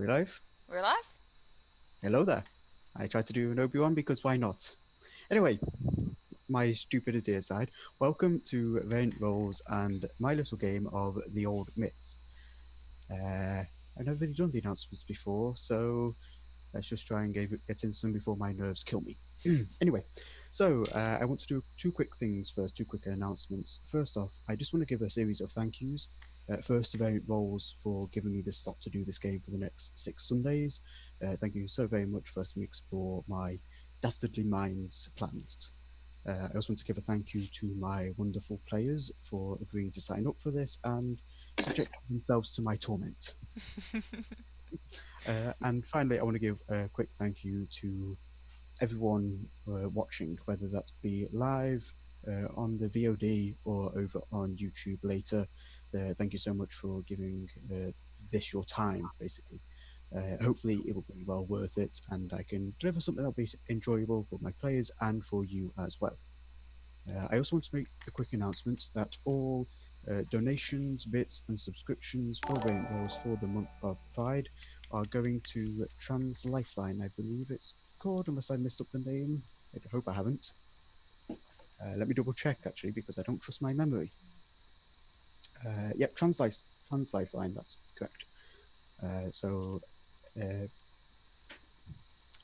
we live? We're live? Hello there. I tried to do an Obi-Wan because why not? Anyway, my stupidity aside, welcome to Variant Roles and my little game of The Old Myths. I've never really done the announcements before, so let's just try and get into them before my nerves kill me. Anyway, I want to do two quick things first, two quick announcements. First off, I just want to give a series of thank yous. First to Variant Roles for giving me the slot to do this game for the next 6 Sundays. Thank you so very much for letting me explore my dastardly mind's plans. I also want to give a thank you to my wonderful players for agreeing to sign up for this and subject themselves to my torment. And finally, I want to give a quick thank you to everyone watching, whether that be live on the VOD or over on YouTube later. Thank you so much for giving this your time, basically. Hopefully, it will be well worth it, and I can deliver something that'll be enjoyable for my players and for you as well. I also want to make a quick announcement that all donations, bits, and subscriptions for Variant Wars for the month of Pride are going to Trans Lifeline, I believe it's called, unless I messed up the name. I hope I haven't. Let me double check actually, because I don't trust my memory. Yep, Trans Lifeline, that's correct. So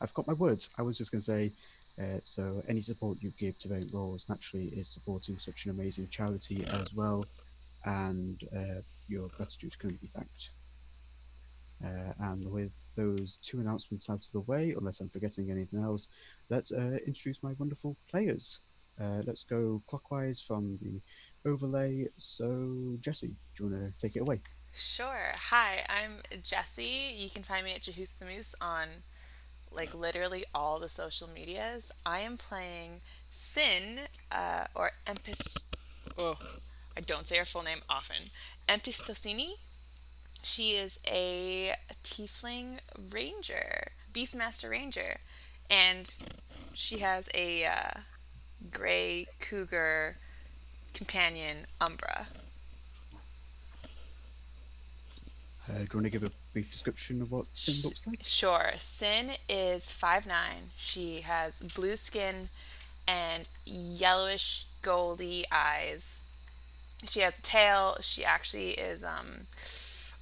I've got my words. I was just going to say, so any support you give to Variant Roles naturally is supporting such an amazing charity as well, and your gratitude can be thanked. And with those two announcements out of the way, unless I'm forgetting anything else, let's introduce my wonderful players. Let's go clockwise from the overlay. So, Jesse, do you want to take it away? Sure. Hi, I'm Jessie. You can find me at Jahus the Moose on literally all the social medias. I am playing Sin, or Empis. Oh, I don't say her full name often. Empistosini. She is a tiefling ranger, Beastmaster Ranger, and she has a gray cougar companion, Umbra. Do you want to give a brief description of what Sin looks like? Sure. Sin is 5'9". She has blue skin and yellowish goldy eyes. She has a tail. She actually is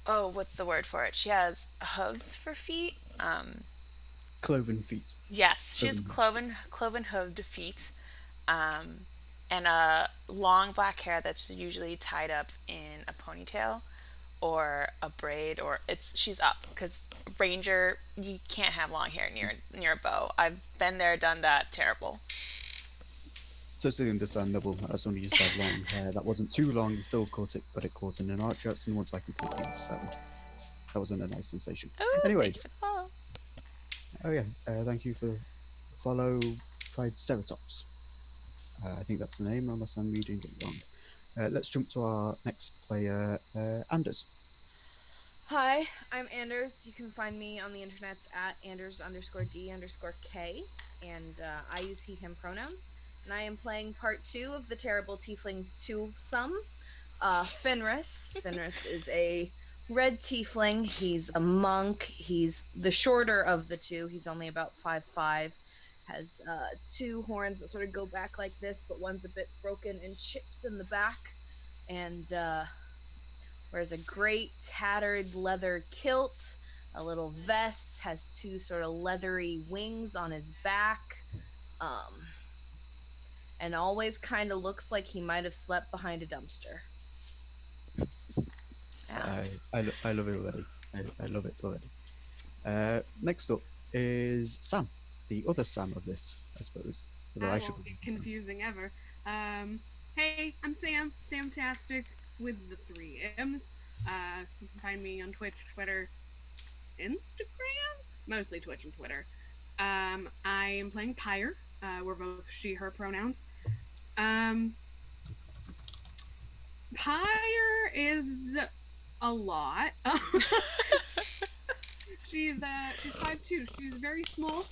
oh, what's the word for it? She has hooves for feet. Cloven feet. Yes, she has Cloven. cloven hooved feet. Um and a long black hair that's usually tied up in a ponytail or a braid, or it's she's up because ranger, you can't have long hair near a bow. I've been there, done that. Terrible. Totally understandable. As someone who used to have long hair, that wasn't too long. You still caught it, but it caught in an arch and once I completely understand. That wasn't a nice sensation. Oh, thank Anyway, you for the follow. oh yeah, thank you for the follow, Triceratops. I think that's the name, unless I'm reading it wrong. Let's jump to our next player, Anders. Hi, I'm Anders. You can find me on the internets at Anders_D_K, and I use he, him pronouns. And I am playing part 2 of the Terrible Tiefling 2 Sum, Fenris. Fenris is a red tiefling. He's a monk. He's the shorter of the two. He's only about 5'5". Has two horns that sort of go back like this, but one's a bit broken and chipped in the back. And wears a great tattered leather kilt, a little vest, has two sort of leathery wings on his back, and always kind of looks like he might have slept behind a dumpster. Yeah. I love it already. I love it already. Next up is Sam, the other Sam of this, I suppose. Although I That should won't be get Sam. confusing ever. Hey, I'm Sam, Samtastic with the 3 M's. You can find me on Twitch, Twitter, Instagram? Mostly Twitch and Twitter. I am playing Pyre. We're both she, her pronouns. Pyre is a lot. She's 5'2". She's very small,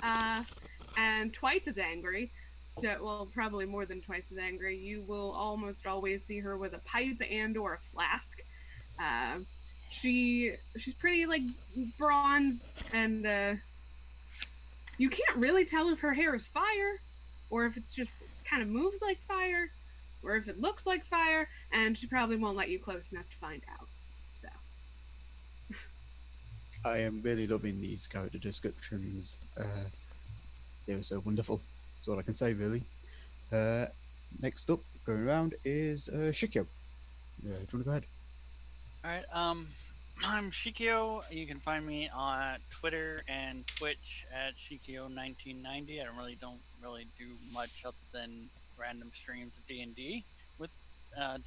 and twice as angry. So, well, probably more than twice as angry. You will almost always see her with a pipe and or a flask. she's pretty like bronze, and you can't really tell if her hair is fire, or if it's just kind of moves like fire, or if it looks like fire, and she probably won't let you close enough to find out. So. I am really loving these character descriptions. They were so wonderful. That's all I can say, really. Next up, going around, is Shikyo. Do you want to go ahead? Alright, I'm Shikio. You can find me on Twitter and Twitch at Shikio1990. I don't really do much other than random streams of D&D with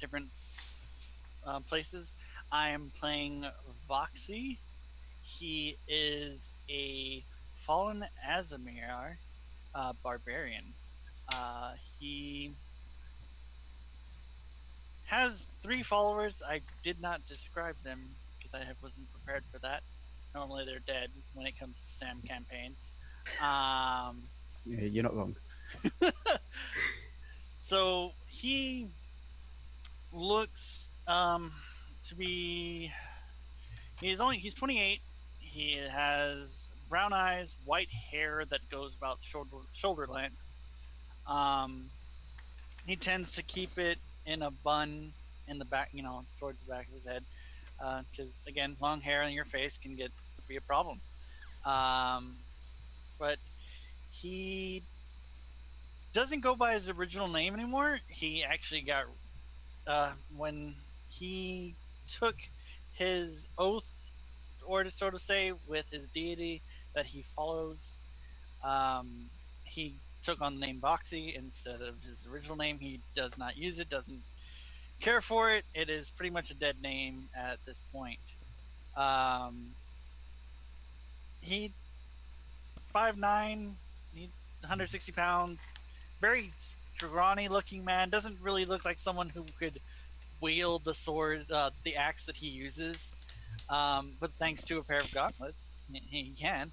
different places. I am playing Voxy. He is a fallen Azamir barbarian. He has 3 followers. I did not describe them because I wasn't prepared for that. Normally they're dead when it comes to SAM campaigns. Yeah, you're not wrong. So he looks to be. He's 28. He has brown eyes, white hair that goes about shoulder length. He tends to keep it in a bun in the back, towards the back of his head, because again, long hair on your face can be a problem. But he doesn't go by his original name anymore. He actually got when he took his oath, or to sort of say, with his deity that he follows. He took on the name Voxy instead of his original name. He does not use it, doesn't care for it. It is pretty much a dead name at this point. He 5'9", he's 160 pounds, very scrawny looking man. Doesn't really look like someone who could wield the sword, the axe that he uses. But thanks to a pair of gauntlets, he can.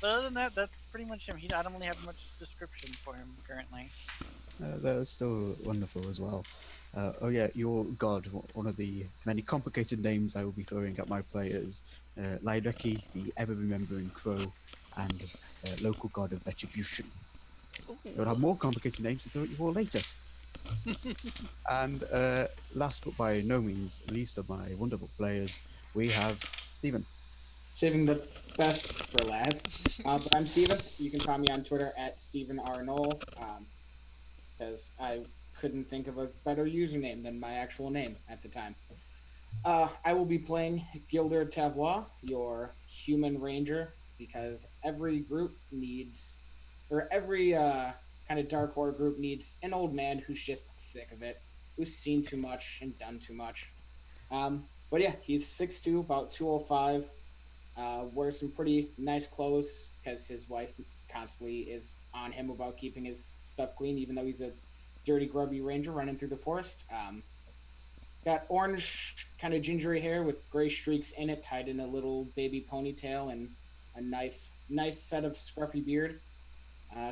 But other than that, that's pretty much him. I don't really have much description for him currently. That was still wonderful as well. Oh yeah, your god, one of the many complicated names I will be throwing at my players. Laidreki, the ever-remembering crow, and local god of retribution. You'll have more complicated names to throw at you all later. And last but by no means least of my wonderful players, we have Stephen. Saving the best for last. But I'm Steven. You can find me on Twitter at Stephen R. Knoll, because I couldn't think of a better username than my actual name at the time. I will be playing Gilder Tavois, your human ranger, because every group needs, or every kind of Dark Order group needs an old man who's just sick of it, who's seen too much and done too much. But yeah, he's 6'2", about 205. Wears some pretty nice clothes because his wife constantly is on him about keeping his stuff clean, even though he's a dirty, grubby ranger running through the forest. Got orange, kind of gingery hair with gray streaks in it, tied in a little baby ponytail, and a nice set of scruffy beard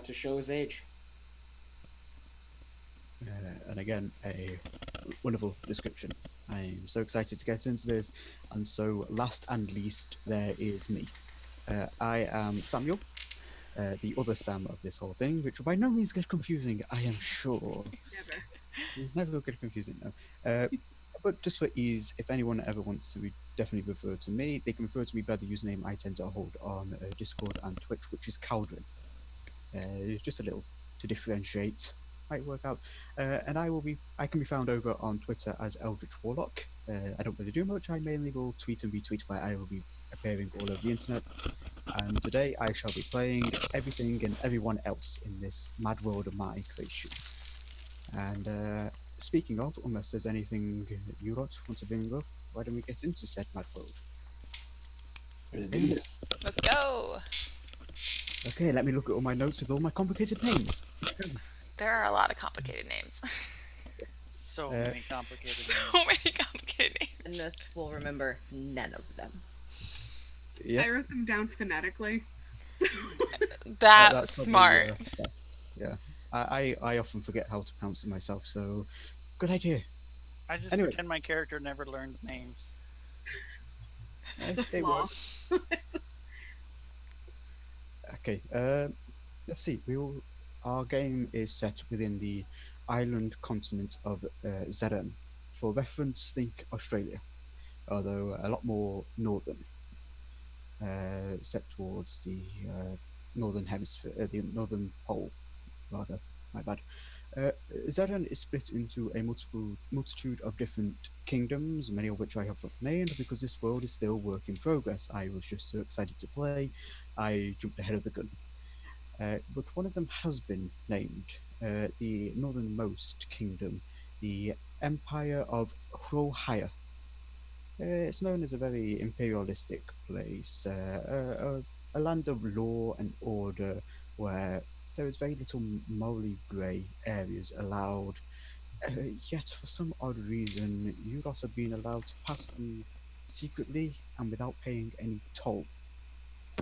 to show his age. And again, a wonderful description. I'm so excited to get into this. And so, last and least, there is me. I am Samuel, the other Sam of this whole thing, which will by no means get confusing, I am sure. Never will get confusing, no. But just for ease, if anyone ever wants to definitely refer to me, they can refer to me by the username I tend to hold on Discord and Twitch, which is Caldrin. Just a little to differentiate. Might work out. And I can be found over on Twitter as Eldritch Warlock. I don't really do much. I mainly will tweet and retweet where I will be appearing all over the internet. And today I shall be playing everything and everyone else in this mad world of my creation. And speaking of, unless there's anything you lot want to bring up, why don't we get into said mad world? Let's go. Okay, let me look at all my notes with all my complicated names. There are a lot of complicated names. So many complicated So many complicated names. And this will remember none of them. Yeah, I wrote them down phonetically. So That's probably, smart. Best. Yeah, I often forget how to pronounce it myself, so good idea. I just Anyway. pretend my character never learns names. It's a It flaw. works. Okay, let's see. Our game is set within the island continent of Zeren. For reference, think Australia, although a lot more northern, set towards the northern hemisphere, the northern pole, rather. My bad. Uh, Zeren is split into a multitude of different kingdoms, many of which I have not named because this world is still work in progress. I was just so excited to play, I jumped ahead of the gun. But one of them has been named, the northernmost kingdom, the Empire of Hrohaya. It's known as a very imperialistic place, a land of law and order where there is very little morally grey areas allowed. Yet, for some odd reason, you lot have been allowed to pass through secretly and without paying any toll.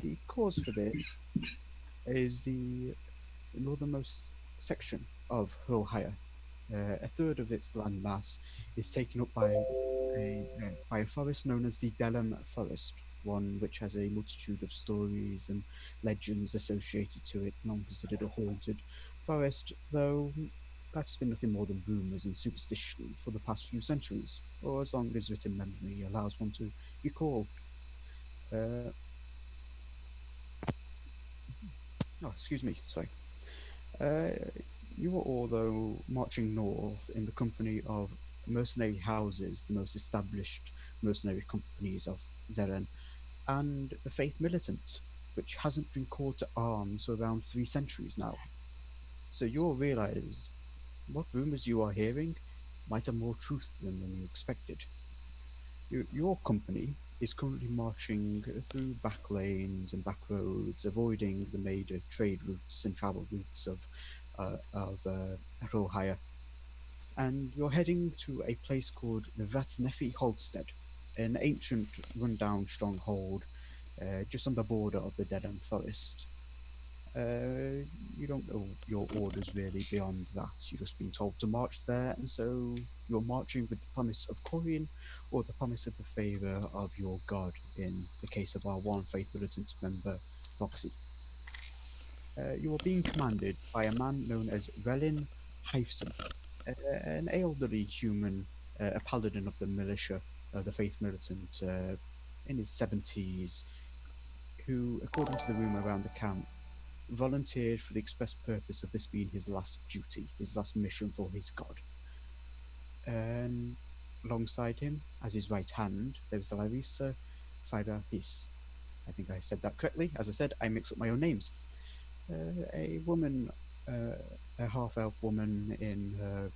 The cause for this is the northernmost section of Hrohaya. A third of its landmass is taken up by a forest known as the Delem Forest, one which has a multitude of stories and legends associated to it, long considered a haunted forest, though that has been nothing more than rumours and superstition for the past few centuries, or as long as written memory allows one to recall. Uh, excuse me, sorry. Uh, you were all, though, marching north in the company of mercenary houses, the most established mercenary companies of Zeren, and the Faith Militant, which hasn't been called to arms for around 3 centuries now. So you'll realize what rumors you are hearing might have more truth than you expected. Your company is currently marching through back lanes and back roads, avoiding the major trade routes and travel routes of Rohaya, and you're heading to a place called Vatnefi Holstead, an ancient, rundown stronghold just on the border of the Dead End Forest. You don't know your orders really beyond that. You've just been told to march there, and so you're marching with the promise of coin or the promise of the favour of your god, in the case of our one Faith Militant member, Foxy. You are being commanded by a man known as Relin Hifson, an elderly human, a paladin of the militia, the Faith Militant, in his 70s, who, according to the rumour around the camp, volunteered for the express purpose of this being his last duty, his last mission for his god. And alongside him, as his right hand, there was Larissa Farapis. I think I said that correctly. As I said, I mix up my own names. A woman, a half-elf woman in her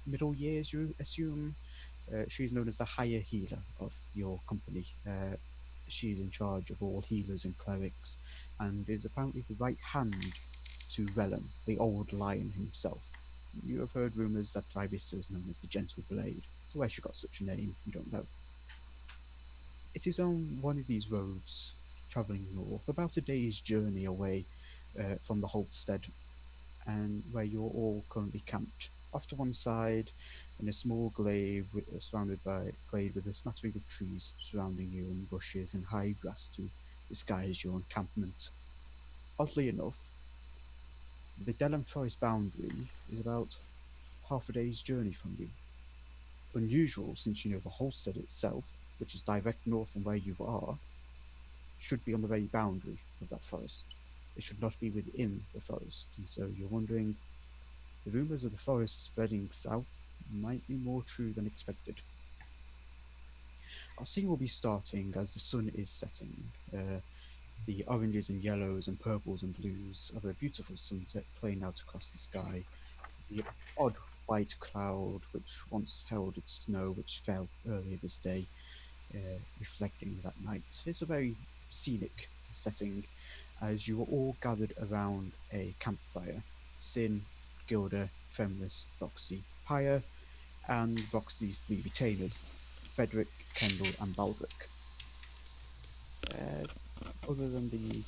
middle years, you assume. She's known as the higher healer of your company. She's in charge of all healers and clerics, and is apparently the right hand to Relem, the old lion himself. You have heard rumours that Ibissa is known as the Gentle Blade, so where she got such a name, you don't know. It is on one of these roads, travelling north, about a day's journey away from the Holstead, and where you're all currently camped. Off to one side, in a small glade surrounded by glade with a smattering of trees surrounding you and bushes and high grass to disguise your encampment. Oddly enough, the Delham Forest boundary is about half a day's journey from you. Unusual, since you know the Holstead itself, which is direct north from where you are, should be on the very boundary of that forest. It should not be within the forest, and so you're wondering, the rumours of the forest spreading south might be more true than expected. Our scene will be starting as the sun is setting. The oranges and yellows and purples and blues of a beautiful sunset playing out across the sky. The odd white cloud which once held its snow, which fell earlier this day, reflecting that night. It's a very scenic setting as you are all gathered around a campfire. Sin, Gilda, Femlis, Voxy, Pyre, and Voxy's 3 retainers, Frederick, Kendall, and Baldric. Other than the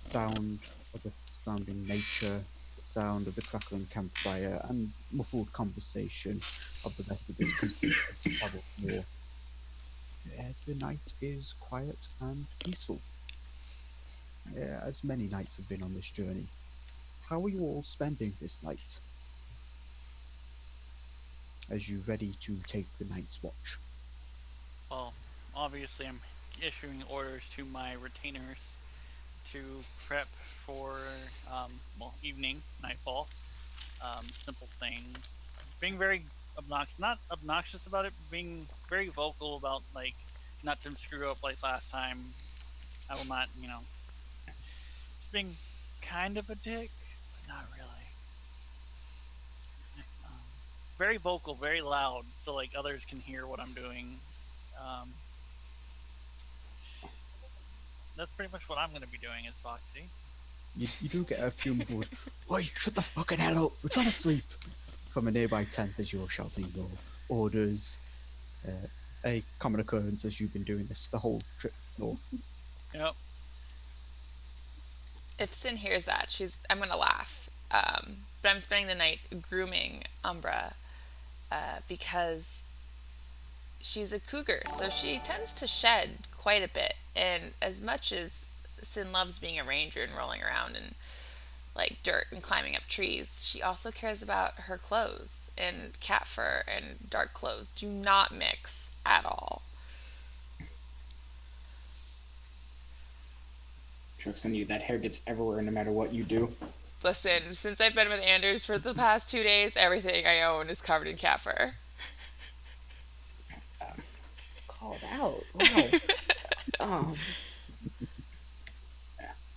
sound of the surrounding nature, the sound of the crackling campfire and muffled conversation of the rest of this company as you travel north. The night is quiet and peaceful, as many nights have been on this journey. How are you all spending this night as you ready to take the night's watch? Well, obviously, I'm issuing orders to my retainers to prep for, well, evening, nightfall. Simple things. Being very obnoxious, not obnoxious about it, but being very vocal about, like, not to screw up like last time. I will not, just being kind of a dick, but not really. Um, Very vocal, very loud, so like others can hear what I'm doing. Um, that's pretty much what I'm going to be doing as Foxy. You do get a few muffled, "Oi, shut the fucking hell up! We're trying to sleep!" from a nearby tent as you're shouting your orders. A common occurrence as you've been doing this the whole trip north. Yep. If Sin hears that, I'm gonna laugh. But I'm spending the night grooming Umbra because she's a cougar, so she tends to shed quite a bit. And as much as Sin loves being a ranger and rolling around in like dirt and climbing up trees, she also cares about her clothes, and cat fur and dark clothes do not mix at all. Joke's on you. That hair gets everywhere no matter what you do. Listen, since I've been with Anders for the past 2 days, everything I own is covered in cat fur. Called out. Wow.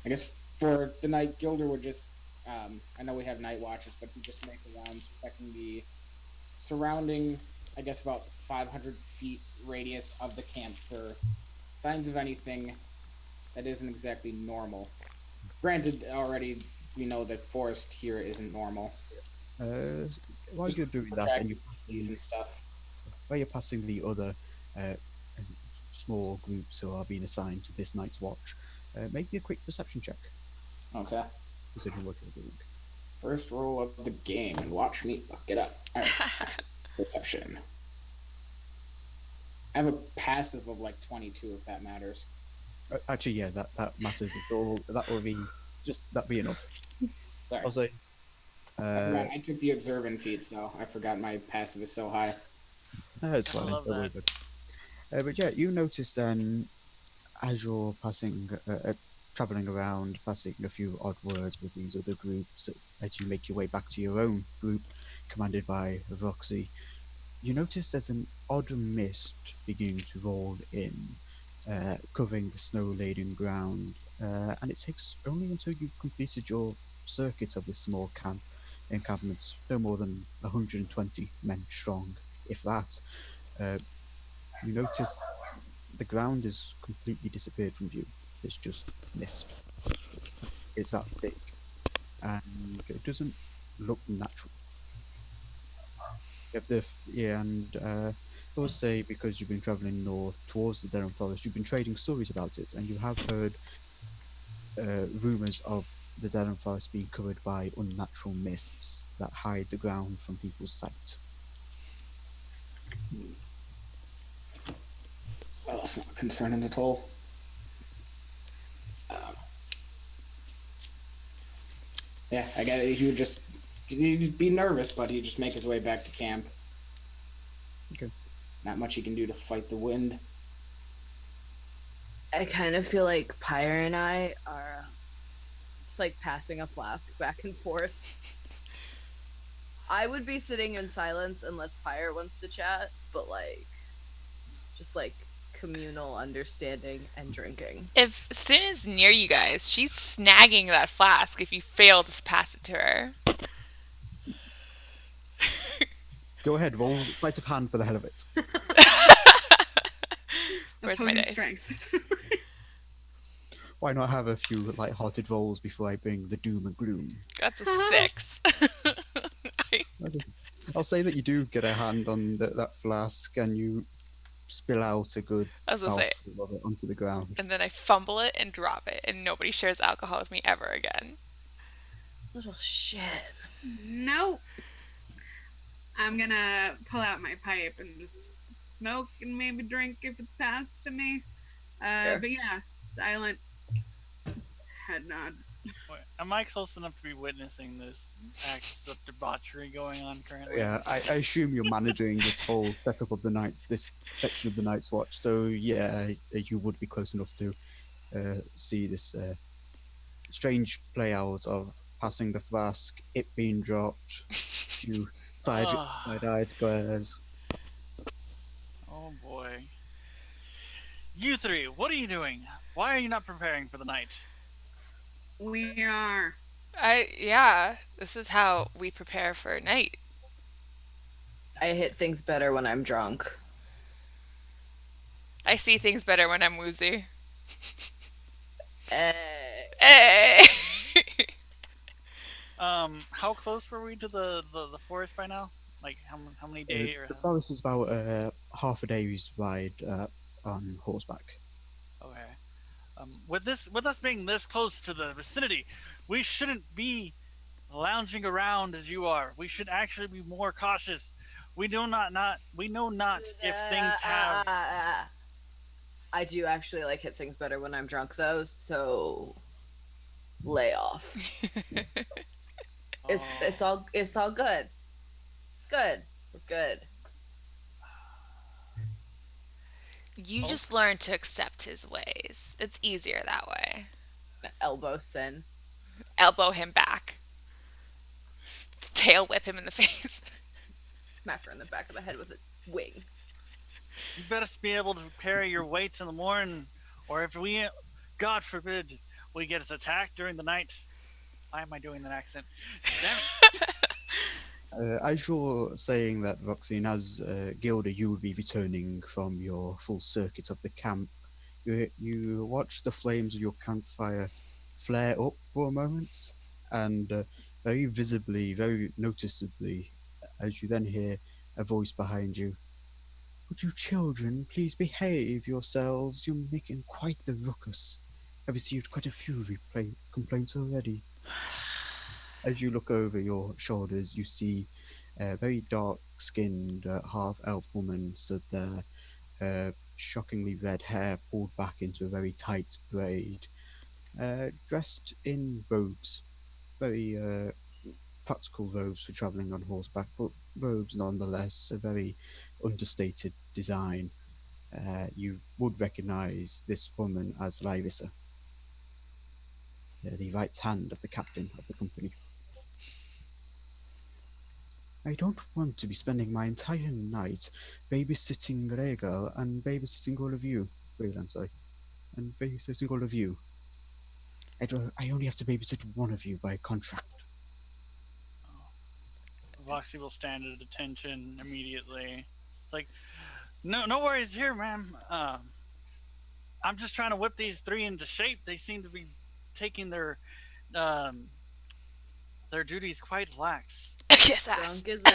I guess for the night, Gilder would just, I know we have night watches, but he just make the rounds checking the surrounding, I guess about 500 feet radius of the camp for signs of anything that isn't exactly normal. Granted, already we know that forest here isn't normal. While you're doing that and you're Seas and stuff. while you're passing the other small groups who are being assigned to this night's watch, make me a quick perception check, Okay. considering what you're doing. First roll of the game, and watch me fuck it up. All right. Perception. I have a passive of like 22, if that matters. Actually, yeah, that matters. It's all that will be just that be enough. Sorry. I'll say. I took the observant feat, so I forgot my passive is so high. That's I fine. love Don't worry that. about it. But yeah, you notice then, as you're passing, traveling around, passing a few odd words with these other groups, as you make your way back to your own group, commanded by Roxy, you notice there's an odd mist beginning to roll in, covering the snow-laden ground, and it takes only until you've completed your circuit of this small encampment, no more than 120 men strong, if that. You notice the ground is completely disappeared from view. It's just mist. It's, it's that thick, and it doesn't look natural. You have and I will say, because you've been traveling north towards the Durham Forest, you've been trading stories about it, and you have heard rumors of the Durham Forest being covered by unnatural mists that hide the ground from people's sight. Well, it's not concerning at all. Yeah, I got it. He'd be nervous, but he'd just make his way back to camp. Okay. Not much he can do to fight the wind. I kind of feel like Pyre and I are it's like passing a flask back and forth. I would be sitting in silence unless Pyre wants to chat, but like just like communal understanding and drinking. If Sin is near you guys, she's snagging that flask if you fail to pass it to her. Go ahead, roll sleight of hand for the hell of it. Where's my Opposing dice? strength. Why not have a few light-hearted rolls before I bring the doom and gloom? That's a 6. I'll say that you do get a hand on that flask, and you spill out a good I was gonna say, mouthful of it onto the ground. and then I fumble it and drop it, and nobody shares alcohol with me ever again. Little shit. Nope. I'm gonna pull out my pipe and just smoke and maybe drink if it's passed to me. Sure. But yeah, silent. Just head nod. Wait, am I close enough to be witnessing this act of debauchery going on currently? Yeah, I assume you're managing this whole setup of the night, this section of the Night's Watch. So yeah, you would be close enough to see this strange play out of passing the flask, it being dropped, few side-eyed glares. Oh boy. You three, what are you doing? Why are you not preparing for the night? We are. Yeah, this is how we prepare for a night. I hit things better when I'm drunk. I see things better when I'm woozy. Eh. Hey! How close were we to the forest by now? Like how many days? The forest is about half a day's ride on horseback. Okay. With us being this close to the vicinity, we shouldn't be lounging around as you are. We should actually be more cautious. We know not if things have. I do actually like hit things better when I'm drunk though, so lay off. It's all good. It's good. We're good. You just learn to accept his ways. It's easier that way. Elbow sin. Elbow him back. Tail whip him in the face. Smack her in the back of the head with a wing. You better be able to carry your weights in the morning, or if we, God forbid, we get attacked during the night. Why am I doing that accent? Damn it. As you're saying that, Roxine, as Gilda, you would be returning from your full circuit of the camp. You watch the flames of your campfire flare up for a moment, and very visibly, very noticeably, as you then hear a voice behind you. Would you children please behave yourselves? You're making quite the ruckus. I've received quite a few complaints already. As you look over your shoulders, you see a very dark-skinned half-elf woman stood there, her shockingly red hair pulled back into a very tight braid, dressed in robes, very practical robes for travelling on horseback, but robes nonetheless, a very understated design. You would recognise this woman as Lyrissa, the right hand of the captain of the company. I don't want to be spending my entire night babysitting Rhaegal and babysitting all of you. Raylan, sorry. And babysitting all of you. I only have to babysit one of you by contract. Roxy will stand at attention immediately. Like, no worries here, ma'am. I'm just trying to whip these three into shape. They seem to be taking their duties quite lax. Kiss ass. Drunk is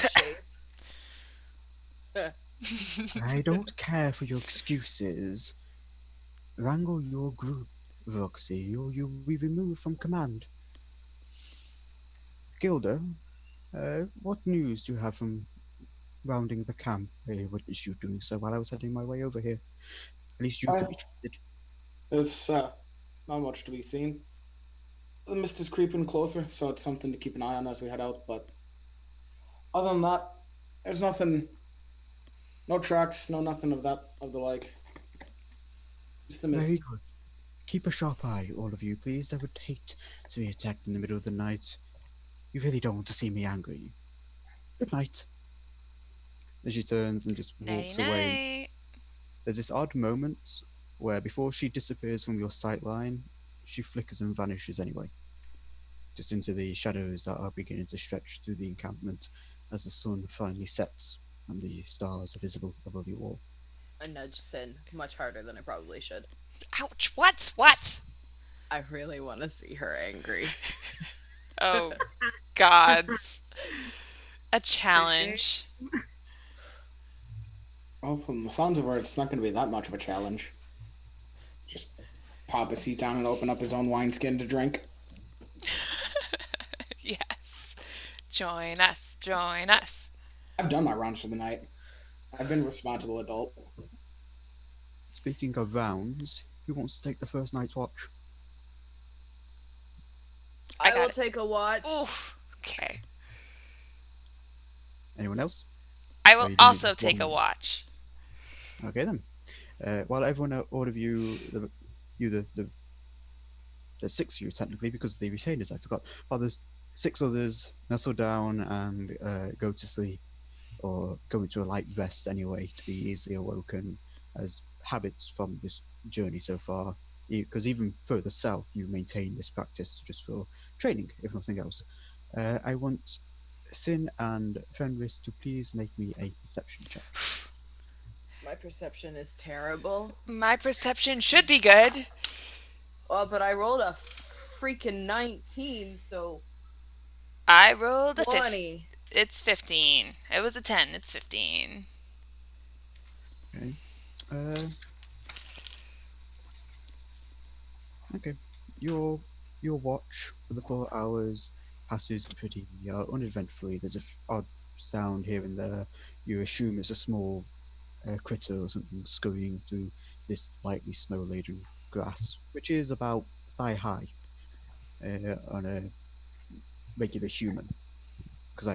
a shape. I don't care for your excuses. Wrangle your group, Roxy, or you'll be removed from command. Gilda, what news do you have from rounding the camp? I witnessed you doing so while I was heading my way over here. At least you could be trusted. There's not much to be seen. The mist is creeping closer, so it's something to keep an eye on as we head out. But other than that, there's nothing. No tracks, nothing of the like. Just the mist. Very good. Keep a sharp eye, all of you, please. I would hate to be attacked in the middle of the night. You really don't want to see me angry. Good night. As she turns and just walks away. Night-night. There's this odd moment where before she disappears from your sight line, she flickers and vanishes anyway. Just into the shadows that are beginning to stretch through the encampment as the sun finally sets and the stars are visible above you all. I nudge Sin much harder than I probably should. Ouch. What? I really want to see her angry. Oh, gods. A challenge. Well, from the sounds of it, it's not going to be that much of a challenge. Just pop a seat down and open up his own wineskin to drink. Yeah. Join us. Join us. I've done my rounds for the night. I've been a responsible adult. Speaking of rounds, who wants to take the first night's watch? I I got will it. take a watch. Oof. Okay. Anyone else? I Or will you doing it also with take a one? watch. Okay then. While everyone, all of you, there's 6 of you technically because of the retainers. I forgot. But there's 6 others nestle down and go to sleep, or go into a light rest anyway to be easily awoken as habits from this journey so far. Because even further south, you maintain this practice just for training, if nothing else. I want Sin and Fenris to please make me a perception check. My perception is terrible. My perception should be good. Oh, but I rolled a freaking 19, so I rolled a 20. It's 15. It was a 10. It's 15. Okay. Okay. Your watch for the 4 hours passes pretty uneventfully. There's a odd sound here and there. You assume it's a small critter or something scurrying through this lightly snow-laden grass, which is about thigh high on a regular human. Because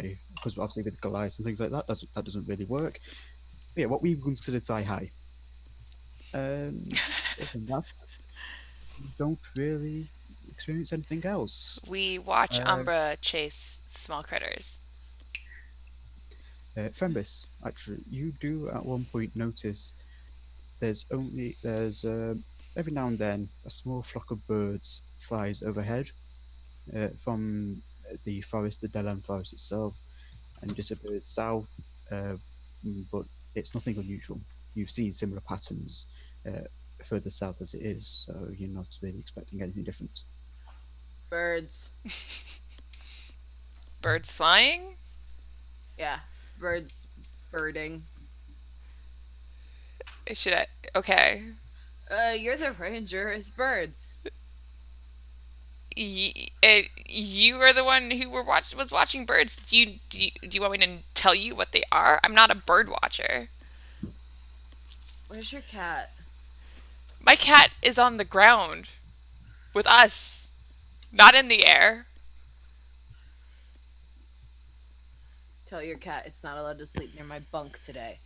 obviously with Goliath and things like that, that doesn't really work. But yeah, what we consider thigh high. Other than that, you don't really experience anything else. We watch Uh, Umbra chase small critters. Fembis, actually, you do at one point notice there's every now and then a small flock of birds flies overhead from the forest, the Delam forest itself, and disappears south, but it's nothing unusual. You've seen similar patterns further south as it is, so you're not really expecting anything different. Birds. Birds flying? Yeah, birds birding. Should I? Okay. You're the ranger. It's birds. You are the one who was watching birds. Do you want me to tell you what they are? I'm not a bird watcher. Where's your cat? My cat is on the ground with us, not in the air. Tell your cat it's not allowed to sleep near my bunk today.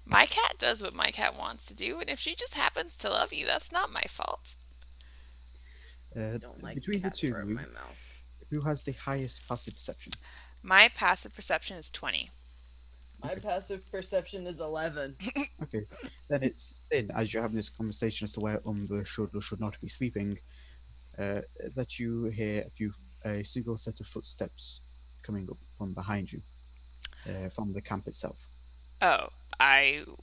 My cat does what my cat wants to do, and if she just happens to love you, that's not my fault. I don't like Between the cat two fur of in you, my mouth. who has the highest passive perception? My passive perception is 20. My passive perception is 11. Okay, then it's in as you're having this conversation as to where Umbra should or should not be sleeping, that you hear a single set of footsteps coming up from behind you, from the camp itself. Oh, I'm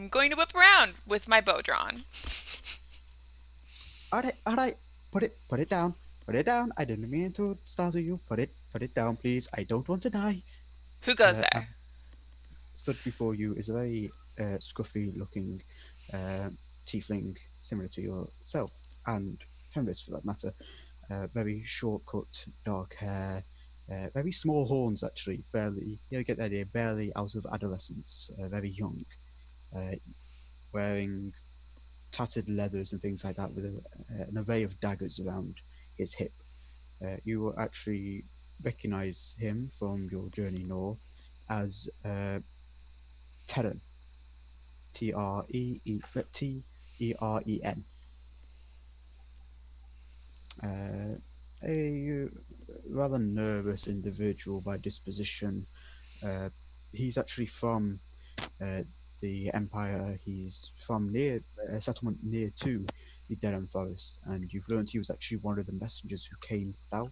going to whip around with my bow drawn. All right, put it down, I didn't mean to startle you. Put it down, please. I don't want to die. Who goes Uh, there? Stood before you is a very scruffy-looking tiefling, similar to yourself, and Fenris for that matter. Very short-cut, dark hair, very small horns actually. Barely, you get the idea. Barely out of adolescence. Very young. Wearing tattered leathers and things like that, with an array of daggers around his hip. You will actually recognize him from your journey north as Terran. T-E-R-E-N. A rather nervous individual by disposition. He's actually from the Empire. He's from near a settlement near to the Deram Forest, and you've learned he was actually one of the messengers who came south,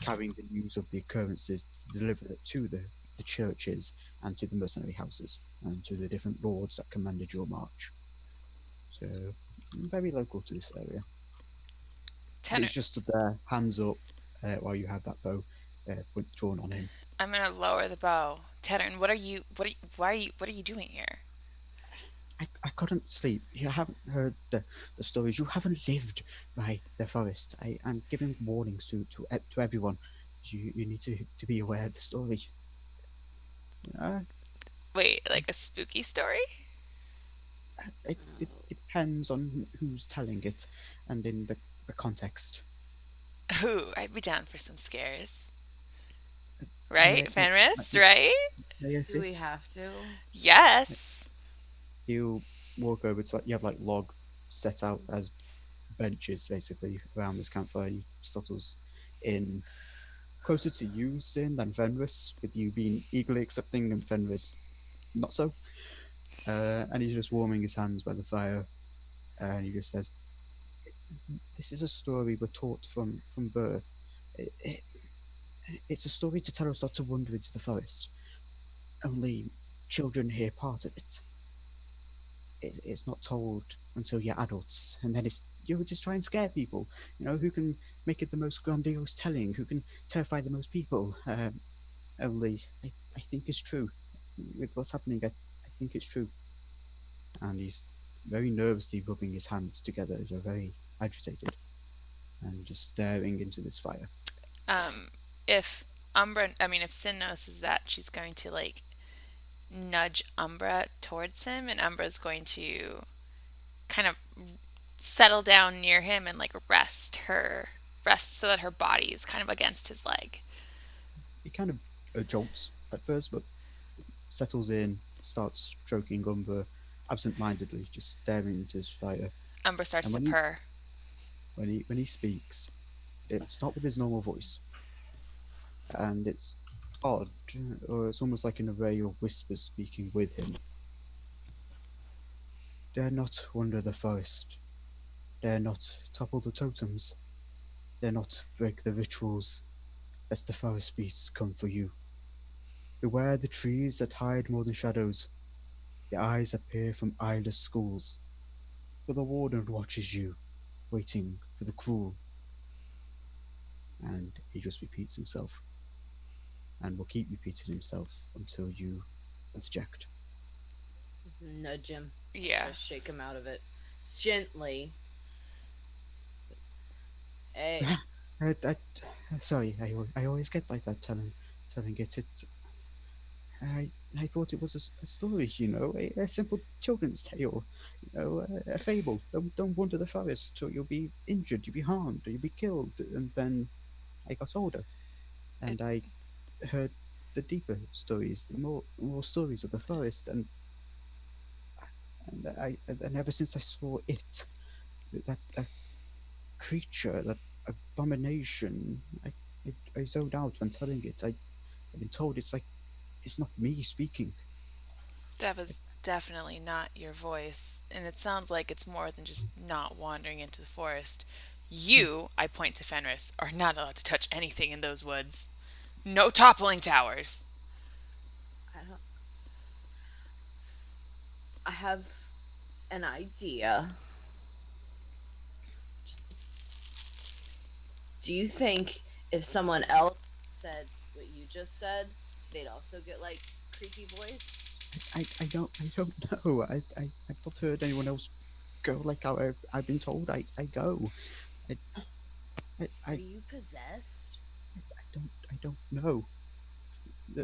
carrying the news of the occurrences to deliver it to the churches and to the mercenary houses and to the different lords that commanded your march. So, very local to this area. Tenor. He's just stood there, hands up, while you have that bow drawn on him. I'm gonna lower the bow. Tenor, what are you doing here? I couldn't sleep. You haven't heard the stories. You haven't lived by the forest. I'm giving warnings to everyone. you need to be aware of the story. Uh, Wait, like a spooky story? it depends on who's telling it and in the context. Ooh, I'd be down for some scares. May, Right, may, Fenris? may, Right? may I Do we sit? have to? Yes. You walk over. It's like you have like log set out as benches basically around this campfire. He settles in closer to you, Sin, than Fenris, with you being eagerly accepting and Fenris not so. And he's just warming his hands by the fire, and he just says, "This is a story we're taught from birth. It, it's a story to tell us not to wander into the forest. Only children hear part of it. It's not told until you're adults, and then it's you just try and scare people. You know who can make it the most grandiose telling, who can terrify the most people. Only I think it's true. With what's happening, I think it's true." And he's very nervously rubbing his hands together. They're very agitated and just staring into this fire. If Umbra, I mean, if Sin notices that, she's going to like nudge Umbra towards him, and Umbra's going to kind of settle down near him and like rest so that her body is kind of against his leg. He kind of jolts at first, but settles in, starts stroking Umbra absent-mindedly, just staring into his fire. Umbra starts And to when he- purr. When he speaks, it's not with his normal voice, and it's odd, or it's almost like an array of whispers speaking with him. Dare not wander the forest. Dare not topple the totems. Dare not break the rituals, lest the forest beasts come for you. Beware the trees that hide more than shadows, the eyes that peer from eyeless schools. For the warden watches you, waiting for the cruel. And he just repeats himself, and will keep repeating himself until you interject. Nudge him. Yeah. Or shake him out of it. Gently. Hey. Sorry, I always get like that telling it. It's I thought it was a story, you know, a simple children's tale, you know, a fable. Don't wander the forest, or you'll be injured, you'll be harmed, or you'll be killed. And then I got older, and I heard the deeper stories, the more stories of the forest, and ever since I saw it, that creature, that abomination, I zoned out when telling it. I've been told it's not me speaking. That was definitely not your voice, and it sounds like it's more than just not wandering into the forest. You, I point to Fenris, are not allowed to touch anything in those woods. No toppling towers. I have an idea. Do you think if someone else said what you just said, they'd also get like creepy voice? I don't know. I've not heard anyone else go like how I've been told I go. Are I you possessed? don't know.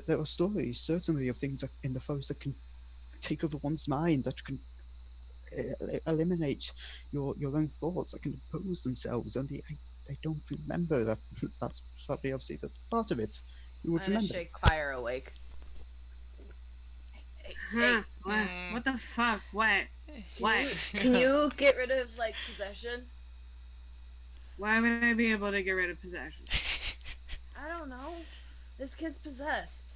There are stories certainly of things in the forest that can take over one's mind, that can eliminate your own thoughts, that can impose themselves. Only I don't remember that. That's probably obviously the part of it. You would I'm gonna remember. shake fire awake. Huh? What the fuck? What? What? Can you get rid of like possession? Why would I be able to get rid of possession? I don't know. This kid's possessed.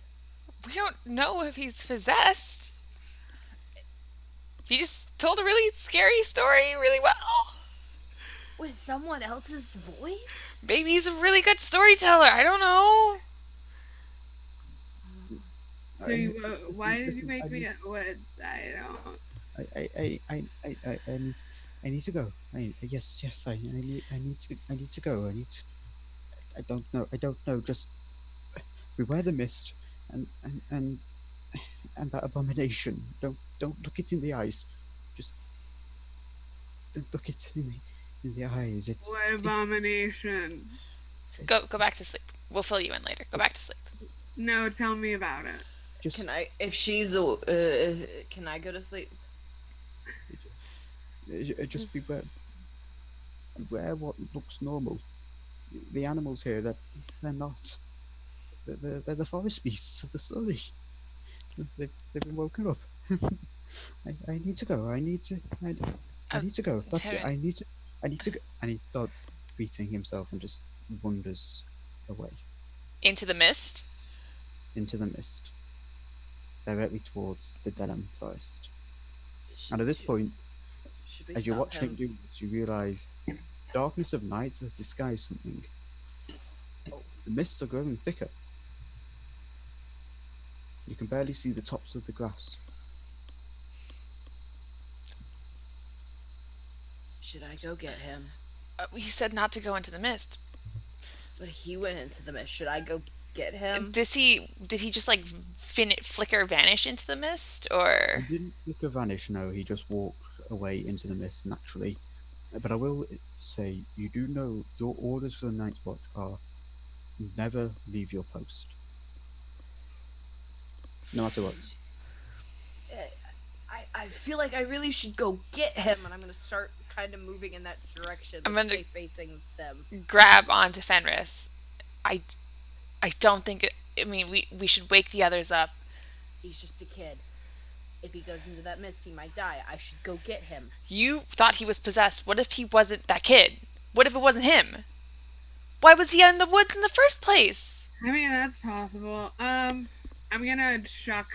We don't know if he's possessed. You just told a really scary story really well. With someone else's voice? Maybe he's a really good storyteller. I don't know. So you, why did listen, you make I me need- at woods? I don't. I need to go. Yes, I need to go. I don't know. Just beware the mist, and that abomination. Don't look it in the eyes. Just don't look it in the eyes. It's What abomination? Go back to sleep. We'll fill you in later. Go back to sleep. No, tell me about it. Just, Can I, if she's, can I go to sleep? just beware what looks normal. The animals here, they're not. They're the forest beasts of the story. They've been woken up. I need to go. I need to go. That's it. Terran. I need to go. And he starts beating himself and just wanders away Into the mist. into the mist, directly towards the Denham forest. And at this point, Should we as you're stop watching him do this, you realise the darkness of night has disguised something. The mists are growing thicker. You can barely see the tops of the grass. Should I go get him? He said not to go into the mist. But he went into the mist. Should I go get him? Did he just like flicker vanish into the mist, or He didn't flicker vanish, no, he just walked away into the mist naturally. But I will say, you do know your orders for the Night's Watch are never leave your post. No matter what. I feel like I really should go get him, and I'm gonna start kind of moving in that direction. I'm gonna- Stay facing them. grab onto Fenris? I don't think it. I mean, we should wake the others up. He's just a kid. If he goes into that mist, he might die. I should go get him. You thought he was possessed. What if he wasn't that kid? What if it wasn't him? Why was he in the woods in the first place? I mean, that's possible. I'm gonna chuck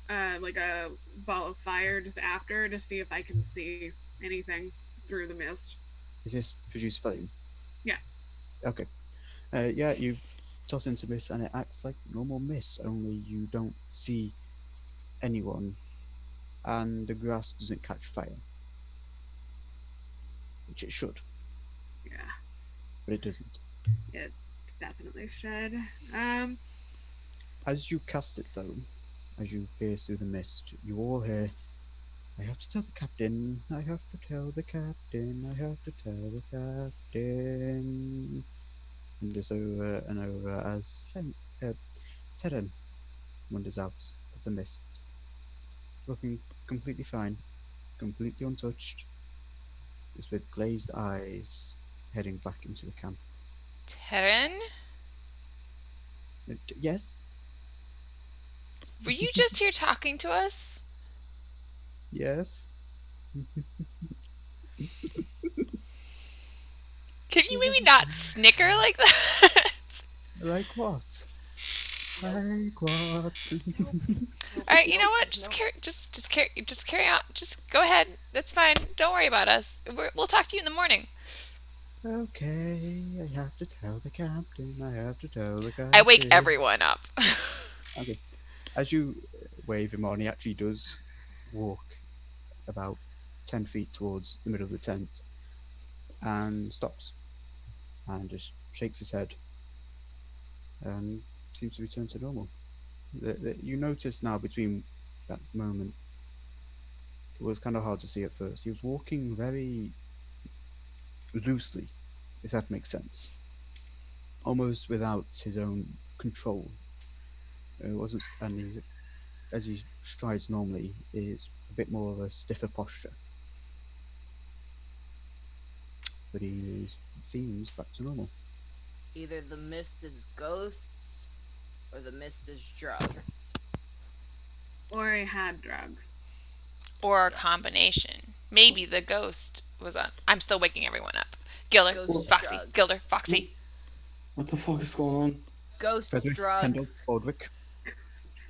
like a ball of fire just after to see if I can see anything through the mist. Is this produce flame? Yeah. Okay. Yeah, you toss into mist and it acts like normal mist, only you don't see anyone and the grass doesn't catch fire. Which it should, Yeah, but it doesn't. it definitely should. As you cast it though, as you pierce through the mist, you all hear, I have to tell the captain, I have to tell the captain, I have to tell the captain. And just over and over as Terran wanders out of the mist, looking completely fine, completely untouched, just with glazed eyes, heading back into the camp. Terran, Yes? were you just here talking to us? Yes? Can you maybe not snicker like that? Like what? Like what? All right, you know what? Just carry on. Just go ahead. That's fine. Don't worry about us. We'll talk to you in the morning. Okay, I have to tell the captain, I have to tell the captain. I wake everyone up. Okay. As you wave him on, he actually does walk about 10 feet towards the middle of the tent and stops and just shakes his head and seems to return to normal. You notice now between that moment, it was kind of hard to see at first. He was walking very loosely, if that makes sense, almost without his own control. It wasn't, and as he strides normally, is a bit more of a stiffer posture. But he seems back to normal. Either the mist is ghosts, or the mist is drugs. Or I had drugs. Or a combination. Maybe the ghost was on. I'm still waking everyone up. Gilder, Ghost Foxy, drugs. Gilder, Foxy. What the fuck is going on? Ghost Kendall, drugs. Baldwick.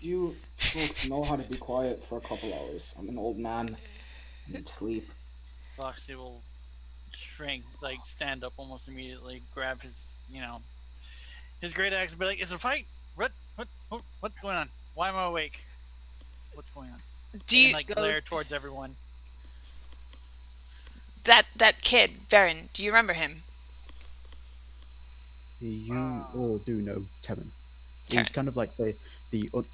Do you folks know how to be quiet for a couple hours? I'm an old man. I need sleep. Foxy will shrink, like stand up almost immediately, grab his, his great axe, and be like, "It's a fight! What's going on? Why am I awake? What's going on?" Do you And like glare Ghost. towards everyone. that kid, Varen? Do you remember him? You all do know Terran. Terran. He's kind of like the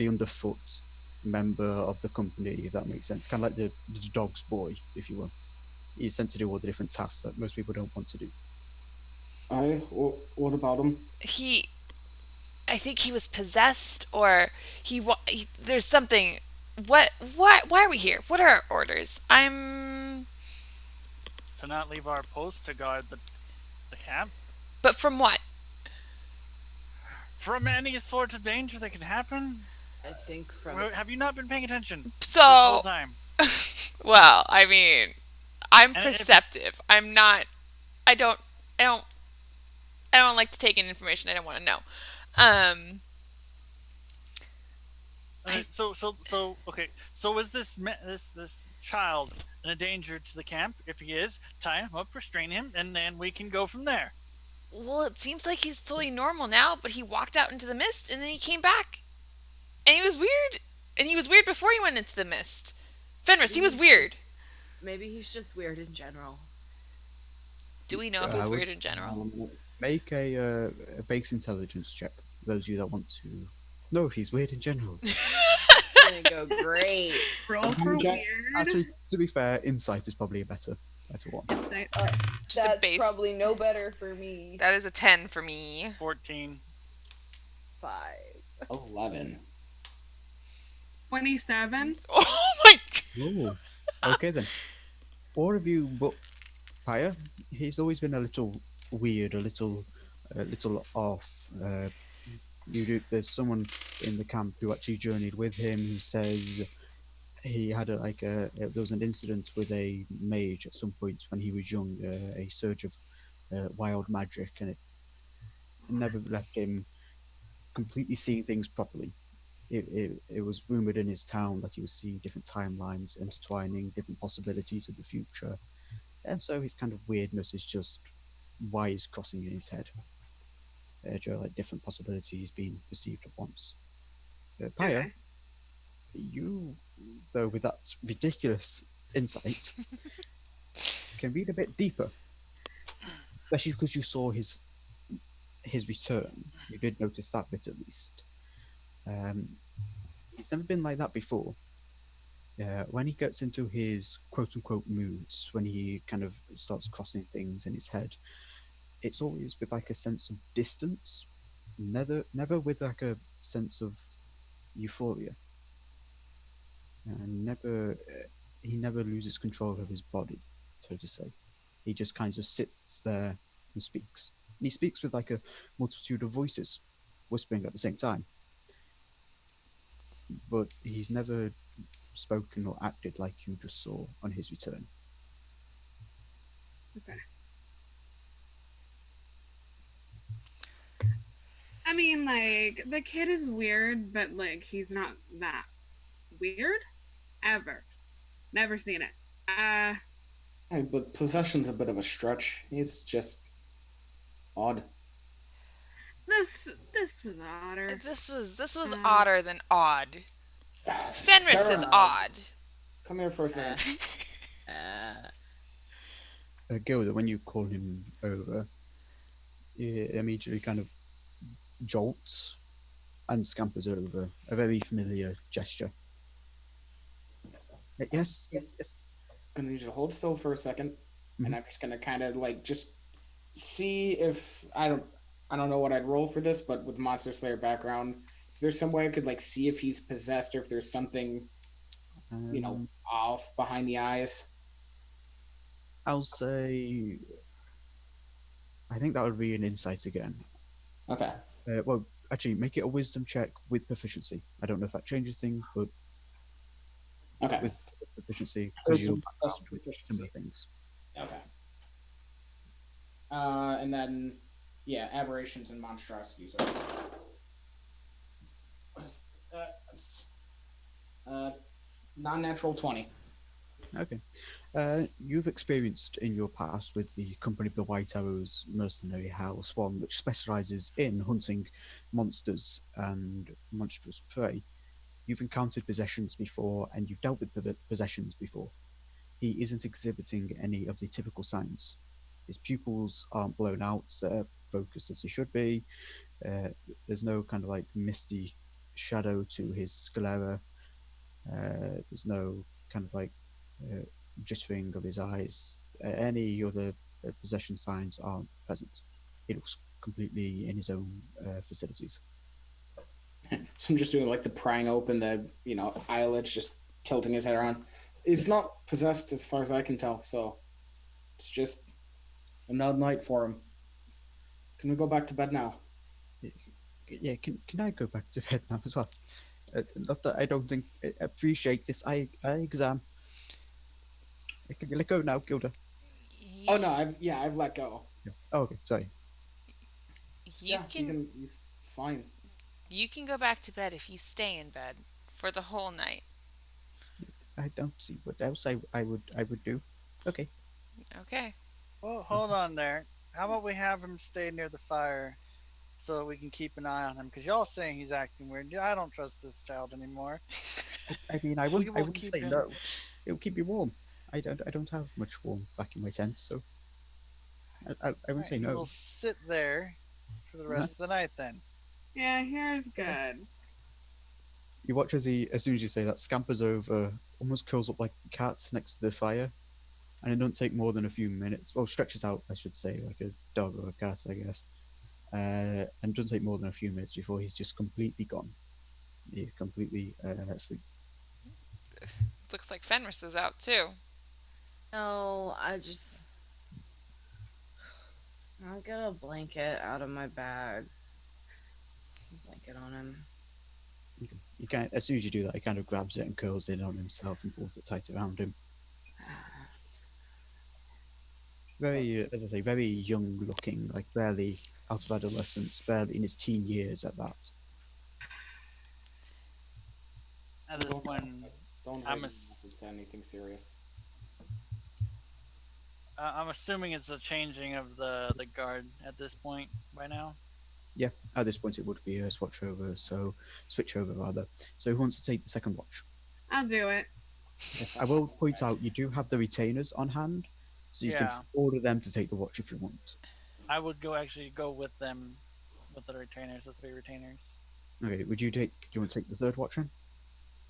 underfoot member of the company, if that makes sense. Kind of like the dog's boy, if you will. He's sent to do all the different tasks that most people don't want to do. What about him? He I think he was possessed, or there's something. Why are we here? What are our orders? To not leave our post to guard the camp But from what? from any sort of danger that can happen. I think from Have you not been paying attention this So, whole time? well, I mean, I'm And if perceptive. I'm not. I don't. I don't. I don't like to take in information I don't want to know. Um, okay. So is this child a danger to the camp? If he is, tie him up, restrain him, and then we can go from there. well, it seems like he's totally normal now, but he walked out into the mist and then he came back, and he was weird. And he was weird before he went into the mist. Fenris, he was weird. maybe he's just weird in general. Do we know if I he's would weird in general? Make a base intelligence check. Those of you that want to know if he's weird in general. It's gonna go great. Roll for Okay. weird. Actually, to be fair, insight is probably a better one. Insight. Just a base. Probably no better for me. That is a 10 for me. 14. 5. 11. 27. Oh my god. Oh, okay then. All of you but Pyre, he's always been a little weird, a little off. There's someone in the camp who actually journeyed with him who says he had there was an incident with a mage at some point when he was young, a surge of wild magic, and it never left him completely seeing things properly. It was rumored in his town that he would see different timelines intertwining, different possibilities of the future, and so his kind of weirdness is just wires crossing in his head. Like different possibilities being perceived at once. Pyre, Okay. you, though, with that ridiculous insight, can read a bit deeper, especially because you saw his return. You did notice that bit at least. He's never been like that before. When he gets into his quote unquote moods, when he kind of starts crossing things in his head, it's always with like a sense of distance, never with like a sense of euphoria. And he never loses control of his body, so to say. He just kind of sits there and speaks. And he speaks with like a multitude of voices, whispering at the same time. But he's never spoken or acted like you just saw on his return. Okay. I mean, like, the kid is weird, but, like, he's not that weird. Ever. Never seen it. Hey, but possession's a bit of a stretch. It's just odd. This was odder. This was odder than odd. Fenris is Terra, odd. Come here for a second. Gilda, when you call him over, he immediately kind of jolts and scampers over, a very familiar gesture. Yes. Gonna need you to hold still for a 2nd and I'm just gonna kind of like just see if I don't know what I'd roll for this, but with Monster Slayer background, if there's some way I could like see if he's possessed or if there's something off behind the eyes. I'll say, I think that would be an insight again. Okay. Well, actually, make it a wisdom check with proficiency. I don't know if that changes things, but Okay. with proficiency, because Wisdom you'll plus start with proficiency. similar things. Okay. And then, yeah, aberrations and monstrosities. Non-natural 20. Okay. You've experienced in your past with the Company of the White Arrows mercenary house, one which specializes in hunting monsters and monstrous prey. You've encountered possessions before, and you've dealt with possessions before. He isn't exhibiting any of the typical signs. His pupils aren't blown out, they're focused as they should be. There's no kind of like misty shadow to his sclera. There's no kind of like jittering of his eyes. Any other possession signs aren't present. He looks completely in his own facilities. So I'm just doing like the prying open the eyelids, just tilting his head around. He's not possessed as far as I can tell, so it's just another night for him. Can we go back to bed now? Yeah, can I go back to bed now as well? Not that I don't think I appreciate this eye exam. Can you let go now, Gilda? You Oh can, no, I've let go. Yeah. Oh, okay, sorry. you He's fine. you can go back to bed if you stay in bed for the whole night. I don't see what else I would do. Okay. Okay. Well, hold on there. How about we have him stay near the fire so that we can keep an eye on him? Because y'all saying he's acting weird. I don't trust this child anymore. I mean, I We wouldn't will keep say him. no. It will keep you warm. I don't have much warmth back in my tent, so I wouldn't say Alright, he no. will sit there for the Uh-huh. rest of the night then. Yeah, here's good. You watch as he, as soon as you say that, scampers over, almost curls up like a cat next to the fire, and it doesn't take more than a few minutes. Well, stretches out, I should say, like a dog or a cat, I guess. And it doesn't take more than a few minutes before he's just completely gone. He's completely asleep. Looks like Fenris is out too. No, I'll get a blanket out of my bag. Blanket on him. You can, as soon as you do that, he kind of grabs it and curls in on himself and pulls it tight around him. Very, as I say, very young looking, like barely out of adolescence, barely in his teen years at that. At this point, Don't I'm hold ass- him to anything serious. I'm assuming it's a changing of the guard at this point by now. Yeah, at this point it would be a switch over, rather. So who wants to take the second watch? I'll do it. I will point out you do have the retainers on hand, so you can Yeah. order them to take the watch if you want. I would go with them, with the retainers, the 3 retainers. Okay, do you want to take the third watch then?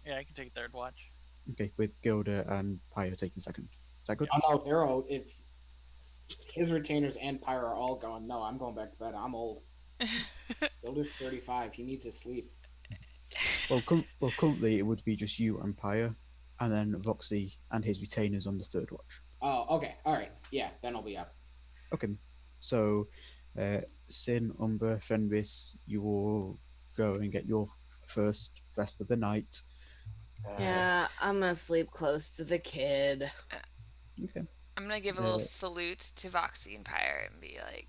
Yeah, I can take third watch. Okay, with Gilda and Pyre taking second. Is that good? Oh no, if they're all if his retainers and Pyre are all going, no, I'm going back to bed. I'm old. Gilda's 35. He needs to sleep. Well, currently it would be just you and Pyre, and then Voxy and his retainers on the third watch. Oh, okay. All right. Yeah, then I'll be up. Okay, so Sin, Umber, Fenris, you will go and get your first rest of the night. Yeah, I'm gonna sleep close to the kid. Okay. I'm gonna give a little Uh, salute to Voxy and Pyre and be like,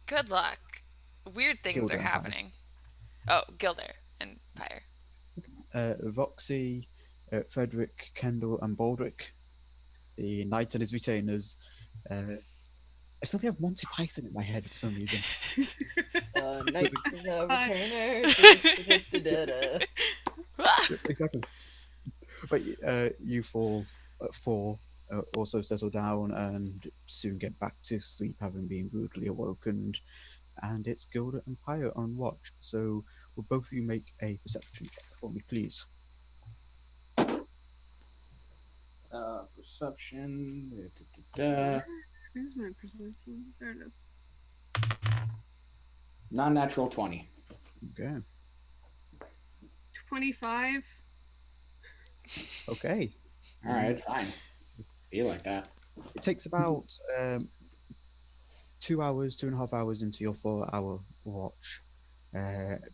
"Good luck. Weird things Gilder are and Pyre. happening." Oh, Gilder and Pyre. Voxy, Frederick, Kendall, and Baldric, the knight and his retainers. I suddenly have Monty Python in my head for some reason. Knights of the Retainer. Exactly. But you four also settle down and soon get back to sleep, having been rudely awakened. And it's Gilda and Pyre on watch. So will both of you make a perception check for me, please? Perception. Here's my perception. There it is. Non-natural 20. Okay. 25. Okay. All right, fine. Be like that. It takes about 2 hours, 2.5 hours into your 4-hour watch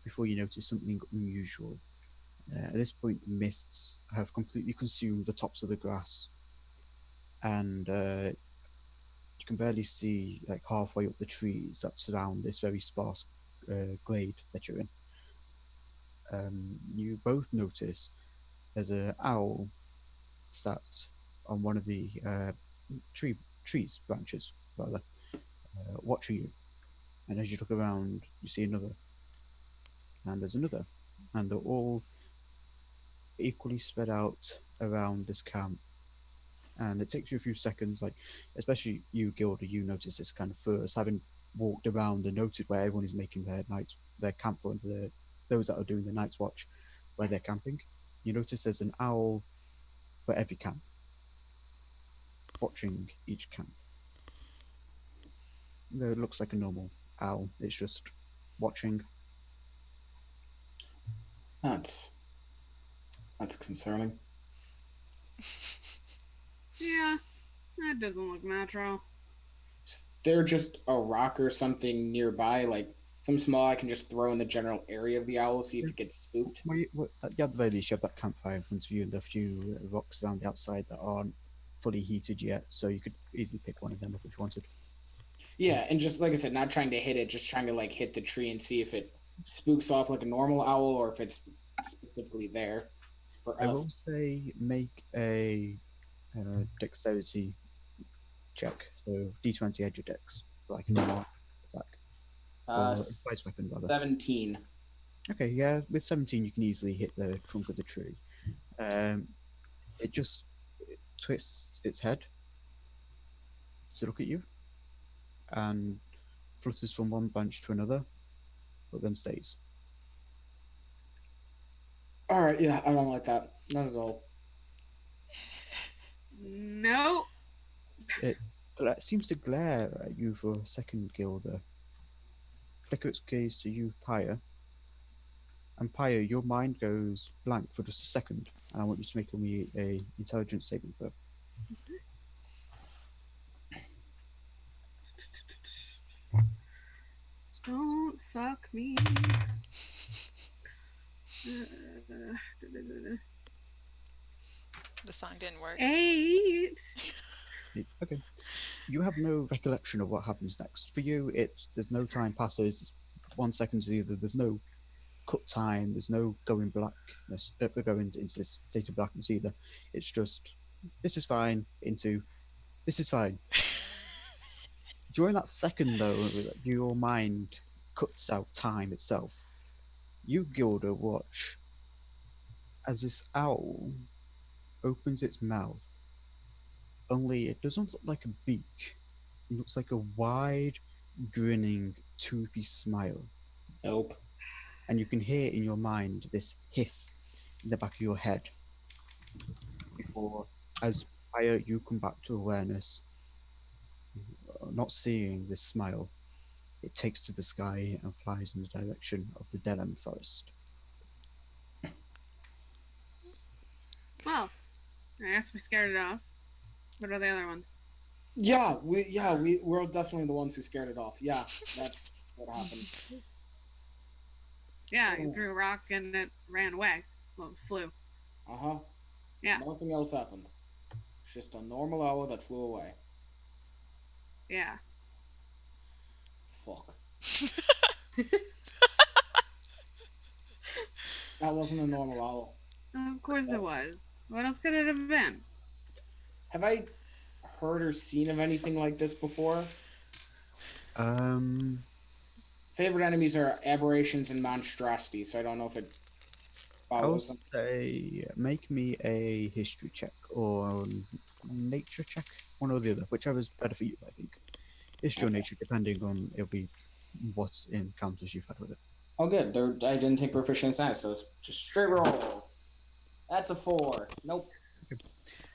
before you notice something unusual. At this point, the mists have completely consumed the tops of the grass, and you can barely see like halfway up the trees that surround this very sparse glade that you're in. You both notice there's an owl sat on one of the trees branches rather, watching you. And as you look around, you see another, and there's another, and they're all equally spread out around this camp. And it takes you a few seconds, like especially you, Gilda, you notice this kind of first, having walked around and noted where everyone is making their camp for those that are doing the night's watch, where they're camping. You notice there's an owl for every camp, watching each camp. It looks like a normal owl. It's just watching. That's that's concerning. Yeah, that doesn't look natural. Is there just a rock or something nearby, like some small I can just throw in the general area of the owl, see if it gets spooked? At the very least, you have that campfire in front of you and a few rocks around the outside that aren't fully heated yet, so you could easily pick one of them up if you wanted. Yeah, and just like I said, not trying to hit it, just trying to like hit the tree and see if it spooks off like a normal owl or if it's specifically there for I us. will say make a dexterity check, so d20 edge your dex, like a normal attack. Uh, Or advice weapon, rather. 17. Okay, yeah, with 17 you can easily hit the trunk of the tree. It just twists its head to look at you and flutters from one branch to another, but then stays. All right, yeah, I don't like that. Not at all. No. It seems to glare at you for a second, Gilda. Flicker its gaze to you, Pyre. And Pyre, your mind goes blank for just a second, and I want you to make me a intelligence saving throw. Don't fuck me. The song didn't work. 8. Okay. You have no recollection of what happens next. For you, there's no time passes. 1 second is either. There's no cut time. There's no going blackness. Going into this state of blackness either. It's just this is fine into this is fine. During that second though, your mind cuts out time itself. You, Gilda, watch as this owl opens its mouth. Only it doesn't look like a beak. It looks like a wide, grinning, toothy smile. Nope. And you can hear in your mind this hiss in the back of your head. Before, as Pyre, you come back to awareness, not seeing this smile, it takes to the sky and flies in the direction of the Delem forest. Well, I guess we scared it off. What are the other ones? We're definitely the ones who scared it off. Yeah, that's what happened. Yeah, you threw a rock and it ran away. Well, it flew. Uh-huh. Yeah. Nothing else happened. It's just a normal owl that flew away. Yeah. Fuck. That wasn't a normal owl. Of course it was. What else could it have been? Have I heard or seen of anything like this before? Favorite enemies are aberrations and monstrosities, so I don't know if it I will follows them. say make me a history check or nature check, one or the other, whichever's better for you, I think. History or nature, depending on it'll be what encounters you've had with it. Oh, good. I didn't take proficiency in that, so it's just straight roll. That's a 4. Nope.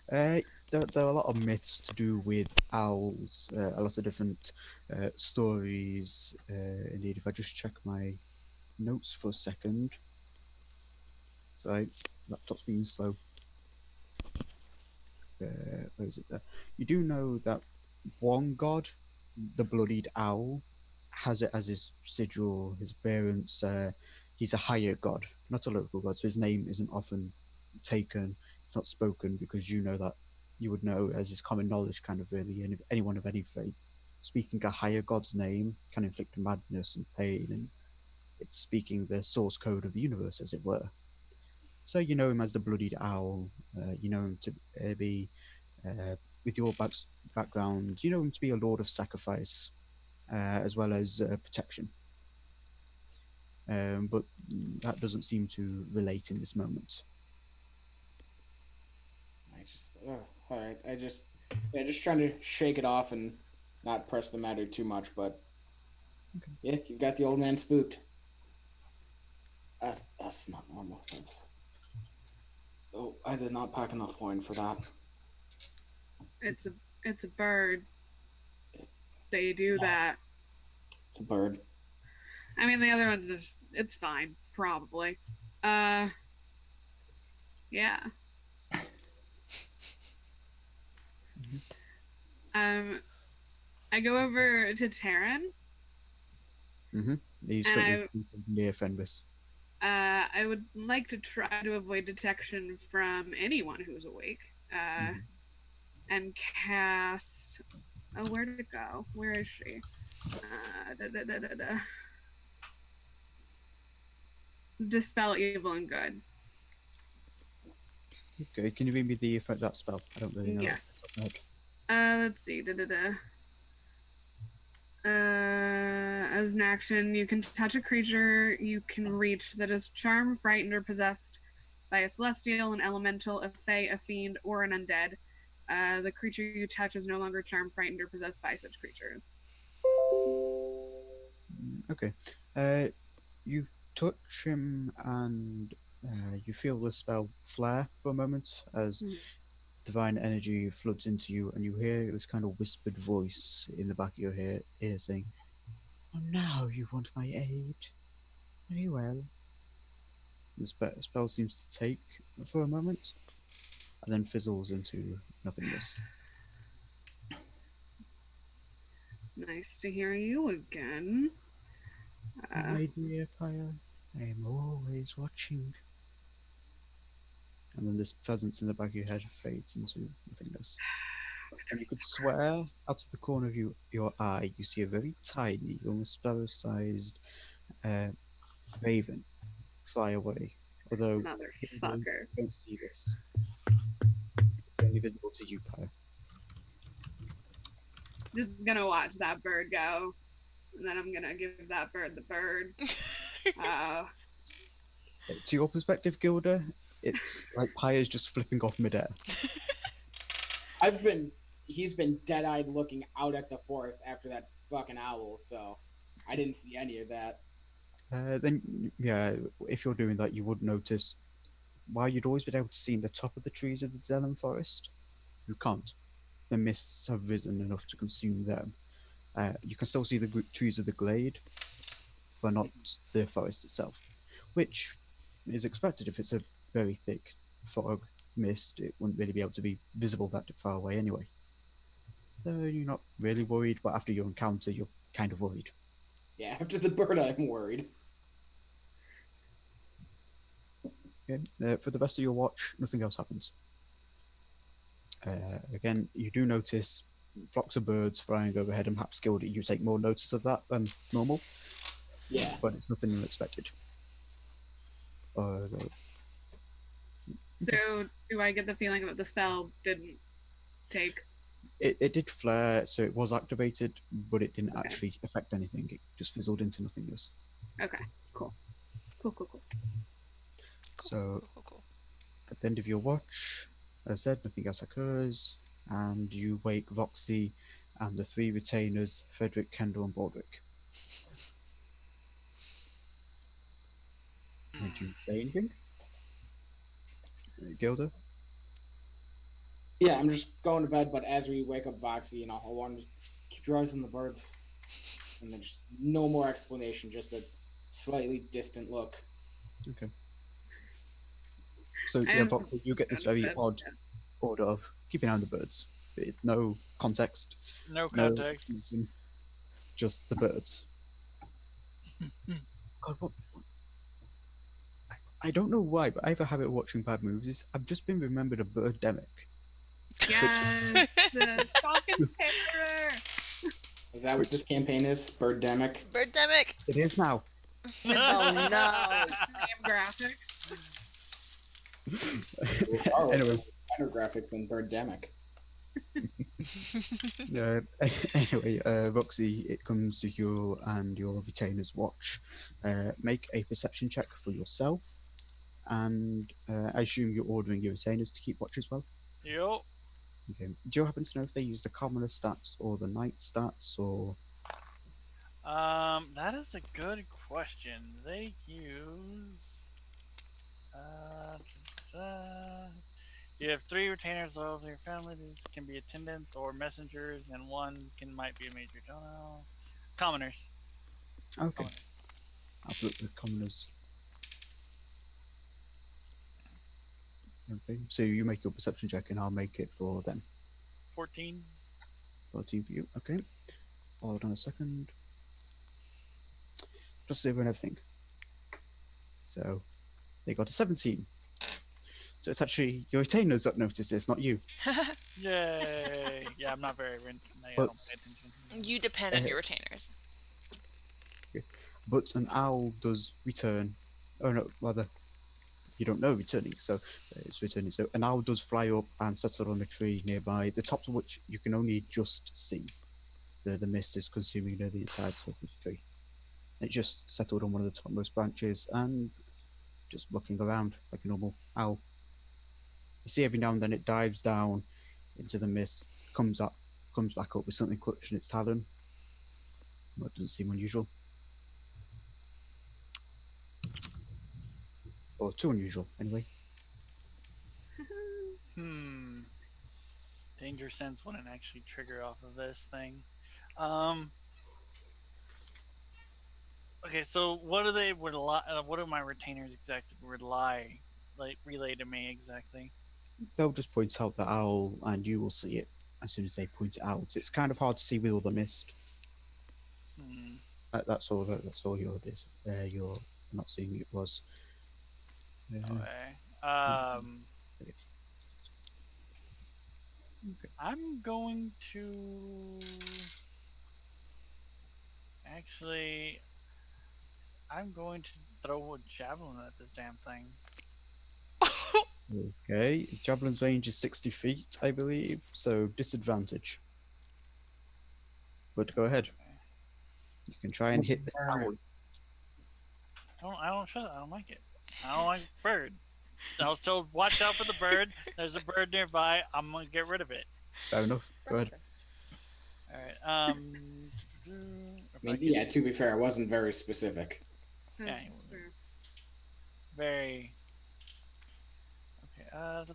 There are a lot of myths to do with owls, a lot of different stories. Indeed, if I just check my notes for a second. Sorry, laptop's being slow. Where is it there? You do know that one god, the bloodied owl, has it as his sigil, his appearance. He's a higher god, not a local god, so his name isn't often taken, it's not spoken, because you know that you would know, as is common knowledge, kind of really, and if anyone of any faith, speaking a higher god's name can inflict madness and pain, and it's speaking the source code of the universe, as it were. So you know him as the bloodied owl. You know him to be, with your background, you know him to be a lord of sacrifice, as well as protection. But that doesn't seem to relate in this moment. All right. Just trying to shake it off and not press the matter too much, but Okay. yeah, you got the old man spooked. That's not normal. Oh, I did not pack enough wine for that. It's a bird. They do that. It's a bird. I mean, the other one's just, it's fine, probably. Yeah. I go over to Taryn. He's And currently sleeping near Fenris. I would like to try to avoid detection from anyone who's awake. And cast. Oh, where'd it go? Where is she? Dispel evil and good. Okay, can you read me the effect of that spell? I don't really know. Yes. Off the top of my head. Let's see. As an action, you can touch a creature you can reach that is charmed, frightened, or possessed by a celestial, an elemental, a fae, a fiend, or an undead. The creature you touch is no longer charmed, frightened, or possessed by such creatures. Okay. You touch him and you feel the spell flare for a moment as divine energy floods into you, and you hear this kind of whispered voice in the back of your ear saying, "Oh, now you want my aid? Very well." The spell seems to take for a moment and then fizzles into nothingness. Nice to hear you again. My dear Pyre, I am always watching. And then this presence in the back of your head fades into nothingness. And you could swear out of the corner of your eye, you see a very tiny, almost sparrow-sized raven fly away. Although Motherfucker. you don't see this. It's only visible to you, Pyre. Just gonna watch that bird go, and then I'm gonna give that bird the bird. To your perspective, Gilda, it's like Pyre's just flipping off midair. He's been dead-eyed looking out at the forest after that fucking owl, so I didn't see any of that. Then, yeah, if you're doing that, you would notice, while you'd always been able to see in the top of the trees of the Delham Forest, you can't. The mists have risen enough to consume them. You can still see the trees of the glade, but not the forest itself, which is expected. If it's a very thick fog mist, it wouldn't really be able to be visible that far away anyway. So you're not really worried, but after your encounter, you're kind of worried. Yeah, after the bird, I'm worried. Okay. For the rest of your watch, nothing else happens. Again, you do notice flocks of birds flying overhead, and perhaps, Gilda, you take more notice of that than normal. Yeah. But it's nothing unexpected. So, do I get the feeling that the spell didn't take? It did flare, so it was activated, but it didn't actually affect anything. It just fizzled into nothingness. Okay, cool. So, Cool. at the end of your watch, as I said, nothing else occurs, and you wake Voxy and the three retainers, Frederick, Kendall, and Baldric. Did you say anything? Gilda? Yeah, I'm just going to bed, but as we wake up Voxy, I'll warn him, just keep your eyes on the birds. And then just no more explanation, just a slightly distant look. Okay. So, yeah, Voxy, you get this very odd order of keeping an eye on the birds. No context. No context. Just the birds. God, what? I don't know why, but I have a habit of watching bad movies. I've just been remembered a Birdemic. Yes, the fucking terror. Is that what this campaign is? Birdemic? Birdemic! It is now. Oh no! Same graphics. Anyway. Better graphics than Birdemic. Anyway, Roxy, it comes to you and your retainer's watch. Make a perception check for yourself, and I assume you're ordering your retainers to keep watch as well. Yep. Okay. Do you happen to know if they use the commoner stats or the knight stats, or? That is a good question. They use. You have 3 retainers of your family. These can be attendants or messengers, and one might be a major dono. Commoners. Okay. I'll put the commoners. Okay, so you make your perception check, and I'll make it for them. 14. 14 for you. Okay. Hold on a second. Plus 0 and everything. So they got a 17. So it's actually your retainers that notice this, not you. Yay! Yeah, I'm not very. I But- don't pay attention. You depend on your retainers. But an owl does return. Oh no, rather, you don't know returning, so it's returning. So an owl does fly up and settle on a tree nearby, the tops of which you can only just see. The mist is consuming the entirety of the tree. It just settled on one of the topmost branches and just looking around like a normal owl. You see every now and then it dives down into the mist, comes back up with something clutched in its talon. Well, it doesn't seem unusual. Or too unusual, anyway. Danger sense wouldn't actually trigger off of this thing. Um. Okay, so what do they rely? What do my retainers exactly relay to me exactly? They'll just point out the owl, and you will see it as soon as they point it out. It's kind of hard to see with all the mist. Hmm. That's all. That's all you're not seeing. It was. Okay. Okay. I'm going to actually. I'm going to throw a javelin at this damn thing. Okay. Javelin's range is 60 feet, I believe. So disadvantage. But go ahead. You can try and hit this owl. I don't like it. I don't like bird. I was told, watch out for the bird. There's a bird nearby. I'm gonna get rid of it. Fair enough. Go ahead. All right. I mean, yeah, to be fair, it wasn't very specific. Yeah, That's it was. fair. Very. Okay. What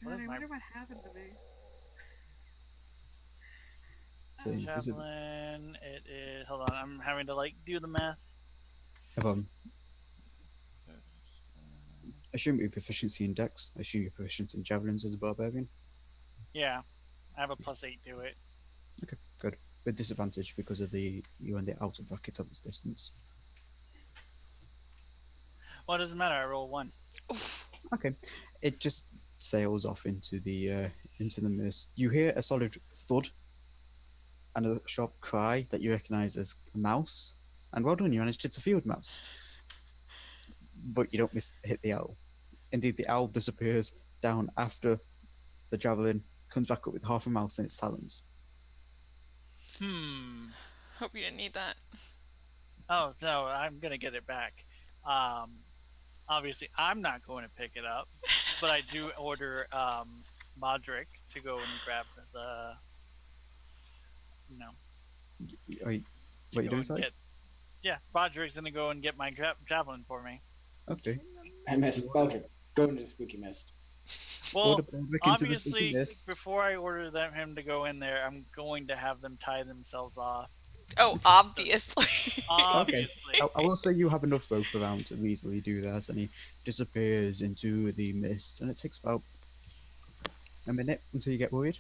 God, is I my wonder what happened to me. So, is it- javelin? It is. Hold on. I'm having to do the math. Assume your proficiency in dex. Assume your proficiency in javelins as a barbarian. Yeah, I have a +8 to it. Okay, good. With disadvantage because of you're in the outer bracket of this distance. Well, it doesn't matter. I roll 1. Okay, it just sails off into the mist. You hear a solid thud and a sharp cry that you recognise as a mouse. And well done, you managed to hit a field mouse. But you don't hit the owl. Indeed, the owl disappears down after the javelin, comes back up with half a mouse in its talons. Hope you didn't need that. Oh no, I'm gonna get it back. Obviously, I'm not going to pick it up, but I do order Modric to go and grab the. Are you, to what are you go doing, and sorry? Yeah, Modric's gonna go and get my javelin for me. Okay. I missed Baldric. Go into the spooky mist. Well, Order Baldric into the spooky obviously, mist. before I order him to go in there, I'm going to have them tie themselves off. Oh, obviously. Obviously. I will say you have enough rope around to easily do that, and he disappears into the mist, and it takes about a minute until you get worried,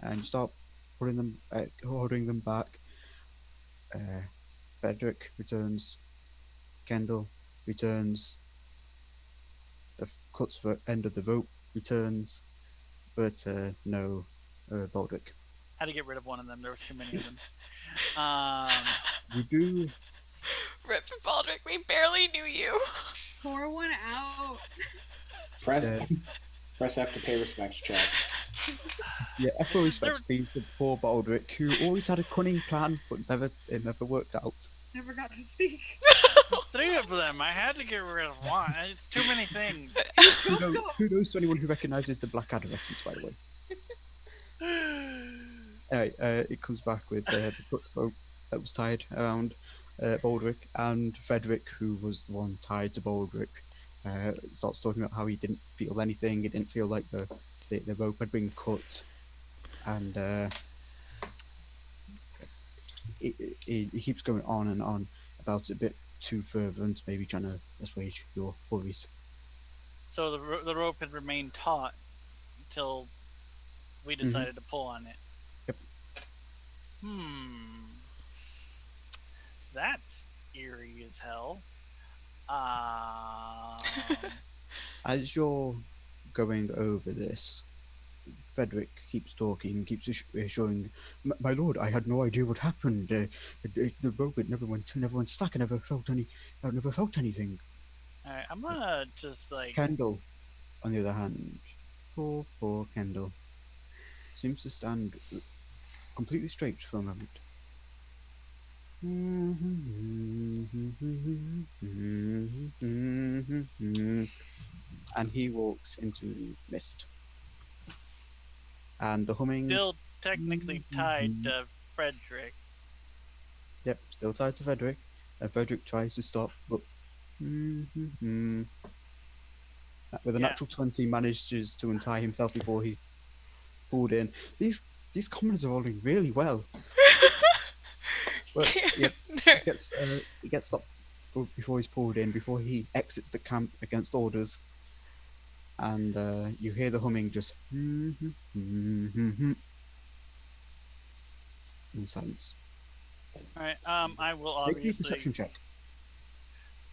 and you start ordering them back. Frederick returns. Kendall returns. The end of the rope returns, but no Baldric. Had to get rid of one of them. There was too many of them. You do. Rip and Baldric, we barely knew you. Pour one out. Press Yeah. Press F to pay respects, chat. Yeah, Ethel respects being for poor Baldric, who always had a cunning plan, but it never worked out. Never got to speak. 3 of them. I had to get rid of one. It's too many things. Kudos to anyone who recognises the Blackadder reference, by the way. Anyway, it comes back with the crux rope that was tied around Baldric, and Frederick, who was the one tied to Baldric, starts talking about how he didn't feel anything. He didn't feel like the rope had been cut, and he keeps going on and on about it a bit too fervent, maybe trying to assuage your worries. So the rope had remained taut until we decided to pull on it. Yep. That's eerie as hell. As you're going over this, Frederick keeps talking, keeps assuring, My lord, I had no idea what happened. The rope it never went slack. I never felt anything. Alright, I'm gonna just like. Kendall, on the other hand, poor Kendall, seems to stand completely straight for a moment. And he walks into mist. And the humming. Still technically tied to Frederick. Yep, still tied to Frederick. And Frederick tries to stop, but with a natural 20, manages to untie himself before he pulled in. These commoners are rolling really well. But yep, he gets stopped before he's pulled in, before he exits the camp against orders. And you hear the humming just in silence. Alright, I will Make me a obviously. perception check.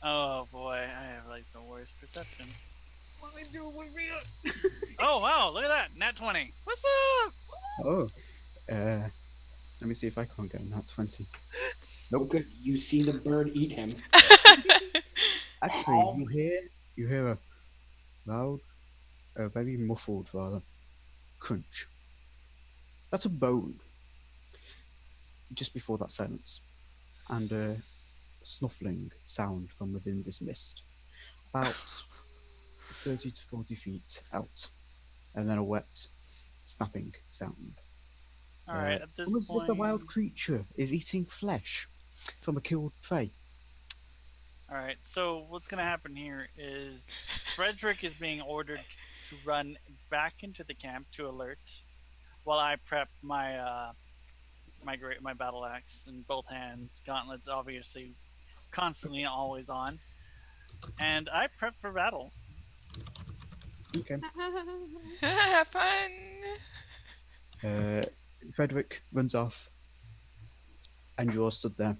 Oh boy, I have like the worst perception. What am I doing with me? Oh wow, look at that! Nat 20. What's up? Oh, let me see if I can't get a nat 20. Oh, good. You see the bird eat him. Actually, you hear a loud, very muffled rather, crunch. That's a bone. Just before that silence, and a snuffling sound from within this mist, about 30 to 40 feet out, and then a wet, snapping sound. Alright, at this Almost as point. if the wild creature is eating flesh from a killed prey. Alright, so what's gonna happen here is Frederick is being ordered to run back into the camp to alert, while I prep my my battle axe in both hands, gauntlets obviously constantly and always on, and I prep for battle. Okay. Have fun. Frederick runs off, and you're stood there.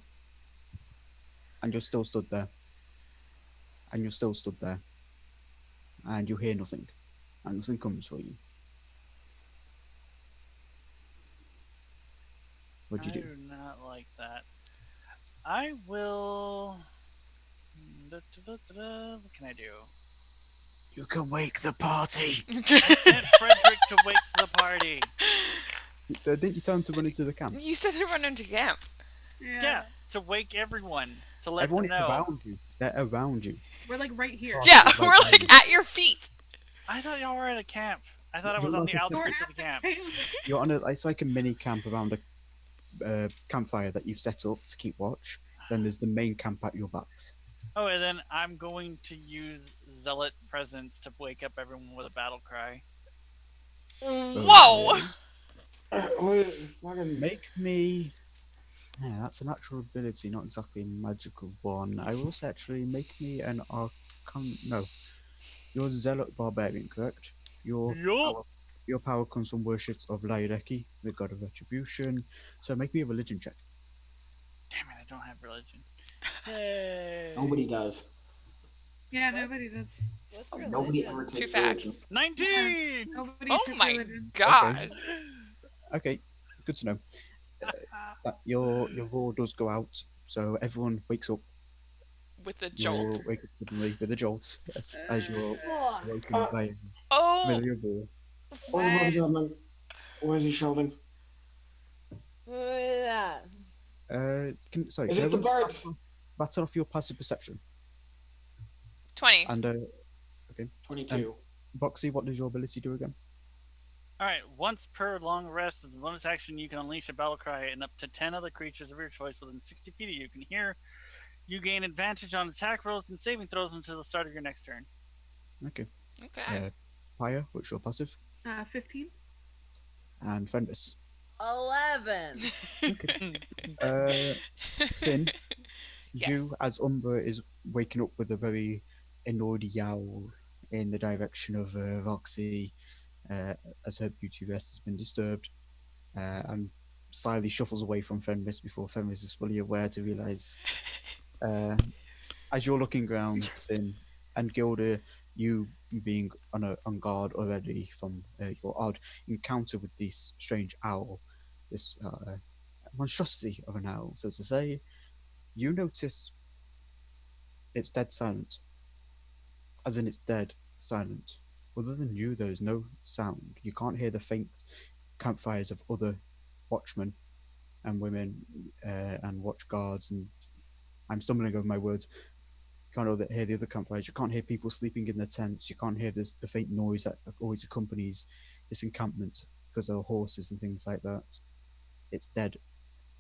And you're still stood there. And you're still stood there. And you hear nothing. And nothing comes for you. What'd you I do? do not like that. I will. What can I do? You can wake the party! Get Frederick to wake the party. Didn't you tell him to run into the camp? You said to run into camp. Yeah, to wake everyone, to let Everyone them is know. around you. They're around you. We're like right here. Yeah, Like we're that. like at your feet. I thought y'all were at a camp. I thought I was You're on like the a outskirts of the camp. You're on it's like a mini camp around a campfire that you've set up to keep watch. Then there's the main camp at your backs. Oh, and then I'm going to use Zealot Presence to wake up everyone with a battle cry. Whoa! Make me. Yeah, that's a natural ability, not exactly a magical one. I will say actually make me an No, you're Zealot Barbarian, correct? Your power comes from worship of Laireki, the god of retribution. So make me a religion check. Damn it, I don't have religion. Yay! Nobody does. Yeah, nobody does. What's Nobody religion? ever takes True religion. facts. 19! Nobody Oh took my religion. god. Okay, good to know. That your roar does go out, so everyone wakes up. With a You jolt. wake up suddenly with a jolt as you're Oh, awakened by a Oh, familiar roar. Ladies and gentlemen, where's he shouting? yeah. Sorry, Is can it the everyone birds? battle off your passive perception? 20. And 22. Boxy, what does your ability do again? Alright, once per long rest, as a bonus action, you can unleash a battle cry, and up to 10 other creatures of your choice within 60 feet of you can hear. You gain advantage on attack rolls and saving throws until the start of your next turn. Okay. Okay. Pyre, what's your passive? 15. And Fenris. 11. Sin, Yes. you as Umbra is waking up with a very annoyed yowl in the direction of Roxy uh, as her beauty rest has been disturbed, and slyly shuffles away from Fenris before Fenris is fully aware to realise. Uh, as you're looking around, Sin and Gilda, you being on guard already from your odd encounter with this strange owl, this monstrosity of an owl, so to say, you notice it's dead silent. As in, it's dead silent. Other than you, there is no sound. You can't hear the faint campfires of other watchmen and women and watch guards, and I'm stumbling over my words. You can't hear the other campfires. You can't hear people sleeping in their tents. You can't hear the faint noise that always accompanies this encampment because there are horses and things like that. It's dead,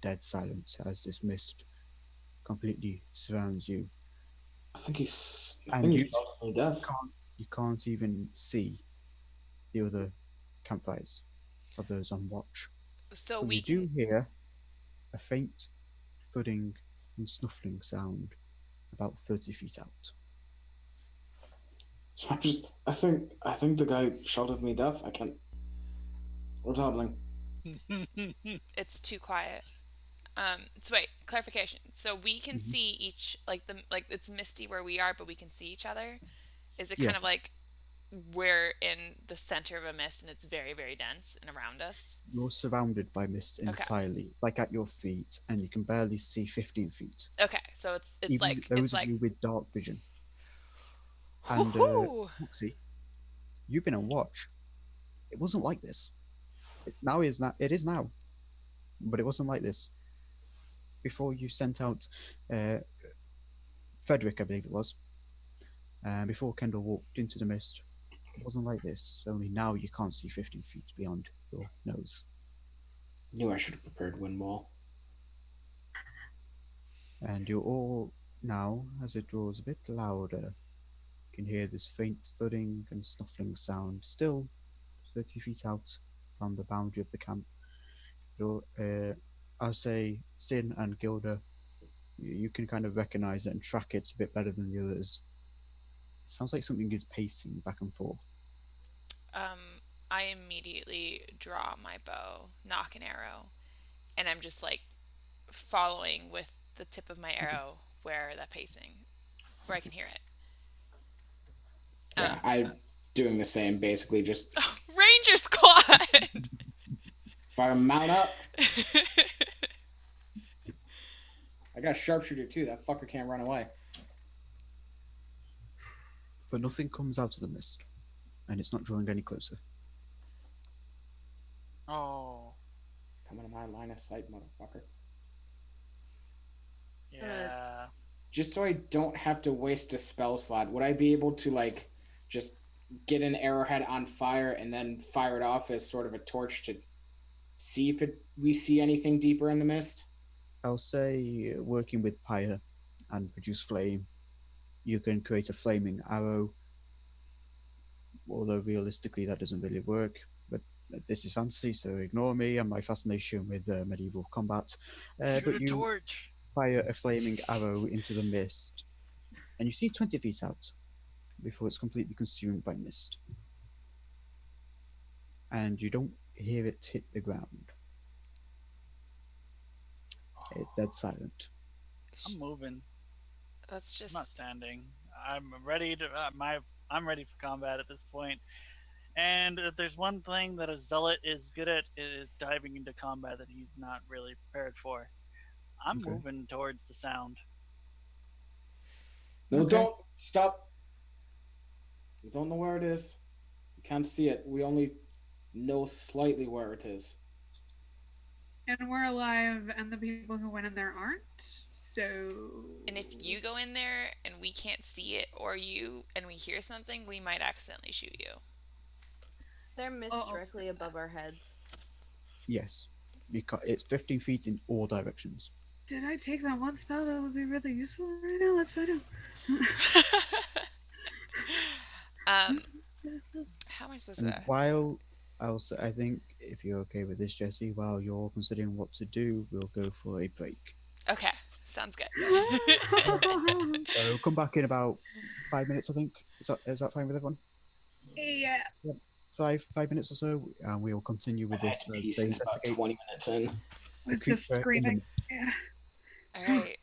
dead silent as this mist completely surrounds you. I think he's. I And think you he's also deaf. you can't even see the other campfires of those on watch. So But we you do can. hear a faint thudding and snuffling sound about 30 feet out. So I think the guy shouted me deaf. I can't. What's happening? It's too quiet. So wait, clarification. So we can see each like it's misty where we are, but we can see each other. Is it Yeah. kind of like we're in the center of a mist and it's very very dense and around us? You're surrounded by mist Okay. entirely, like at your feet, and you can barely see 15 feet. Okay, so it's Even like those it's of like. you with dark vision. And Whoo-hoo! Moxie, you've been on watch. It wasn't like this. It is now, but it wasn't like this. Before you sent out Frederick, I believe it was, before Kendall walked into the mist, it wasn't like this. Only now you can't see 15 feet beyond your nose. Knew I should have prepared Windwall. And you're all now, as it draws a bit louder, you can hear this faint thudding and snuffling sound, still 30 feet out from the boundary of the camp. You're, I'll say Sin and Gilda, you can kind of recognize it and track it a bit better than the others. Sounds like something is pacing back and forth. I immediately draw my bow, knock an arrow, and I'm just like following with the tip of my arrow where that pacing, where I can hear it. Yeah, I'm doing the same. Basically, just Ranger Squad. fire mount up. I got a sharpshooter too. That fucker can't run away. But nothing comes out of the mist, and it's not drawing any closer. Oh, Coming to my line of sight, motherfucker. yeah. Just so I don't have to waste a spell slot, would I be able to like just get an arrowhead on fire and then fire it off as sort of a torch to see if we see anything deeper in the mist? I'll say working with Pyre and produce flame, you can create a flaming arrow. Although realistically that doesn't really work, but this is fantasy, so ignore me and my fascination with medieval combat. Shoot But a you torch. fire a flaming arrow into the mist, and you see 20 feet out before it's completely consumed by mist. And you don't hear it hit the ground. It's dead silent. I'm moving. That's I'm not just. standing. I'm ready to. I'm ready for combat at this point. And if there's one thing that a zealot is good at, it is diving into combat that he's not really prepared for. I'm Okay. moving towards the sound. No, Okay. don't stop. We don't know where it is. We can't see it. We only know slightly where it is. And we're alive, and the people who went in there aren't. So. And if you go in there and we can't see it, or you and we hear something, we might accidentally shoot you. They're mist Oh, directly above our heads. Yes, because it's 15 feet in all directions. Did I take that one spell that would be really useful right now? Let's find out. How am I supposed And to? while I think if you're okay with this, Jesse, while you're considering what to do, we'll go for a break. Okay, sounds good. So come back in about 5 minutes, I think. Is that fine with everyone? Yeah. 5 minutes or so, and we'll continue with this. Piece Stay is about investigate. 20 minutes in. With Cooper just in the screaming. midst. Yeah. All right.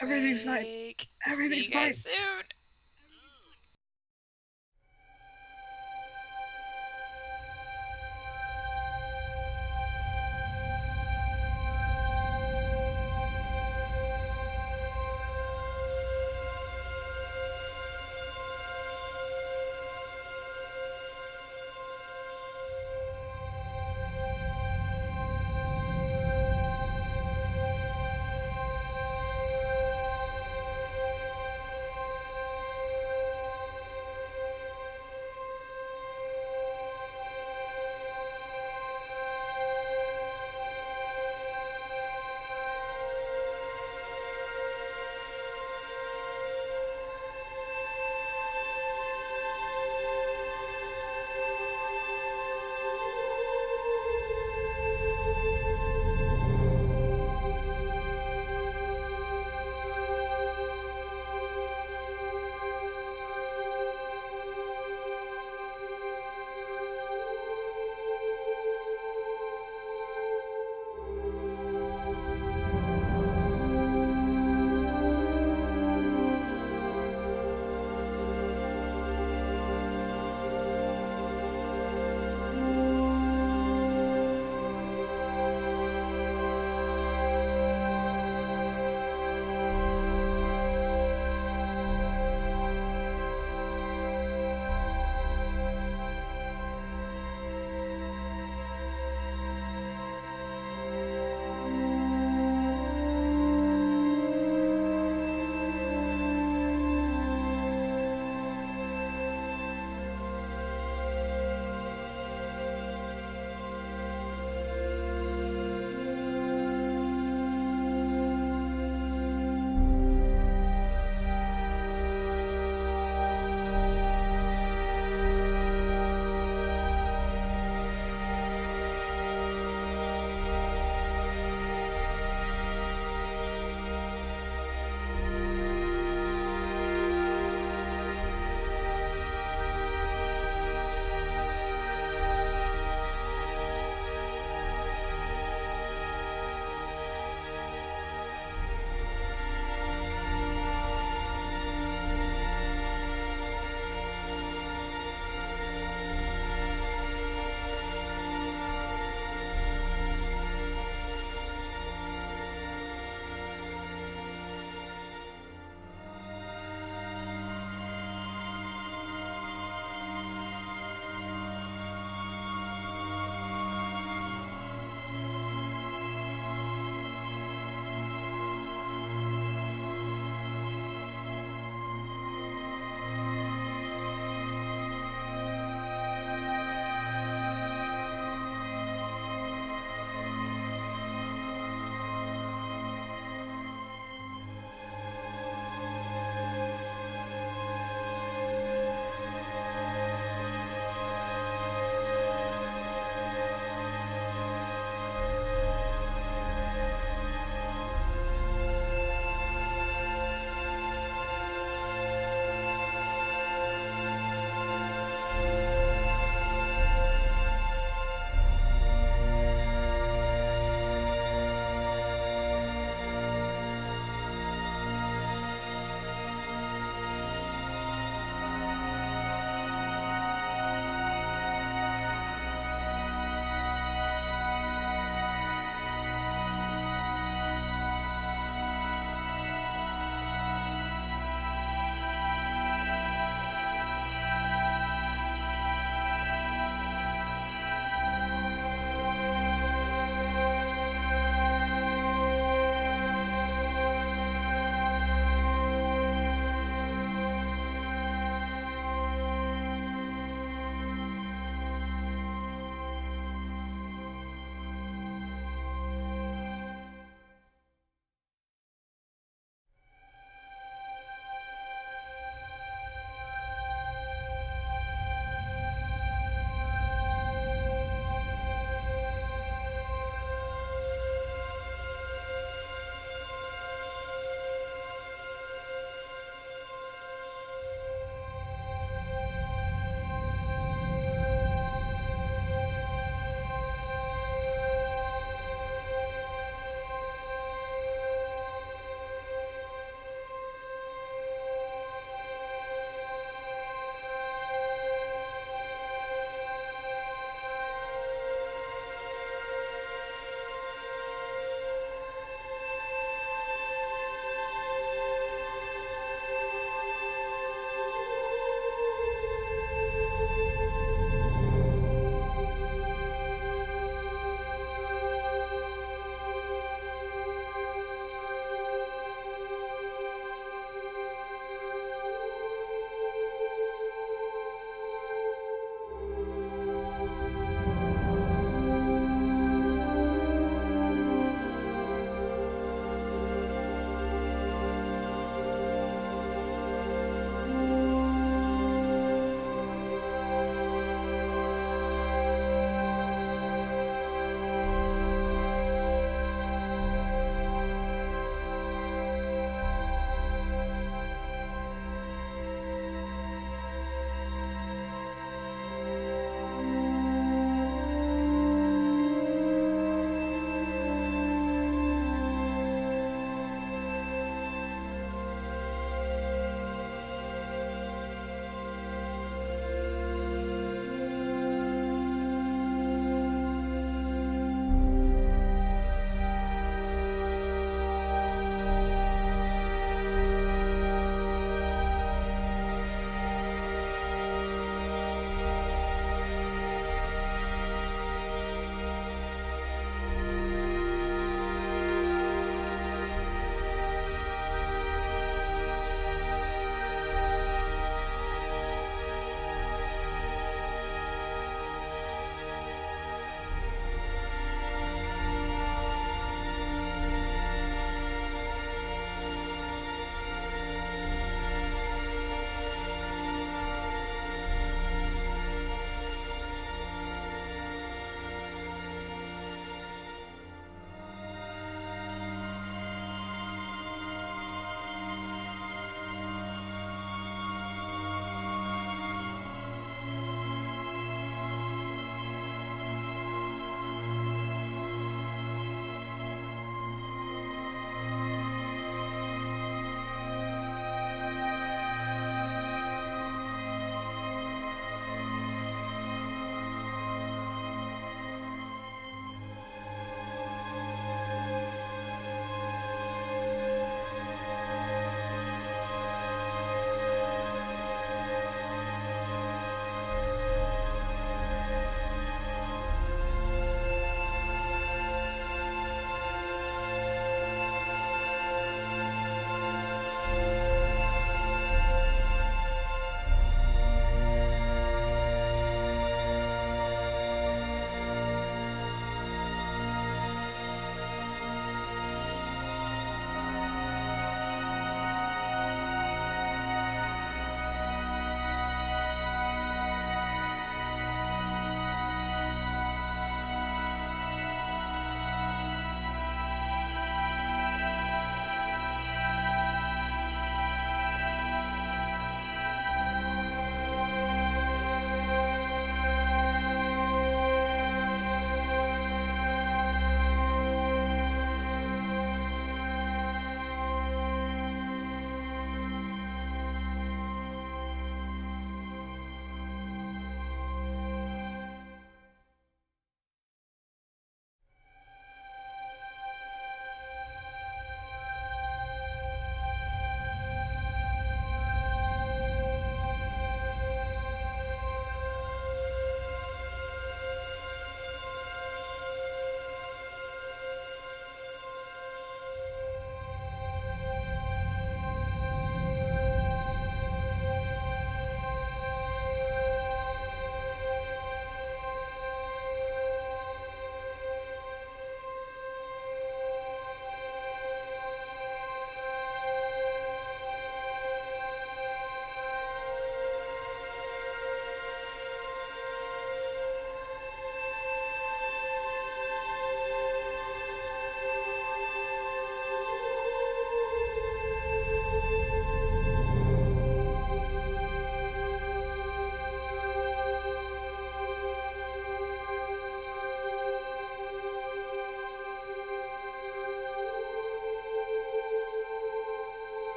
Everything's fine. Break. Everything's See you guys soon.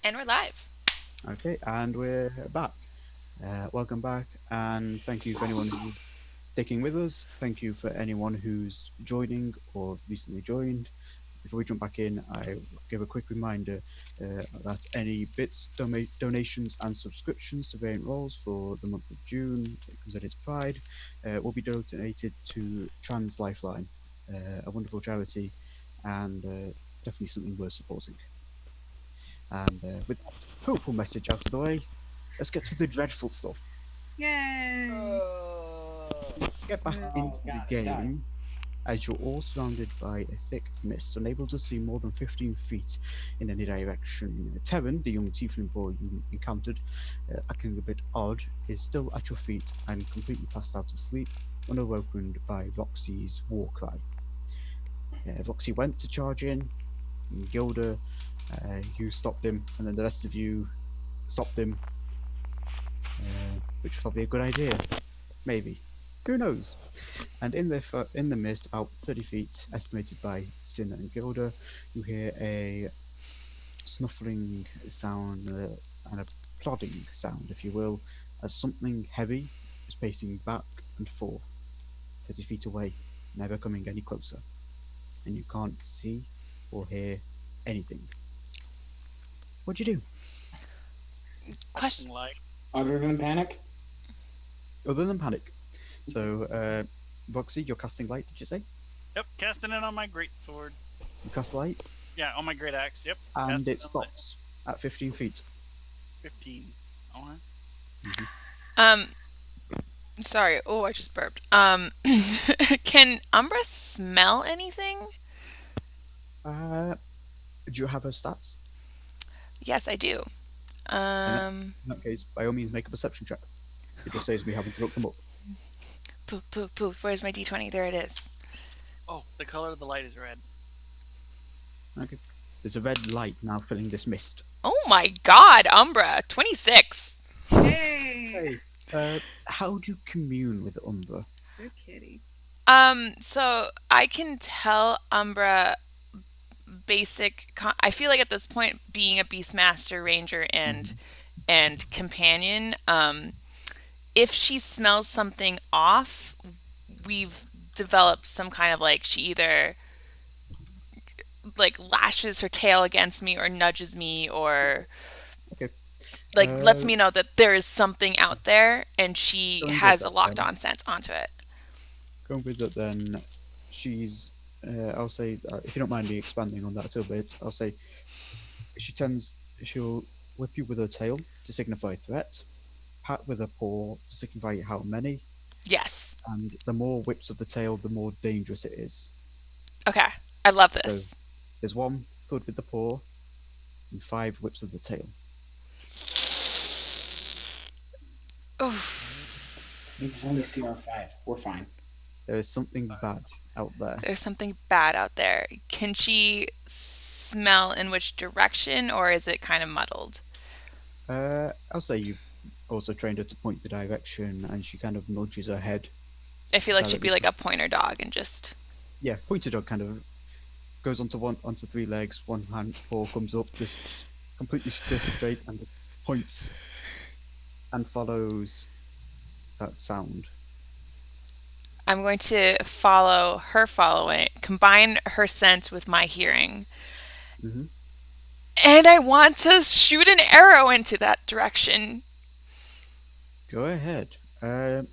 And we're live. Okay, and we're back. Welcome back, and thank you for anyone who's sticking with us. Thank you for anyone who's joining or recently joined. Before we jump back in, I give a quick reminder that any bits, donations, and subscriptions to Variant Roles for the month of June, because it is Pride, will be donated to Trans Lifeline, a wonderful charity, and definitely something worth supporting. And with that hopeful message out of the way, let's get to the dreadful stuff. Yay! Get back Oh, into the God, it game as you're all surrounded by a thick mist, unable to see more than 15 feet in any direction. Terran, the young tiefling boy you encountered, acting a bit odd, is still at your feet and completely passed out to sleep, unawakened by Roxy's war cry. Roxy went to charge in, and Gilda, you stopped him, and then the rest of you stopped him, which would probably be a good idea. Maybe. Who knows? And in the mist, about 30 feet, estimated by Sin and Gilda, you hear a snuffling sound and a plodding sound, if you will, as something heavy is pacing back and forth, 30 feet away, never coming any closer. And you can't see or hear anything. What'd you do? Question. Like, Other than panic? Other than panic. So, Roxy, you're casting light, did you say? yep, casting it on my great sword. You cast light, Yeah, on my great axe. Yep. and casting it on light. stops at 15 feet. 15. Oh, Um, sorry. Oh, I just burped. Can Umbra smell anything? Do you have her stats? Yes, I do. In that case, by all means, make a perception check. It just says me having to look them up. Poof, poof, poof. Where's my d20? There it is. oh, the color of the light is red. Okay. There's a red light now filling this mist. Oh my god, Umbra. 26. Yay! How do you commune with Umbra? Good kitty. So I can tell Umbra I feel like at this point, being a Beastmaster Ranger and companion, if she smells something off, we've developed some kind of like, she either like lashes her tail against me or nudges me or Okay. like lets me know that there is something out there, and she Going with has a that locked then. on sense onto it. Going with that, then, she's. I'll say, if you don't mind me expanding on that a little bit, I'll say she'll whip you with her tail to signify threat, pat with her paw to signify how many, Yes. and the more whips of the tail, the more dangerous it is. Okay. I love this. There's 1 thud with the paw, and 5 whips of the tail. Oof. It's only CR5. We're fine. There is something bad out there. There's something bad out there. Can she smell in which direction, or is it kind of muddled? I'll say you've also trained her to point the direction, and she kind of nudges her head. I feel like she'd be like a pointer dog and just. Yeah, pointed dog kind of goes onto 3 legs, 1 hand paw comes up, just completely stiff straight, and just points and follows that sound. I'm going to follow her following, combine her scent with my hearing. Mm-hmm. And I want to shoot an arrow into that direction. Go ahead. I'll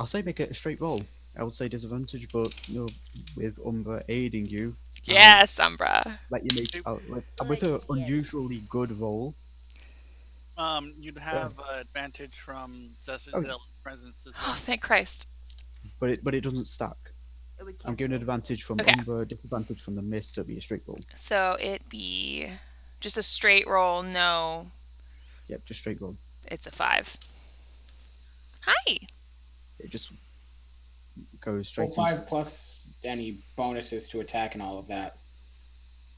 say make it a straight roll. I would say disadvantage, but with Umbra aiding you, Yes, Umbra. let you make with an unusually good roll. You'd have advantage from Cecily's presence as Oh, well. thank Christ. But it doesn't stack. It would I'm giving advantage from Okay. Umbra, disadvantage from the mist, so it'll be a straight roll. So it be just a straight roll, no. Yep, just straight roll. It's a 5. Hi. It just goes Full straight into 5 plus any bonuses to attack and all of that.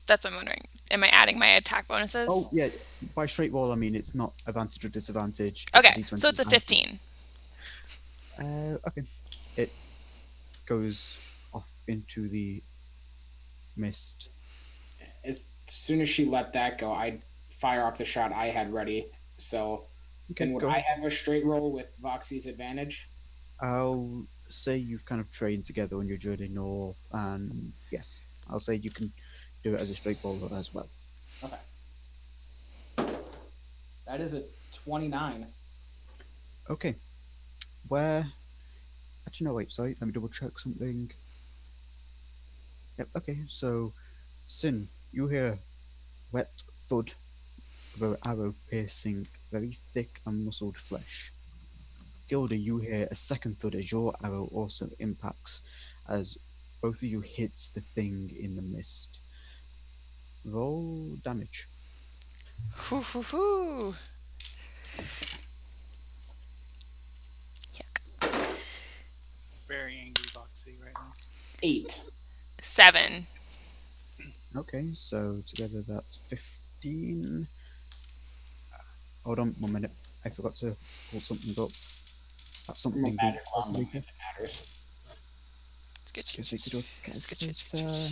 That's what I'm wondering. Am I adding my attack bonuses? Oh, yeah. By straight roll, I mean it's not advantage or disadvantage. Okay, D20 so it's a and- 15. Okay. It goes off into the mist. As soon as she let that go, I'd fire off the shot I had ready. So Okay, then would go I ahead. have a straight roll with Voxy's advantage? I'll say you've kind of trained together on your journey north, and yes, I'll say you can do it as a straight bowler as well. Okay. That is a 29. Okay, where? Actually, no, wait, sorry, let me double check something. Yep, okay, so, Sin, you hear wet thud of an arrow piercing very thick and muscled flesh. Gilda, you hear a second thud as your arrow also impacts, as both of you hits the thing in the mist. Roll damage. Hoo hoo hoo. Yuck. Very angry Boxy right now. 8. 7. Okay, so together that's 15. Hold on 1 minute. I forgot to pull something up. That's something I'm a being magic wand if calculated. it matters. Guess I could do a calculator.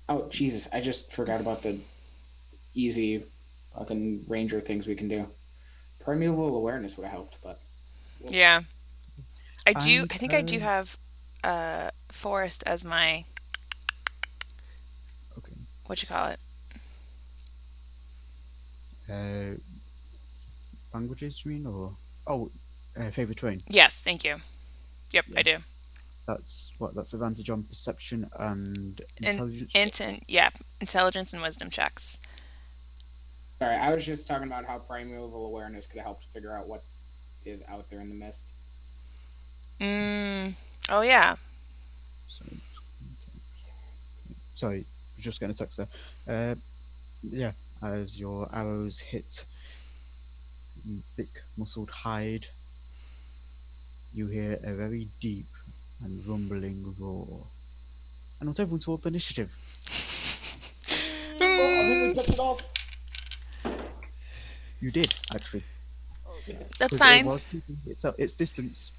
Oh, Jesus. I just forgot about the easy fucking ranger things we can do. Primeval awareness would have helped, but. Yeah. I And, think I do have forest as my Okay. what you call it. Languages, you mean, or favorite terrain? Yes, thank you. Yep, Yeah. I do. That's advantage on perception and In- intelligence. Intelligence and wisdom checks. Sorry, I was just talking about how primeval awareness could have helped figure out what is out there in the mist. Oh yeah. Sorry, just getting a text there. Yeah, as your arrows hit thick muscled hide, you hear a very deep and rumbling roar. And not everyone towards the initiative. Oh, I think we picked it off. You did, actually. That's 'Cause fine. It was keeping its distance.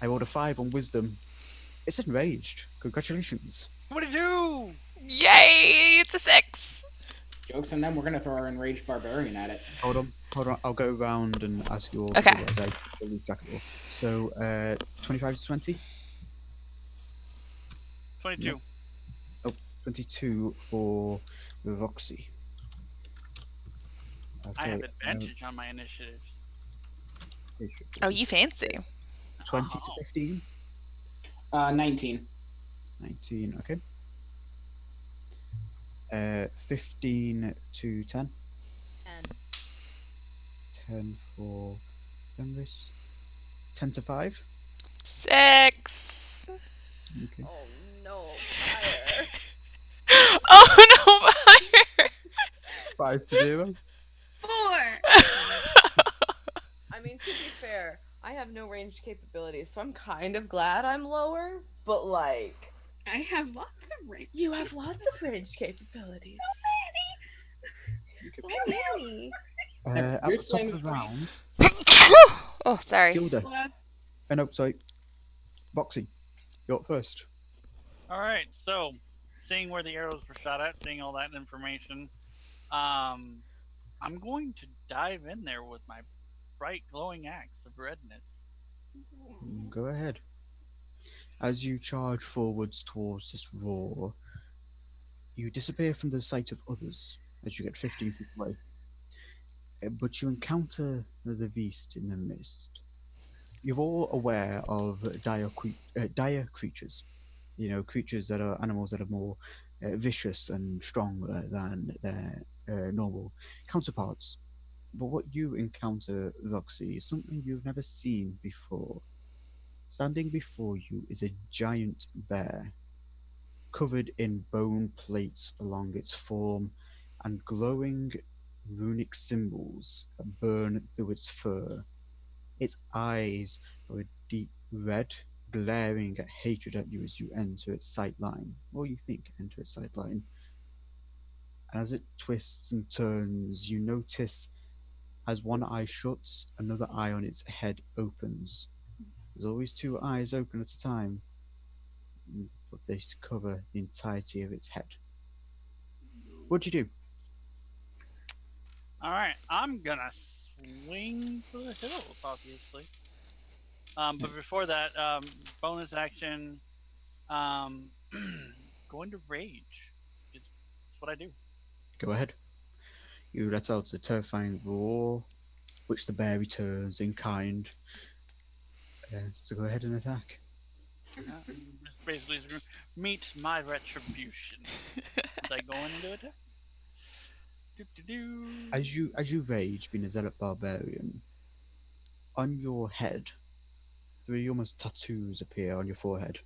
I rolled a 5 on wisdom. It's enraged. Congratulations. What did you do? Yay! It's a 6. Joke's on them. We're going to throw our enraged barbarian at it. Hold on. I'll go around and ask you all. Okay. As I lose track of it all. So, 25 to 20? 22. 22 for Roxy. I have Okay, advantage on my initiatives. Oh, you fancy. 20 to 15? 19. 19, okay. 15 to 10? And 10 for Fenris. 10 to 5? 6. Okay. oh no, fire. Oh no, fire. 5 to 0? 4. I mean, to be fair, I have no ranged capabilities, so I'm kind of glad I'm lower. But like, I have lots of range. you have lots of ranged capabilities. So many. At You're the top saying of the round, Oh, sorry. Gilda. Well, that's- No, sorry. Boxy, you're up first. Alright, so seeing where the arrows were shot at, seeing all that information, I'm going to dive in there with my bright glowing axe of redness. Go ahead. As you charge forwards towards this roar, you disappear from the sight of others as you get 15 feet away. But you encounter the beast in the mist. You're all aware of dire creatures. You know, creatures that are animals that are more vicious and stronger than their normal counterparts. But what you encounter, Roxy, is something you've never seen before. Standing before you is a giant bear, covered in bone plates along its form and glowing runic symbols that burn through its fur. Its eyes are a deep red, glaring at hatred at you as you enter its sight line, or you think enter its sight line. And as it twists and turns, you notice as one eye shuts, another eye on its head opens. There's always two eyes open at a time, but they cover the entirety of its head. What'd you do? All right, I'm gonna swing for the hills, obviously. But before that, bonus action, um, going to rage is what I do. Go ahead. You let out a terrifying roar, which the bear returns in kind. So go ahead and attack. Just basically meet my retribution. As I go into attack. Do-do-do. As you rage, being a zealot barbarian, on your head, three almost tattoos appear on your forehead.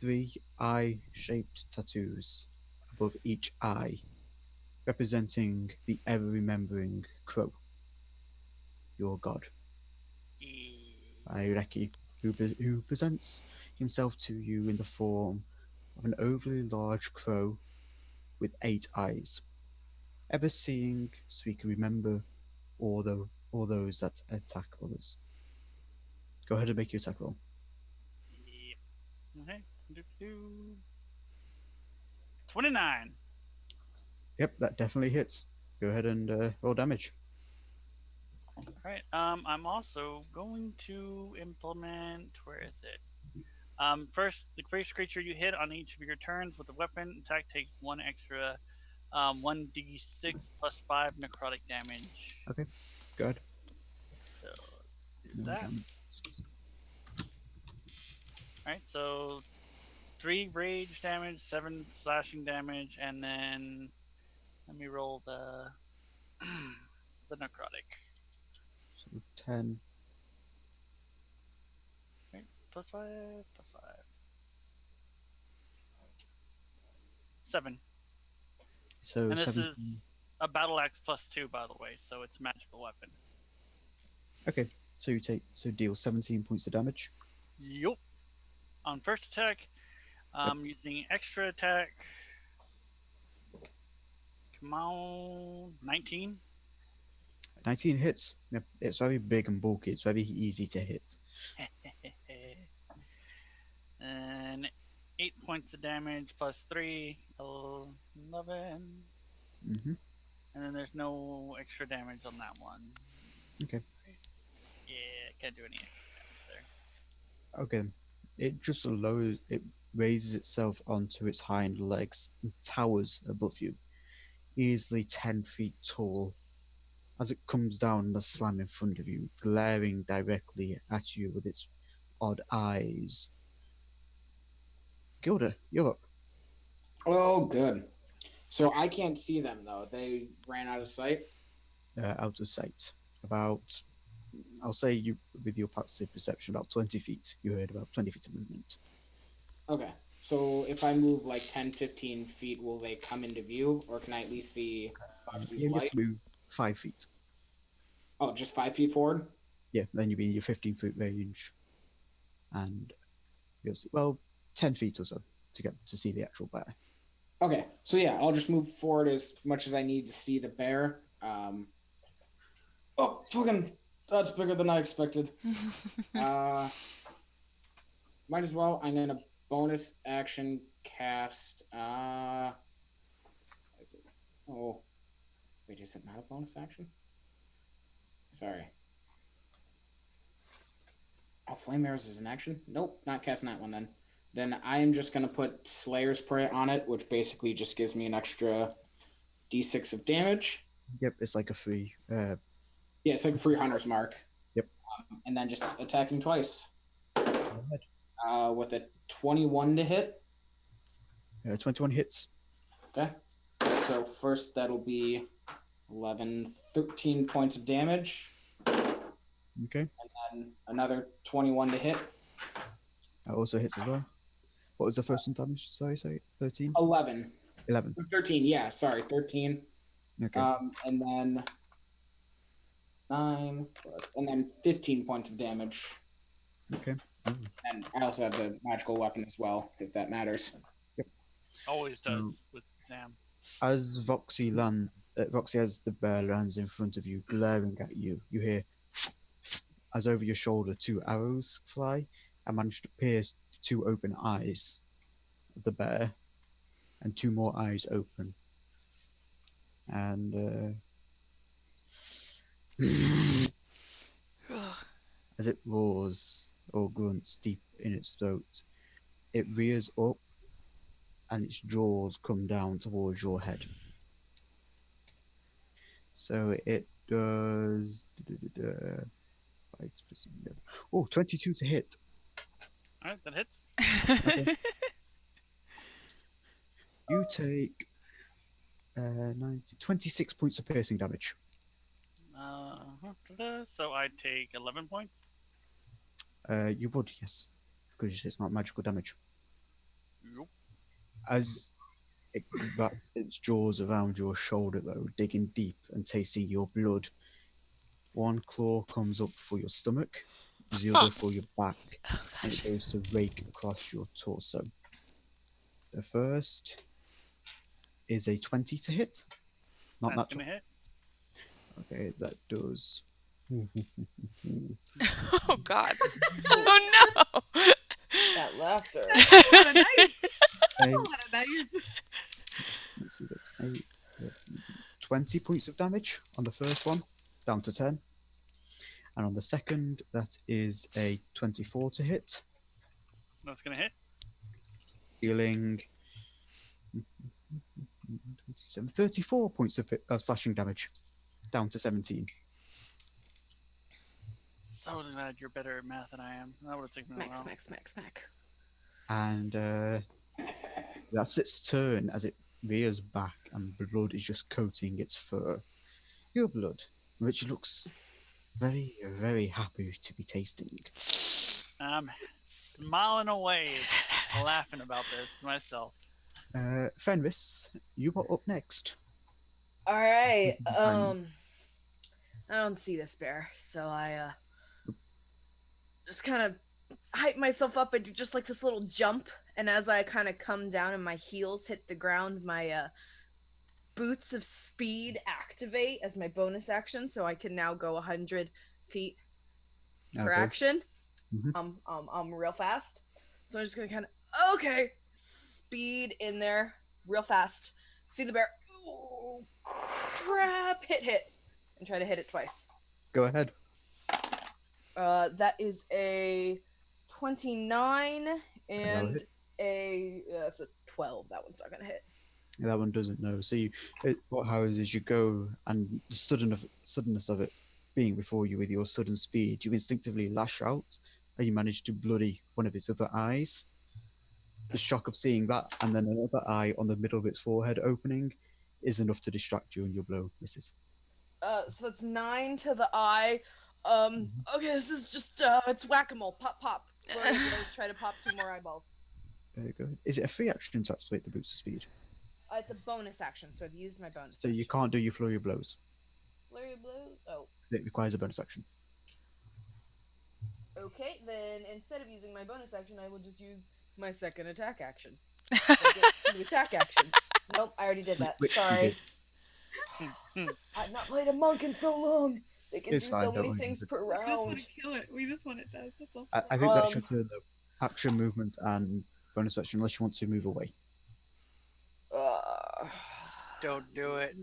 Three eye-shaped tattoos above each eye, representing the ever-remembering crow, your god, Ireki, who presents himself to you in the form of an overly large crow with 8 eyes, ever seeing so he can remember all those that attack others. Go ahead and make your attack roll. Yep. Okay. Do-do-do. 29. Yep, that definitely hits. Go ahead and roll damage. All right. I'm also going to implement. Where is it? First, the first creature you hit on each of your turns with a weapon attack takes one extra, 1d6 plus 5 necrotic damage. Okay, go ahead. So let's do No that. damage. All right. So 3 rage damage, 7 slashing damage, and then let me roll the the necrotic. So 10. Right. Plus 5, plus 5. 7. So And this 17. is a battle axe plus 2, by the way, so it's a magical weapon. Okay, so deal 17 points of damage. Yup. On first attack, using extra attack. Come on, 19. 19 hits. Yep, it's very big and bulky. It's very easy to hit. And 8 points of damage plus 3, 11. Hmm. And then there's no extra damage on that one. Okay. Yeah, can't do any extra damage there. Okay. It raises itself onto its hind legs and towers above you, easily 10 feet tall, as it comes down in a slam in front of you, glaring directly at you with its odd eyes. Gilda, you're up. Oh, good. So I can't see them though. They ran out of sight. Out of sight. About, I'll say you with your passive perception, about 20 feet. You heard about 20 feet of movement. Okay. So if I move like 10, 15 feet, will they come into view, or can I at least see Foxy's You light? get to move 5 feet. Oh, just 5 feet forward. Yeah, then you'll be in your 15-foot range, and you'll see, well, 10 feet or so to get to see the actual bear. Okay. So yeah, I'll just move forward as much as I need to see the bear. Oh, fucking! That's bigger than I expected. Might as well. I'm gonna bonus action cast. Oh, wait, is it not a bonus action? Sorry. Oh, flame arrows is an action. Nope, not casting that one then. Then I am just gonna put Slayer's Prey on it, which basically just gives me an extra d6 of damage. Yep, it's like a free. Yeah, it's like a free hunter's mark. Yep. And then just attacking twice. Go ahead. With a 21 to hit. 21 hits. Okay. So first that'll be 11, 13 points of damage. Okay. And then another 21 to hit. That also hits as well. What was the first one damage? Sorry, 13? 11. 11. 13, yeah, sorry, 13. Okay. And then 9, and then 15 points of damage. Okay. And I also have the magical weapon as well, if that matters. Always does with Sam. As Voxy as the bear lands in front of you, glaring at you, you hear as over your shoulder 2 arrows fly and manage to pierce the 2 open eyes of the bear, and 2 more eyes open. And As it roars or grunts deep in its throat, it rears up and its jaws come down towards your head. So it does. Oh, 22 to hit. Alright, that hits. Okay. You take 26 points of piercing damage. So I take 11 points. You would, yes, because it's not magical damage. Yup. As it wraps its jaws around your shoulder, though, digging deep and tasting your blood, one claw comes up for your stomach, the other for your back, Oh and gosh. it goes to rake across your torso. The first is a 20 to hit. Not That's natural. gonna hit. Okay, that does. Oh god. Oh no. That laughter. A lot of dice. Eight, A lot of dice. let's see, that's 8, 13, 20 points of damage on the first one, down to 10. And on the second, that is a 24 to hit, That's gonna hit. dealing 34 points of slashing damage, down to 17. So glad you're better at math than I am. That would have taken me a Smack, while. smack, smack, smack. And that's its turn as it rears back and blood is just coating its fur. Your blood, which looks very, very happy to be tasting. I'm smiling away, laughing about this to myself. Fenris, you are up next. All right. Fine. I don't see this bear, so I just kind of hype myself up and do just like this little jump. And as I kind of come down and my heels hit the ground, my boots of speed activate as my bonus action, so I can now go 100 feet per Okay. action. Mhm. I'm real fast, so I'm just gonna kind of speed in there real fast. See the bear. Ooh, crap! Hit, and try to hit it twice. Go ahead. That is a 29 and hit. that's a 12. That one's not gonna hit. That one doesn't know. So what happens is you go, and the suddenness of it being before you with your sudden speed, you instinctively lash out, and you manage to bloody one of its other eyes. The shock of seeing that, and then another eye on the middle of its forehead opening, is enough to distract you, and your blow misses. So that's 9 to the eye. Okay, this is just it's whack-a-mole. Pop, pop. Flurry of blows, try to pop 2 more eyeballs. Very good. Is it a free action to activate the boots of speed? It's a bonus action, so I've used my bonus. So you action. can't do your flurry of blows Flurry of blows. Oh, because it requires a bonus action. okay. Then instead of using my bonus action, I will just use my second attack action. So get to the attack action. Nope, I already did that. Which you Sorry. did. I've not played a monk in so long. They can It's do fine, so don't many worry, things it's per We just want round. to kill it. We just want it dead. That's all. I think that's your Um, turn though. Action, movement, and bonus action, unless you want to move away. Don't do it.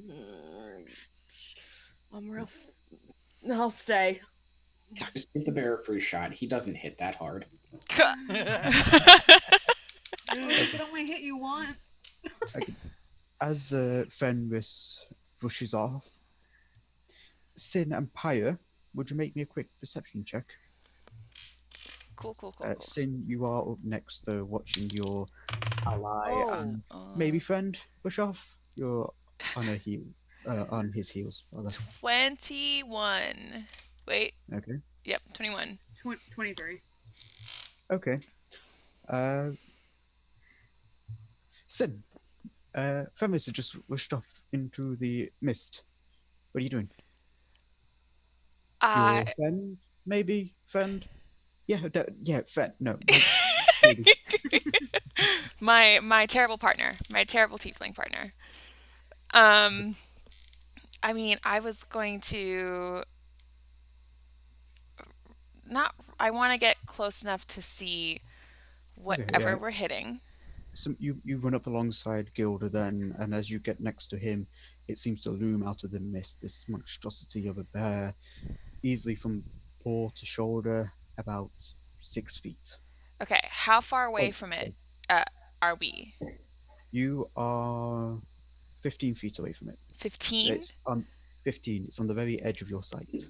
I'm real. I'll stay. Just give the bear a free shot. He doesn't hit that hard. It can only hit you once. As Fenris brushes off, Sin and Pyre, would you make me a quick perception check? Cool. Sin, you are up next, though, watching your ally Oh. and maybe friend brush off. You're on a heel, on his heels, rather. 21. Wait. Okay. Yep, 21. 23. Okay. Sin, Fenris has just rushed off into the mist. What are you doing? Your friend, maybe friend? Yeah, friend. No. Maybe. my terrible partner, my terrible tiefling partner. I mean, I was going to not. I want to get close enough to see whatever yeah. we're hitting. So you run up alongside Gilda then, and as you get next to him, it seems to loom out of the mist, this monstrosity of a bear, easily from paw to shoulder, about 6 feet. Okay, how far away Oh, from it sorry. are we? You are 15 feet away from it. 15? It's on 15. It's on the very edge of your sight.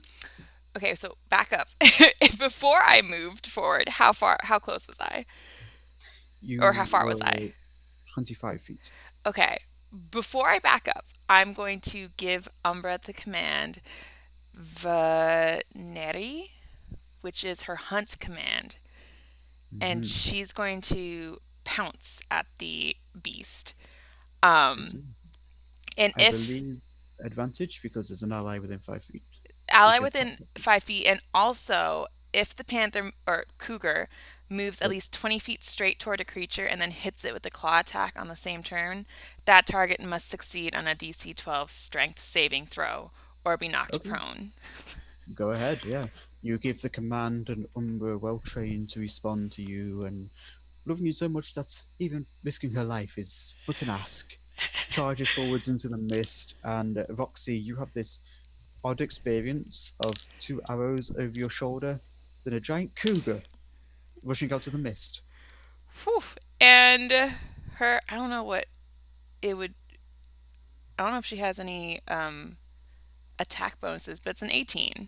Okay, so back up. Before I moved forward, how close was I? Or how You far was were I? 25 feet. Okay, before I back up, I'm going to give Umbra the command Veneri, which is her hunt command, and Mhm. she's going to pounce at the beast. So, And I if believe advantage because there's an ally within 5 feet. ally You said within 5 feet, and also if the panther or cougar moves at Yep. least 20 feet straight toward a creature and then hits it with a claw attack on the same turn, that target must succeed on a DC 12 strength saving throw or be knocked Okay. prone. Go ahead, yeah. You give the command, and Umbra, well trained to respond to you, and loving you so much that even risking her life is but an ask. Charges forwards into the mist, and Roxy, you have this odd experience of 2 arrows over your shoulder, then a giant cougar rushing out of the mist. Whew. And her, I don't know what it would, I don't know if she has any attack bonuses, but it's an 18.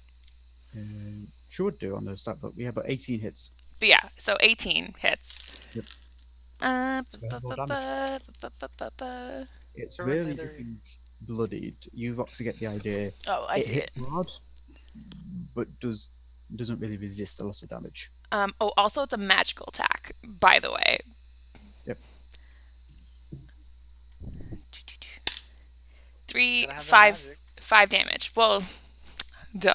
She would do on the stat book. We have about 18 hits. But yeah, so 18 hits. Yep. Uh, Roll damage. It's really Terminator. looking bloodied. You Roxy get the idea. Oh, I It see hits it. hard, but doesn't really resist a lot of damage. Oh, also it's a magical attack, by the way. Yep. 3, Gotta have that 5, magic. 5 damage. Well, duh.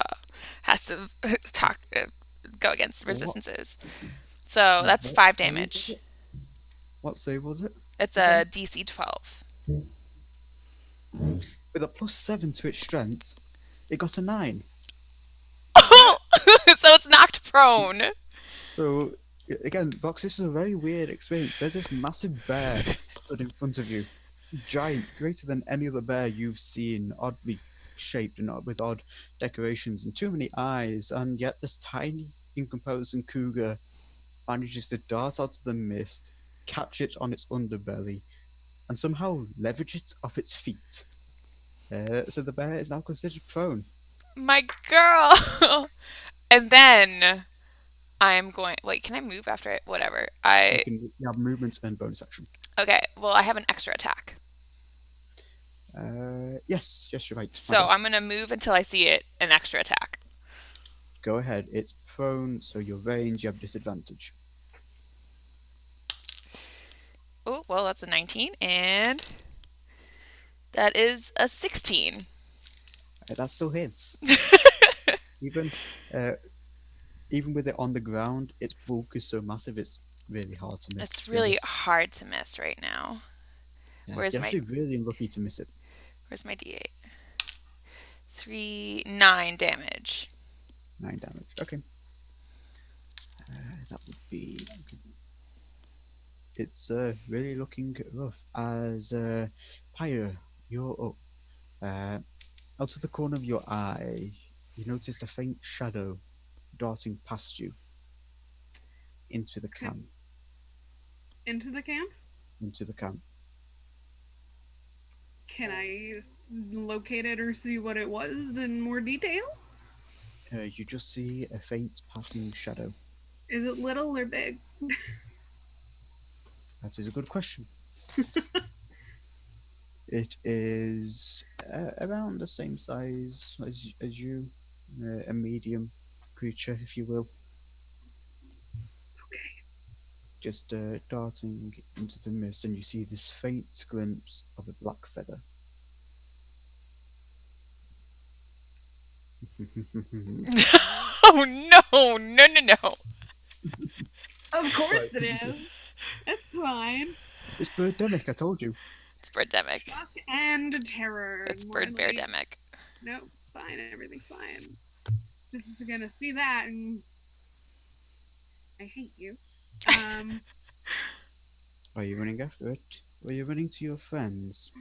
Has to go against What? resistances. So that's What 5 save was damage. it? What save was it? It's a DC 12. With a +7 to its strength, it got a 9. Oh! So it's knocked prone. So again, Vox, this is a very weird experience. There's this massive bear stood in front of you, giant, greater than any other bear you've seen, oddly shaped and with odd decorations and too many eyes, and yet this tiny, in comparison, cougar manages to dart out of the mist, catch it on its underbelly, and somehow leverage it off its feet. So the bear is now considered prone. My girl. And then I am going. Wait, can I move after it? Whatever. You have movement and bonus action. Okay. Well, I have an extra attack, Yes, you're right. so I'm gonna move until I see it. An extra attack. Go ahead. It's prone, so your range, you have disadvantage. Oh, well, that's a 19, and that is a 16. That still hits. Even even with it on the ground, its bulk is so massive, it's really hard to miss. It's to be really honest. hard to miss right now. Yeah, where's you're my- actually really unlucky to miss it. Where's my D8? 9 damage. 9 damage. Okay. That would be. It's really looking rough. As Pyre, you're up. Out of the corner of your eye, you notice a faint shadow darting past you into the camp. Into the camp? Into the camp. Can I locate it or see what it was in more detail? You just see a faint passing shadow. Is it little or big? That is a good question. It is around the same size as you, a medium creature, if you will. Okay. Just darting into the mist, and you see this faint glimpse of a black feather. Oh, no. No, no, no. Of course Sorry, it is. It's fine. It's Birdemic, I told you. It's Birdemic. Shock and terror. It's More Bird like- Beardemic. Nope, it's fine. Everything's fine. Just gonna see that and I hate you. Are you running after it? Or are you running to your friends?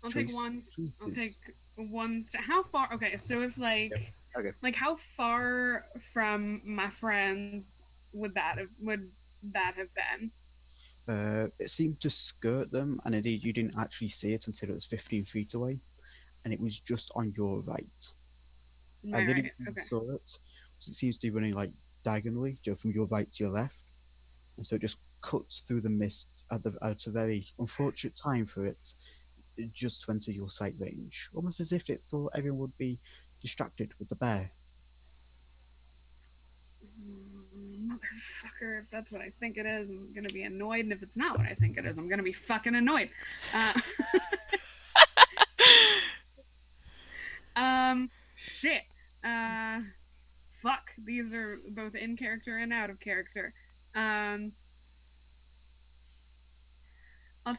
I'll take Choice- one. I'll choices. take one. How far? Okay, so it's like, Okay. like how far from my friends would that have been? It seemed to skirt them, and indeed you didn't actually see it until it was 15 feet away, and it was just on your right. My And then right. you Okay. saw it, so it seems to be running like diagonally, from your right to your left, and so it just cuts through the mist at a very unfortunate time for it, just to enter your sight range, almost as if it thought everyone would be distracted with the bear. Motherfucker, if that's what I think it is, I'm gonna be annoyed, and if it's not what I think it is, I'm gonna be fucking annoyed. Shit. Fuck. These are both in character and out of character. I'll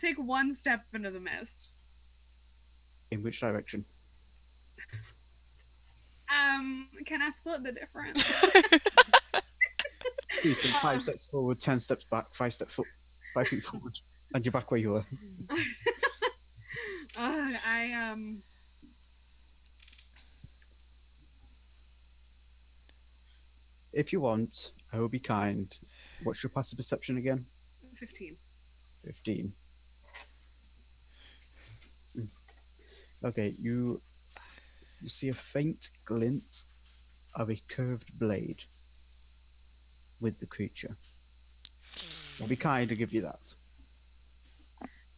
take one step into the mist. In which direction? Can I split the difference? Please take 5 steps forward, 10 steps back, 5 feet forward, and you're back where you were. If you want, I will be kind. What's your passive perception again? 15. 15. Okay, you see a faint glint of a curved blade with the creature. I'll be kind to give you that.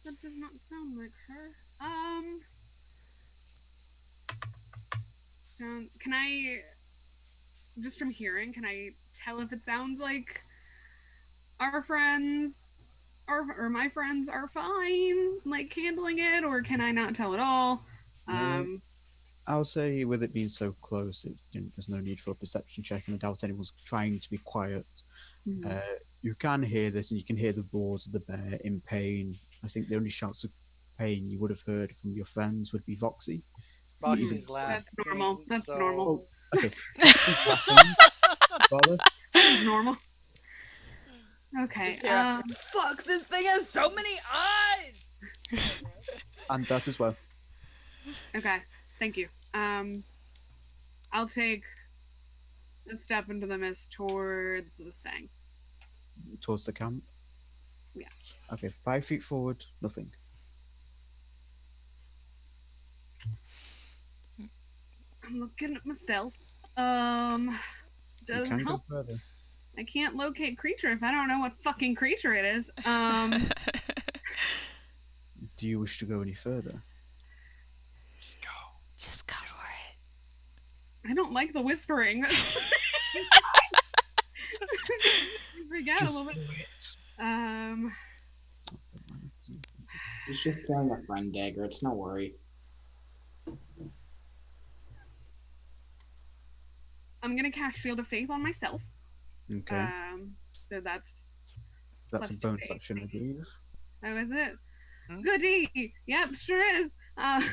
That does not sound like her. Can I, just from hearing, can I tell if it sounds like our friends or my friends are fine, like handling it, or can I not tell at all? I'll say with it being so close, there's no need for a perception check, and I doubt anyone's trying to be quiet. You can hear this, and you can hear the roars of the bear in pain. I think the only shouts of pain you would have heard from your friends would be Voxy. Foxy's last. That's normal. game, That's so- normal. Okay, Voxy's laughing, rather. That's normal. Okay. Just hear, fuck, this thing has so many eyes! And that as well. Okay. Thank you. I'll take a step into the mist towards the thing. Towards the camp. Yeah. Okay, 5 feet forward, nothing. I'm looking at my spells. You Doesn't can help. go further. I can't locate creature if I don't know what fucking creature it is. Do you wish to go any further? Just go. Just go for it. I don't like the whispering. Freak out a Just little bit. do it. He's just throwing a friend dagger. It's no worry. I'm gonna cast Shield of Faith on myself. Okay, So that's that's plus a bonus 2 action, I believe. oh, is it? Hmm? Goody. Yep, sure is. And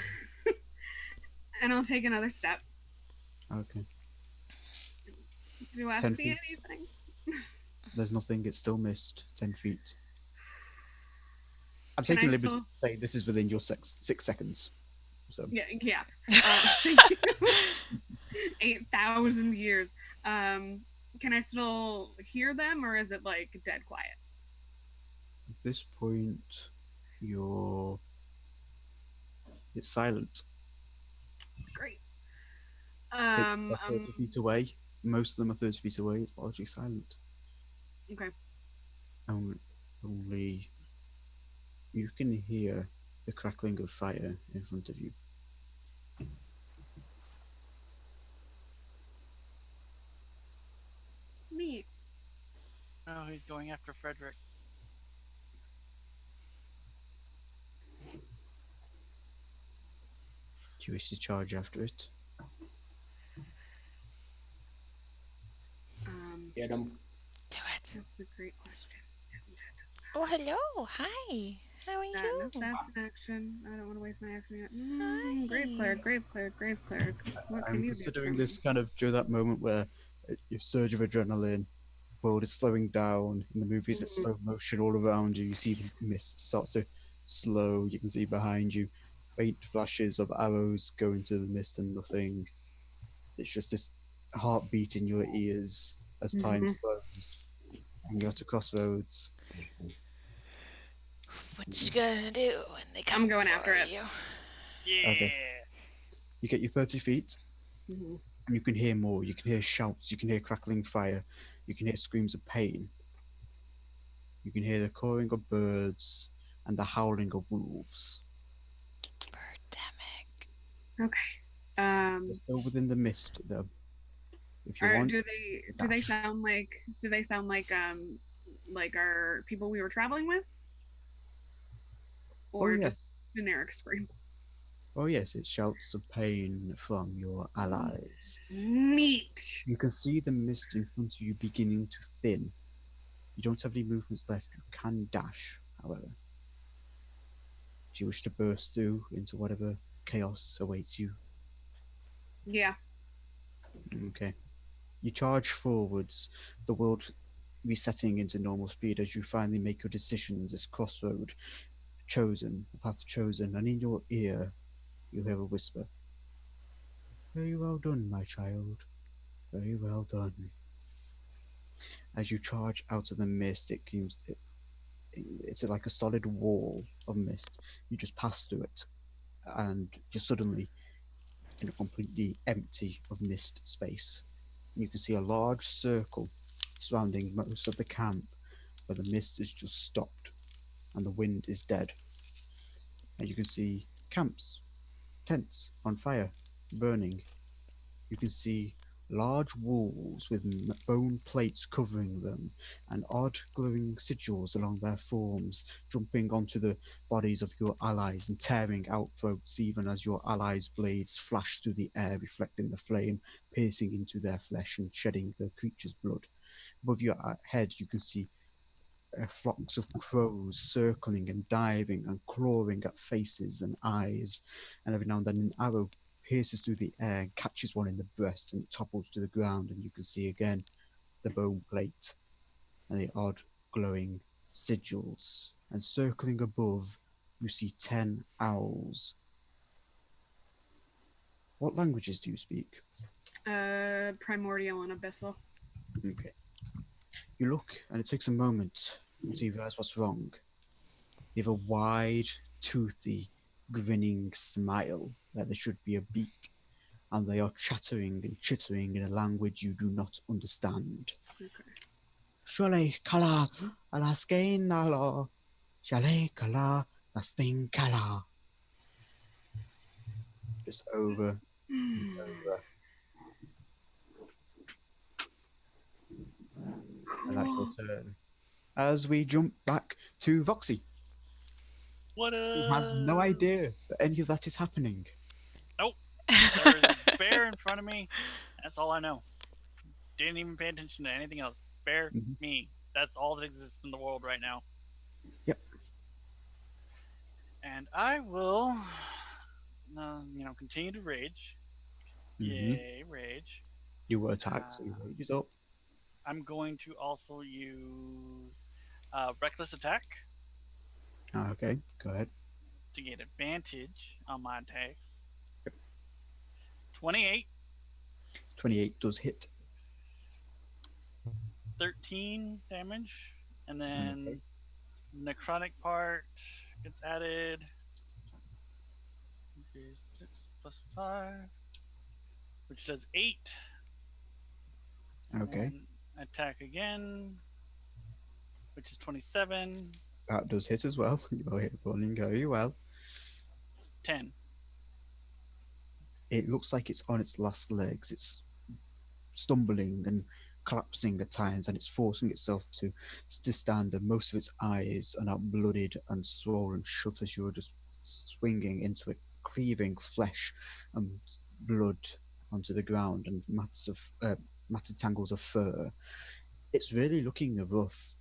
I'll take another step. Okay, Do I 10 see feet. anything? there's nothing. It's still missed. 10 feet. I'm Can taking I liberty still- to say this is within your 6 seconds. So Yeah. 8,000 years. Can I still hear them, or is it like dead quiet? at this point, it's silent. Great. They're 30 feet away. Most of them are 30 feet away. It's largely silent. Okay. Only you can hear the crackling of fire in front of you. Neat. Oh, he's going after Frederick. Do you wish to charge after it? Get him. Do it. That's a great question, isn't it? Oh, hello. Hi. How are you? That's an action. I don't want to waste my action yet. Hi. Grave cleric, grave cleric, grave cleric. What can I'm you do considering for this me? kind of during that moment where your surge of adrenaline, world is slowing down. In the movies, it's Mhm. slow motion all around you. You see the mist starts to slow. You can see behind you. faint flashes of arrows go into the mist and nothing. It's just this heartbeat in your ears as time Mhm. slows. And you're at a crossroads. What you gonna do when they come I'm going for after it. you? Yeah. Okay. You get your 30 feet, Mhm. and you can hear more. You can hear shouts, you can hear crackling fire, you can hear screams of pain. You can hear the cawing of birds and the howling of wolves. Birdemic. Okay. You're still within the mist, though. If you Are want, do you they can dash. sound like our people we were traveling with, Oh or just yes. generic scream? Oh yes, it's shouts of pain from your allies. Neat. You can see the mist in front of you beginning to thin. You don't have any movements left. You can dash, however. Do you wish to burst through into whatever chaos awaits you? Yeah. Okay. You charge forwards, the world resetting into normal speed as you finally make your decisions, this crossroad chosen, the path chosen, and in your ear you hear a whisper. Very well done, my child. Very well done. As you charge out of the mist, it's like a solid wall of mist. You just pass through it, and you're suddenly in a completely empty of mist space. You can see a large circle surrounding most of the camp, where the mist is just stopped and the wind is dead. And you can see camps, tents on fire, burning. You can see large walls with bone plates covering them, and odd glowing sigils along their forms, jumping onto the bodies of your allies and tearing out throats even as your allies' blades flash through the air, reflecting the flame, piercing into their flesh and shedding the creature's blood. Above your head, you can see flocks of crows circling and diving and clawing at faces and eyes, and every now and then an arrow pierces through the air and catches one in the breast and it topples to the ground, and you can see again the bone plate and the odd glowing sigils. And circling above, you see 10 owls. What languages do you speak? Primordial and abyssal. Okay. You look, and it takes a moment until you realize what's wrong. They have a wide, toothy, grinning smile where there should be a beak, and they are chattering and chittering in a language you do not understand. Okay. Shale kala alaskein nalo, shale kala lasting kala. Just over and over. And that's your turn. As we jump back to Voxy, What who has no idea that any of that is happening. Nope. There is a bear in front of me. That's all I know. Didn't even pay attention to anything else. Bear, Mhm. me. That's all that exists in the world right now. Yep. And I will, continue to rage. Mhm. Yay, rage. You were attacked, so your rage is up. I'm going to also use reckless attack Okay, go ahead. to get advantage on my attacks. 28, 28 does hit. 13 damage, and then Okay. necrotic part gets added. 6 plus 5, which does 8. Okay, And attack again, which is 27. that does hit as well. You're hit running very well. 10. It looks like it's on its last legs. It's stumbling and collapsing at times, and it's forcing itself to stand, and most of its eyes are now blooded and swollen shut as you're just swinging into it, cleaving flesh and blood onto the ground and matted tangles of fur. It's really looking rough.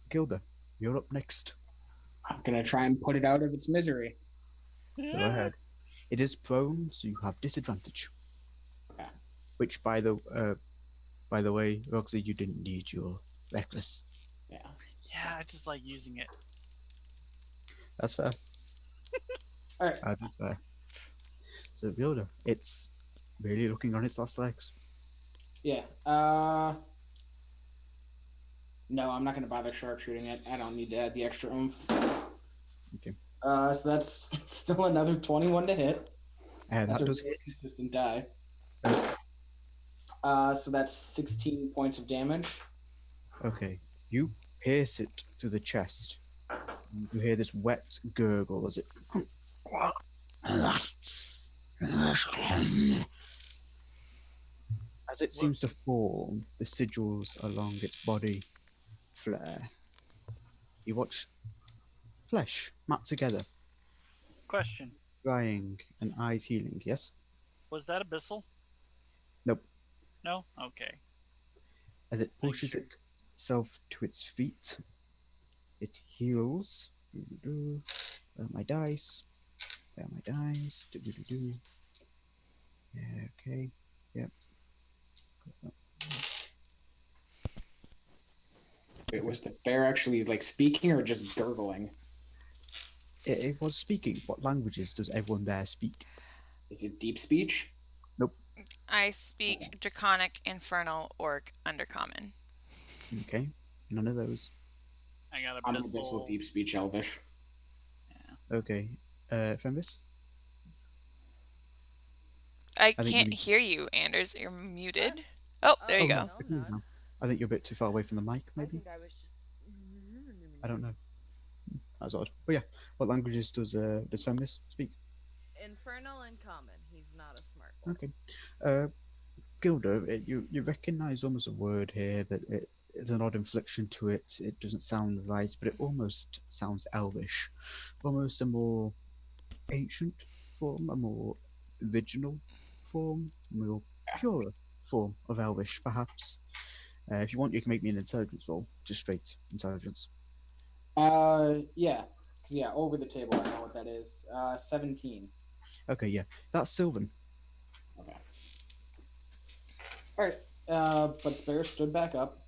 Gilda, you're up next. I'm gonna try and put it out of its misery. Go ahead. It is prone, so you have disadvantage. Okay. Which, by the way, Roxy, you didn't need your reckless. Yeah. Yeah, I just like using it. That's fair. All right. That's fair. So Builder, it's really looking on its last legs. Yeah. No, I'm not gonna bother sharpshooting it. I don't need to add the extra oomph. Okay. So that's still another 21 to hit. And That's that a does really hit. consistent die. So that's 16 points of damage. Okay. You pierce it to the chest. You hear this wet gurgle as it. As it seems to form, the sigils along its body flare. You watch flesh mapped together, Question: drying and eyes healing, yes? was that abyssal? Nope. No. Okay. As it Make pushes sure. itself to its feet, it heals. Where are my dice? Where are my dice? Yeah, okay. Yep. Wait, was the bear actually like speaking or just gurgling? It was speaking. What languages does everyone there speak? Is it deep speech? I speak Draconic, Infernal, Orc, Undercommon. Okay. None of those. I got I'm abyssal, abyssal. deep speech, elvish. Okay. Fenris? I think can't you- hear you, Anders. You're muted. Oh, there you Oh, go. no, I can hear you now. I think you're a bit too far away from the mic, I maybe? think I was just. I don't know. That's odd. But yeah, what languages does Fenris speak? Infernal and common. He's not a smart one. Okay. Gilda, you recognise almost a word here that it's an odd inflection to it. It doesn't sound right, but it almost sounds elvish. Almost a more ancient form, a more original form, a more pure form of elvish, perhaps. If you want, you can make me an intelligence roll, just straight intelligence. Yeah. 'Cause, yeah, over the table, I know what that is. 17. Okay, yeah, that's Sylvan. Okay. All right. But the bear stood back up.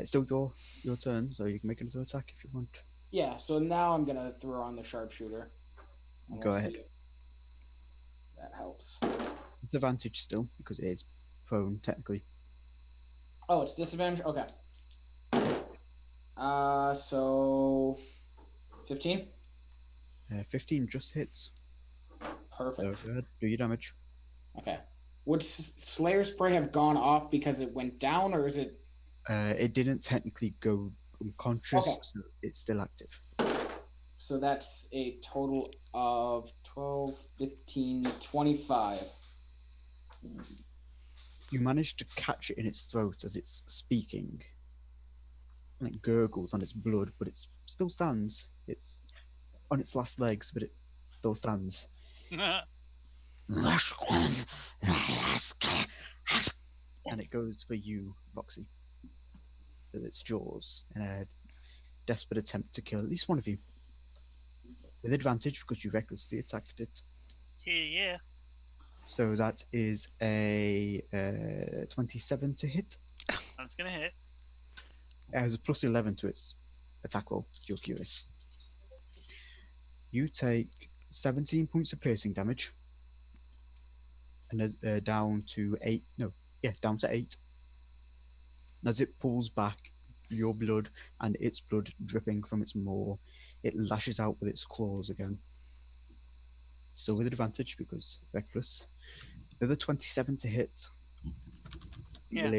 Still your turn, so you can make another attack if you want. Yeah. So now I'm gonna throw on the sharpshooter. And Go we'll ahead. see if that helps. It's advantage still because it is prone technically. Oh, it's disadvantage. Okay. So 15. 15 just hits. Perfect. So go ahead, do your damage. Okay. Would Slayer Spray have gone off because it went down, or is it? It didn't technically go unconscious, Okay. so it's still active. So that's a total of 12, 15, 25. You manage to catch it in its throat as it's speaking. And it gurgles on its blood, but it still stands. It's on its last legs, but it still stands. And it goes for you, Roxy, with its jaws in a desperate attempt to kill at least one of you. With advantage because you recklessly attacked it. Yeah. So that is a 27 to hit. That's gonna hit. It has a plus 11 to its attack roll, if you're curious. You take 17 points of piercing damage. And down to 8. No, yeah, down to 8. And as it pulls back, your blood and its blood dripping from its maw, it lashes out with its claws again. Still with advantage because reckless. Another 27 to hit. Yeah.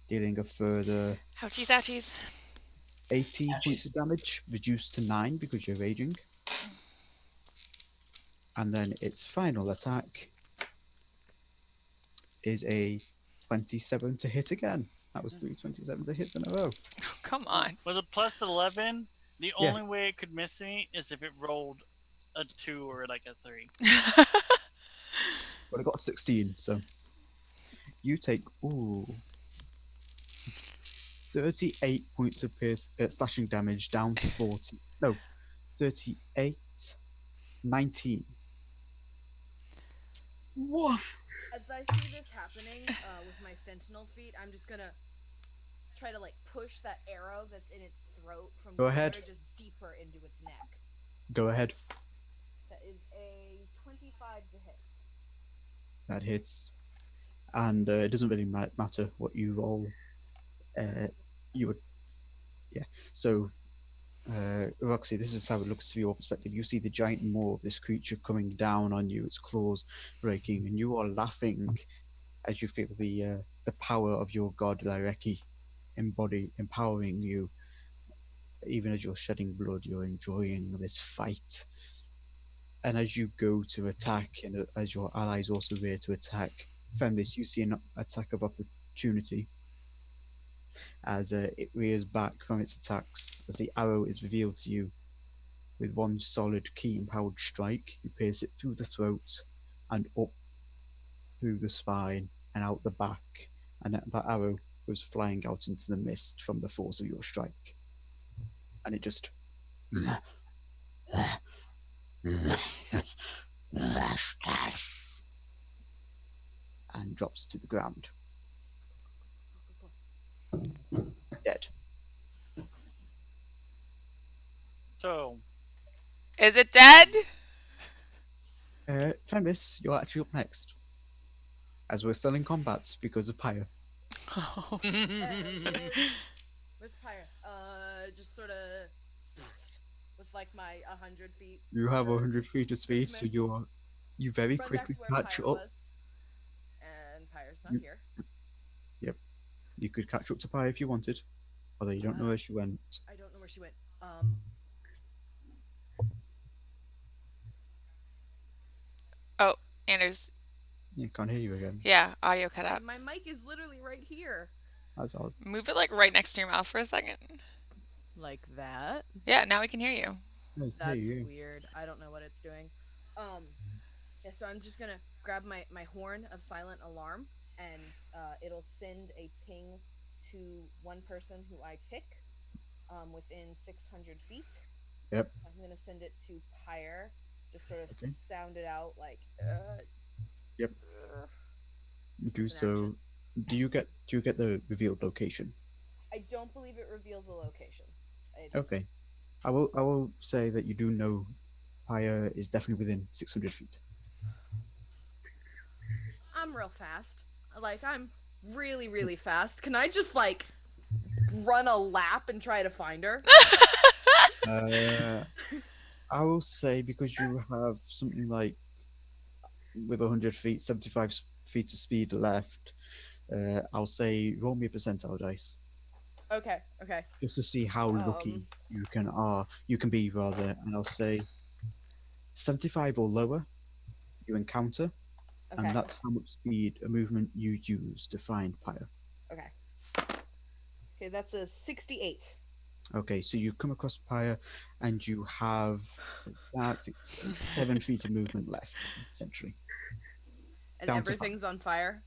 Dealing a further Ouchies, ouchies. 18 points of damage, reduced to 9 because you're raging. And then its final attack is a 27 to hit again. That was 3 27 to hits in a row. Oh, come on. With a plus 11, the Yeah. only way it could miss me is if it rolled a 2 or like a 3. But I got a 16, so you take 38 points of slashing damage down to 40. No, 38, 19. As I see this happening with my sentinel feet, I'm just gonna try to like push that arrow that's in its throat from Go the ahead. water just deeper into its neck. Go ahead. That is a 25 to hit. That hits. And it doesn't really matter what you roll. You would, yeah. So, Roxy, this is how it looks from your perspective. You see the giant maw of this creature coming down on you, its claws breaking, and you are laughing as you feel the power of your god Lyreki empowering you. Even as you're shedding blood, you're enjoying this fight. And as you go to attack, and as your allies also rear to attack, Femlis, you see an attack of opportunity as it rears back from its attacks. As the arrow is revealed to you, with one solid key-empowered strike, you pierce it through the throat and up through the spine and out the back, and that arrow goes flying out into the mist from the force of your strike. And it just and drops to the ground. Dead. So, Is it dead? Femis, you're actually up next. As we're still in combat because of Pyre. Where's Pyre? Just sort of with like my 100 feet. You have 100 feet of speed, so movement. you very Run back quickly to where catch Pyre up. was, and Pyre's not You- here. You could catch up to Pyre if you wanted, although you don't know where she went. I don't know where she went. Anders, Yeah, can't hear you again. yeah, audio cut out. My mic is literally right here. That's odd. Move it like right next to your mouth for a second. Like that? Yeah, now we can hear you. Hey, That's you. weird. I don't know what it's doing. Yeah, so I'm just gonna grab my horn of silent alarm, and it'll send a ping to one person who I pick within 600 feet. Yep. I'm gonna send it to Pyre, just sort of Okay. sound it out like. Yep. You do so. Do you get the revealed location? I don't believe it reveals the location. Okay. I will say that you do know Pyre is definitely within 600 feet. I'm real fast. Like, I'm really, really fast. Can I just, like, run a lap and try to find her? I will say because you have something like with 100 feet, 75 feet of speed left. I'll say roll me a percentile dice Okay, okay. just to see how lucky you can be rather. And I'll say 75 or lower. You encounter, Okay. and that's how much speed a movement you use to find Pyre. Okay. Okay, that's a 68. Okay, so you come across Pyre, and you have that's 7 feet of movement left, essentially. And Down to everything's on fire.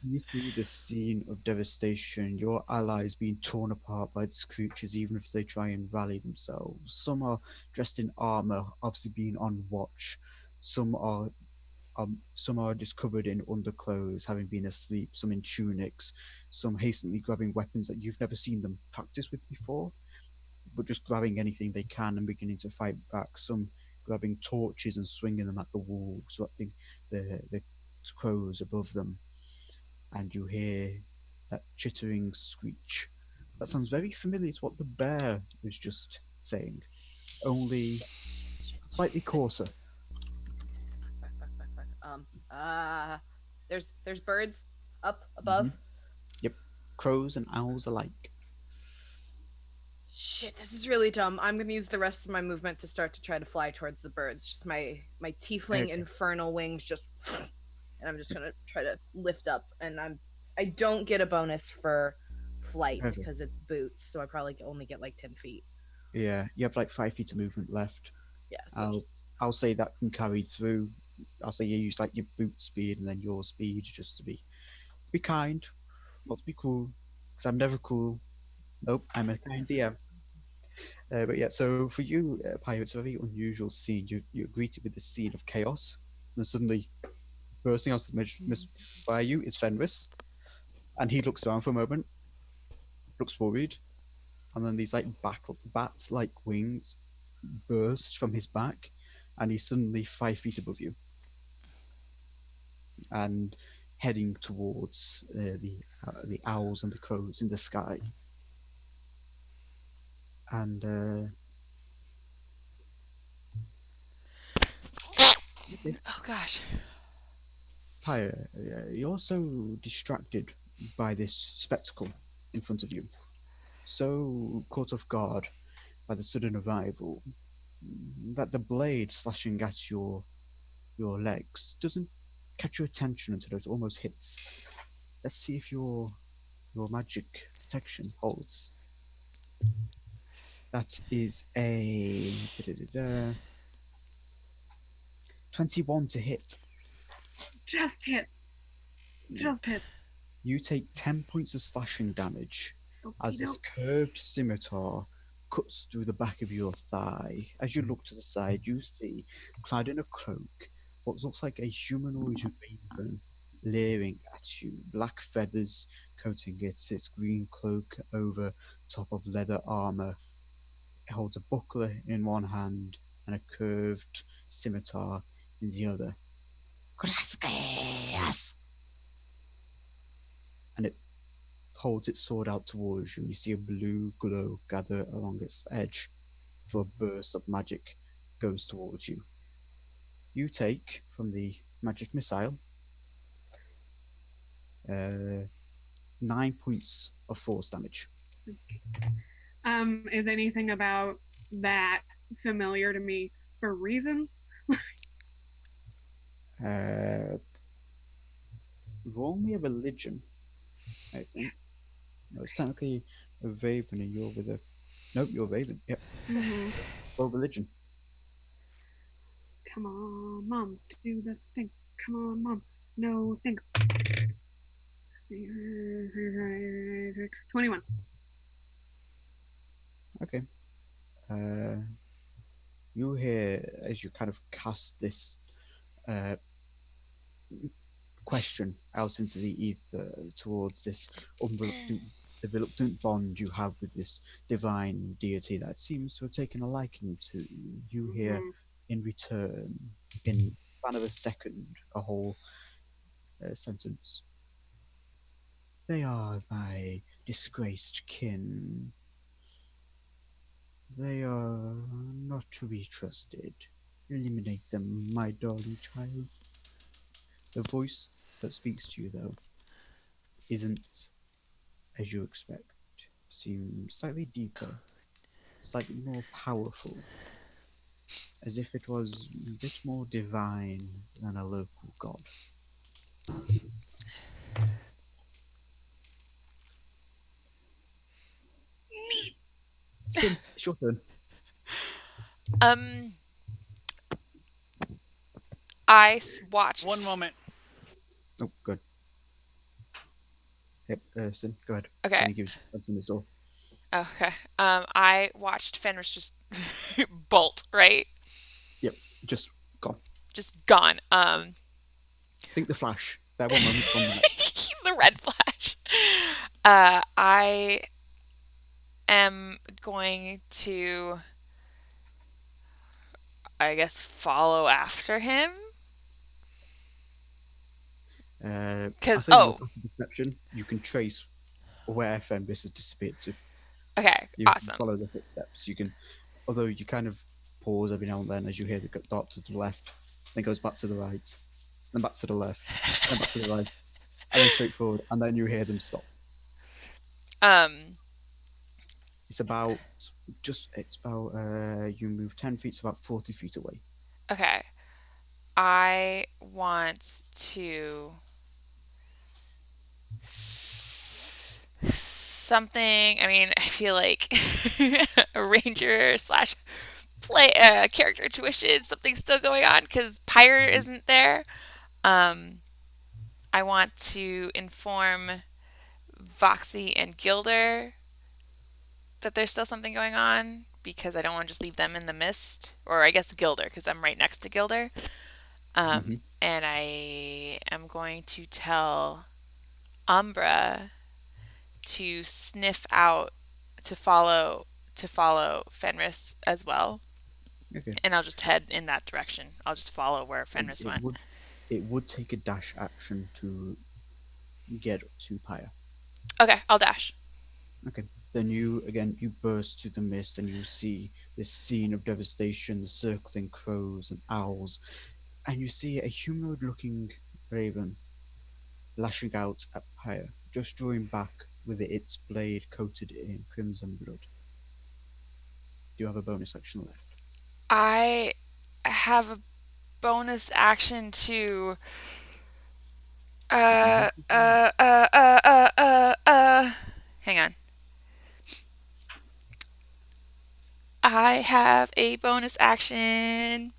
You see the scene of devastation, your allies being torn apart by these creatures, even if they try and rally themselves. Some are dressed in armor, obviously being on watch. Some are just covered in underclothes, having been asleep. Some in tunics. Some hastily grabbing weapons that you've never seen them practice with before, but just grabbing anything they can and beginning to fight back. Some grabbing torches and swinging them at the wolves, or at the crows above them. And you hear that chittering screech. That sounds very familiar to what the bear was just saying, only slightly coarser. There's birds up above. Yep, crows and owls alike. Shit, this is really dumb. I'm gonna use the rest of my movement to start to try to fly towards the birds. Just my tiefling Okay. infernal wings just, and I'm just gonna try to lift up. And I don't get a bonus for flight Okay. because it's boots, so I probably only get like 10 feet. Yeah, you have like 5 feet of movement left. Yeah. So I'll say that can carry through. I'll say you use like your boot speed and then your speed just to be kind, not to be cruel, because I'm never cruel. Nope, I'm a kind DM. But yeah, so for you, Pyre, it's a very unusual scene. You're greeted with this scene of chaos, and suddenly bursting out of the mist by you is Fenris, and he looks down for a moment, looks worried, and then these like bats-like wings burst from his back, and he's suddenly 5 feet above you and heading towards the owls and the crows in the sky. And Oh gosh. Pyre, you're also distracted by this spectacle in front of you, so caught off guard by the sudden arrival that the blade slashing at your legs doesn't catch your attention until it almost hits. Let's see if your magic detection holds. That is a 21 to hit. Just hit. Just hit. You take 10 points of slashing damage as this Okey-doke. curved scimitar cuts through the back of your thigh. As you look to the side, you see, clad in a cloak, what looks like a humanoid raven leering at you. Black feathers coating its green cloak over top of leather armor. It holds a buckler in one hand and a curved scimitar in the other. Gracias! And it holds its sword out towards you. You see a blue glow gather along its edge before a burst of magic goes towards you. You take from the magic missile 9 points of force damage. Is anything about that familiar to me for reasons? Roll me a religion, I think. No, it's technically a raven and you're with a... Nope, you're a raven. Yep. Mhm. Roll religion. Come on, Mom, do the thing. Come on, Mom. No thanks. 21. Okay. You hear as you kind of cast this question out into the ether towards this the reluctant bond you have with this divine deity that seems to have taken a liking to you. You hear Mhm. in return, in span of a second, a whole sentence. They are my disgraced kin. They are not to be trusted. Eliminate them, my darling child. The voice that speaks to you, though, isn't as you expect. Seems slightly deeper, slightly more powerful, as if it was a bit more divine than a local god. Sin, it's your turn. Watched. One moment. Oh, good. Yep, Sin, go ahead. Okay. And he gives you this door. Okay. I watched Fenris just bolt, right? Yep, just gone. Just gone. Think the flash. That one moment from that. The red flash. I am going to, I guess, follow after him. I 'Cause- think oh. with passive perception, you can trace where Fenris has disappeared to. Okay, You can awesome. follow the footsteps. You can, although you kind of pause every now and then as you hear the dot to the left, then goes back to the right, then back to the left, then back to the right, and then straight forward, and then you hear them stop. It's about you move 10 feet, it's about 40 feet away. Okay. I want to something. I mean, I feel like a ranger slash play character intuition. Something's still going on because Pyre isn't there. I want to inform Voxy and Gilder that there's still something going on because I don't want to just leave them in the mist. Or I guess Gilder because I'm right next to Gilder. And I am going to tell Umbra to sniff out to follow Fenris as well, Okay. and I'll just head in that direction. I'll just follow where And Fenris went. it would take a dash action to get to Pyre. Okay, I'll dash. Okay. Then you burst through the mist and you see this scene of devastation, the circling crows and owls, and you see a humanoid looking raven lashing out at Pyre, just drawing back with its blade coated in crimson blood. Do you have a bonus action left? I have a bonus action to hang on. I have a bonus action.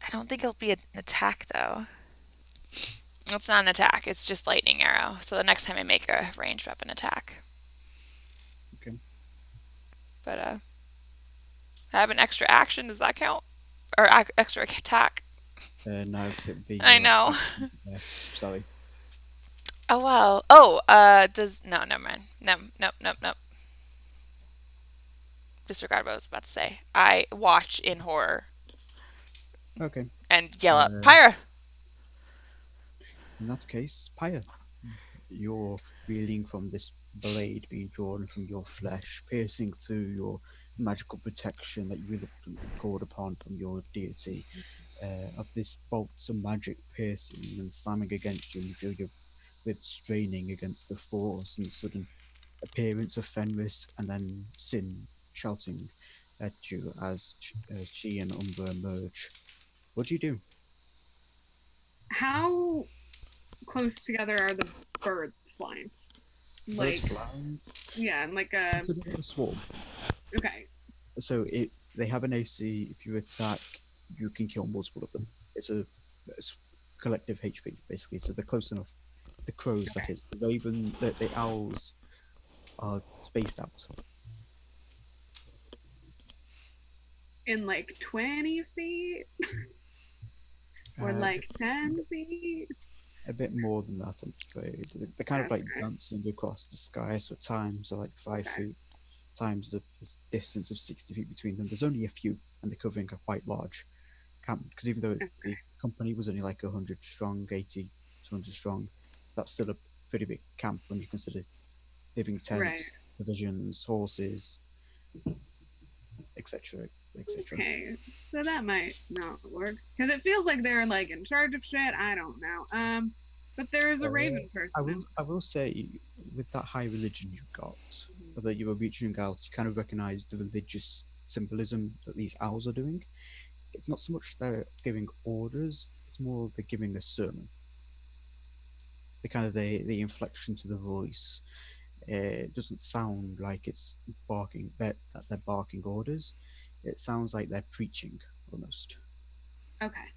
I don't think it'll be an attack though. It's not an attack, it's just lightning arrow. So the next time I make a ranged weapon attack. Okay. But I have an extra action, does that count? Or extra attack? No, because it would be. I know. Sorry. Oh well. Oh, no, never mind. Nope. Disregard what I was about to say. I watch in horror Okay. and yell out, Pyra! In that case, Pyre, you're reeling from this blade being drawn from your flesh, piercing through your magical protection that you reluctantly called upon from your deity. Of this bolts of magic piercing and slamming against you, and you feel your ribs straining against the force, and the sudden appearance of Fenris, and then Sin shouting at you as she and Umbra emerge. What do you do? How close together are the birds flying? Like, Flying? yeah, like It's a bit of a swarm. okay. So they have an AC. If you attack, you can kill multiple of them. It's collective HP basically. So they're close enough. The crows, that is. The raven, the owls are spaced out. In like 20 feet? Or like 10 feet? A bit more than that, I'm afraid. They're kind of like Okay. dancing across the sky. So times are like 5 feet. Times the distance of 60 feet between them. There's only a few, and they're covering a quite large camp. Because even though the company was only like 100 strong, 80, 200 strong, that's still a pretty big camp when you consider living tents, Right. provisions, horses, etc., etc. Okay, so that might not work. Because it feels like they're like in charge of shit. I don't know. But there is a raven person. I will say, with that high religion you got, or that you were reaching out, you kind of recognise the religious symbolism that these owls are doing. It's not so much they're giving orders; it's more they're giving a sermon. The kind of the inflection to the voice, it doesn't sound like it's barking that they're barking orders. It sounds like they're preaching almost. Okay.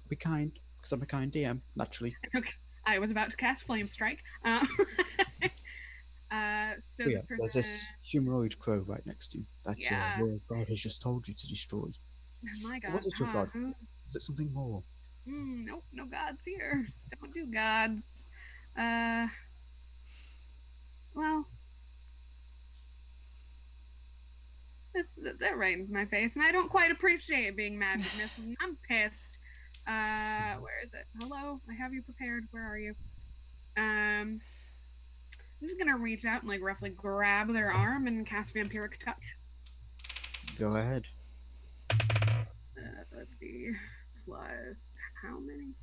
Be kind, because I'm a kind DM naturally. Okay. I was about to cast Flame Strike. So But yeah, this person. there's this humanoid crow right next to you that Yeah. your god has just told you to destroy. Oh my god. Was it your god? Is it something more? Nope, no gods here. Don't do gods. Well, they're right in my face, and I don't quite appreciate being mad with this. I'm pissed. Where is it? Hello, I have you prepared. Where are you? I'm just gonna reach out and like roughly grab their arm and cast Vampiric Touch. Go ahead. Let's see. Plus how many?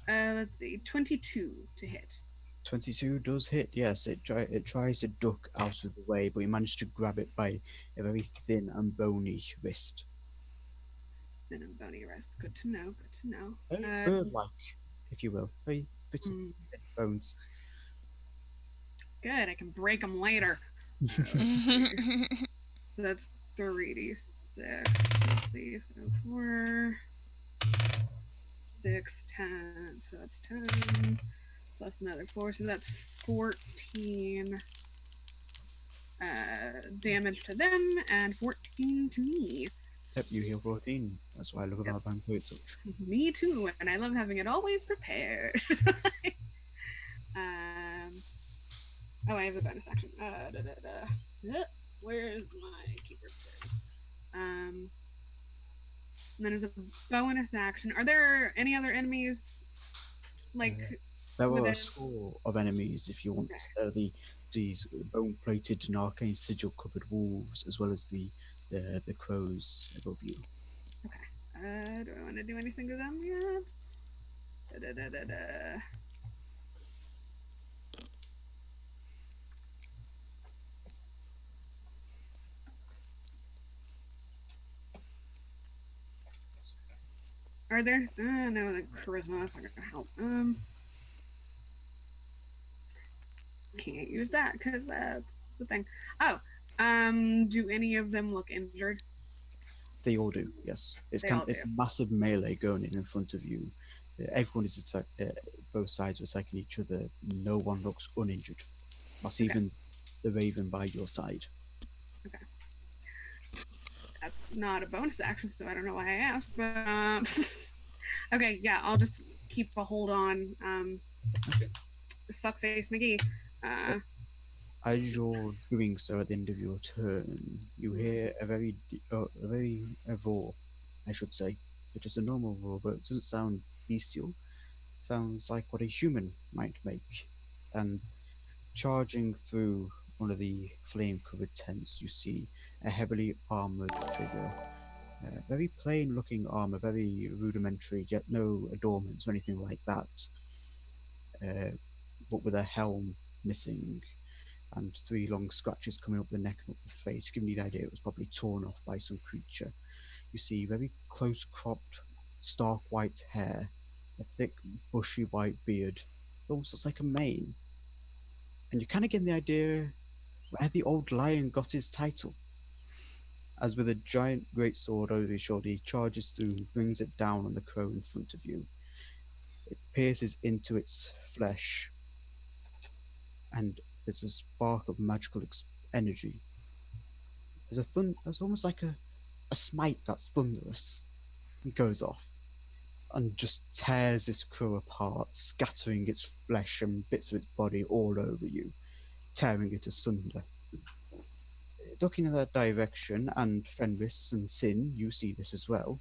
Let's see. 22 to hit. 22 does hit, yes. It tries to duck out of the way, but you manage to grab it by a very thin and bony wrist. Thin and bony wrist. Good to know. Good to know. Very bird-like, if you will. Very brittle Mm, thin bones. good. I can break them later. So that's 3d6. Let's see. So 4, 6, 10. So that's 10. Plus another 4. So that's 14 damage to them and 14 to me. Yep, you heal 14. That's why I love about Vampire Touch. Me too, and I love having it always prepared. um, oh, I have a bonus action. Where's my keeper? And then as a bonus action, are there any other enemies like There were within? a score of enemies if you want. They're these bone-plated and arcane sigil-covered wolves, as well as the crows above you. Okay. Do I want to do anything to them yet? Da-da-da-da-da. Are there? No, the charisma. That's not gonna help. Can't use that because that's the thing. Oh, do any of them look injured? They all do, yes. It's They kind all it's do. massive melee going in front of you. Everyone is both sides are attacking each other. No one looks uninjured. Not even the Raven by your side. That's not a bonus action, so I don't know why I asked. But okay, yeah, I'll just keep a hold on. Fuckface McGee. As you're doing so at the end of your turn, you hear a very roar, I should say. It's just a normal roar, but it doesn't sound bestial. Sounds like what a human might make. And charging through one of the flame-covered tents, you see a heavily armored figure. Very plain-looking armor, very rudimentary, yet no adornments or anything like that. But with a helm missing and 3 long scratches coming up the neck and up the face, giving you the idea it was probably torn off by some creature. You see very close cropped, stark white hair, a thick, bushy white beard, almost looks like a mane. And you're kind of getting the idea where the old lion got his title. As with a giant great sword over his shoulder, he charges through, brings it down on the crow in front of you. It pierces into its flesh, and there's a spark of magical energy. There's almost like a smite that's thunderous. It goes off and just tears this crow apart, scattering its flesh and bits of its body all over you, tearing it asunder. Looking in that direction, and Fenris and Sin, you see this as well.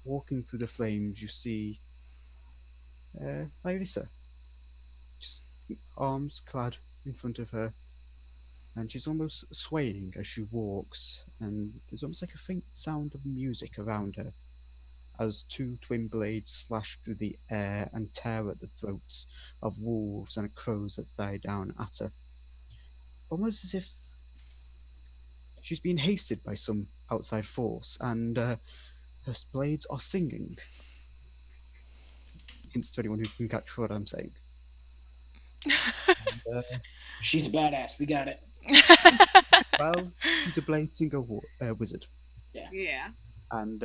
Walking through the flames, you see Irisa, just arms clad in front of her, and she's almost swaying as she walks, and there's almost like a faint sound of music around her as 2 twin blades slash through the air and tear at the throats of wolves and crows that die down at her. Almost as if she's been hasted by some outside force, and her blades are singing. Hints to anyone who can catch what I'm saying. And, She's a badass. We got it. well, she's a blade singer wizard. Yeah. And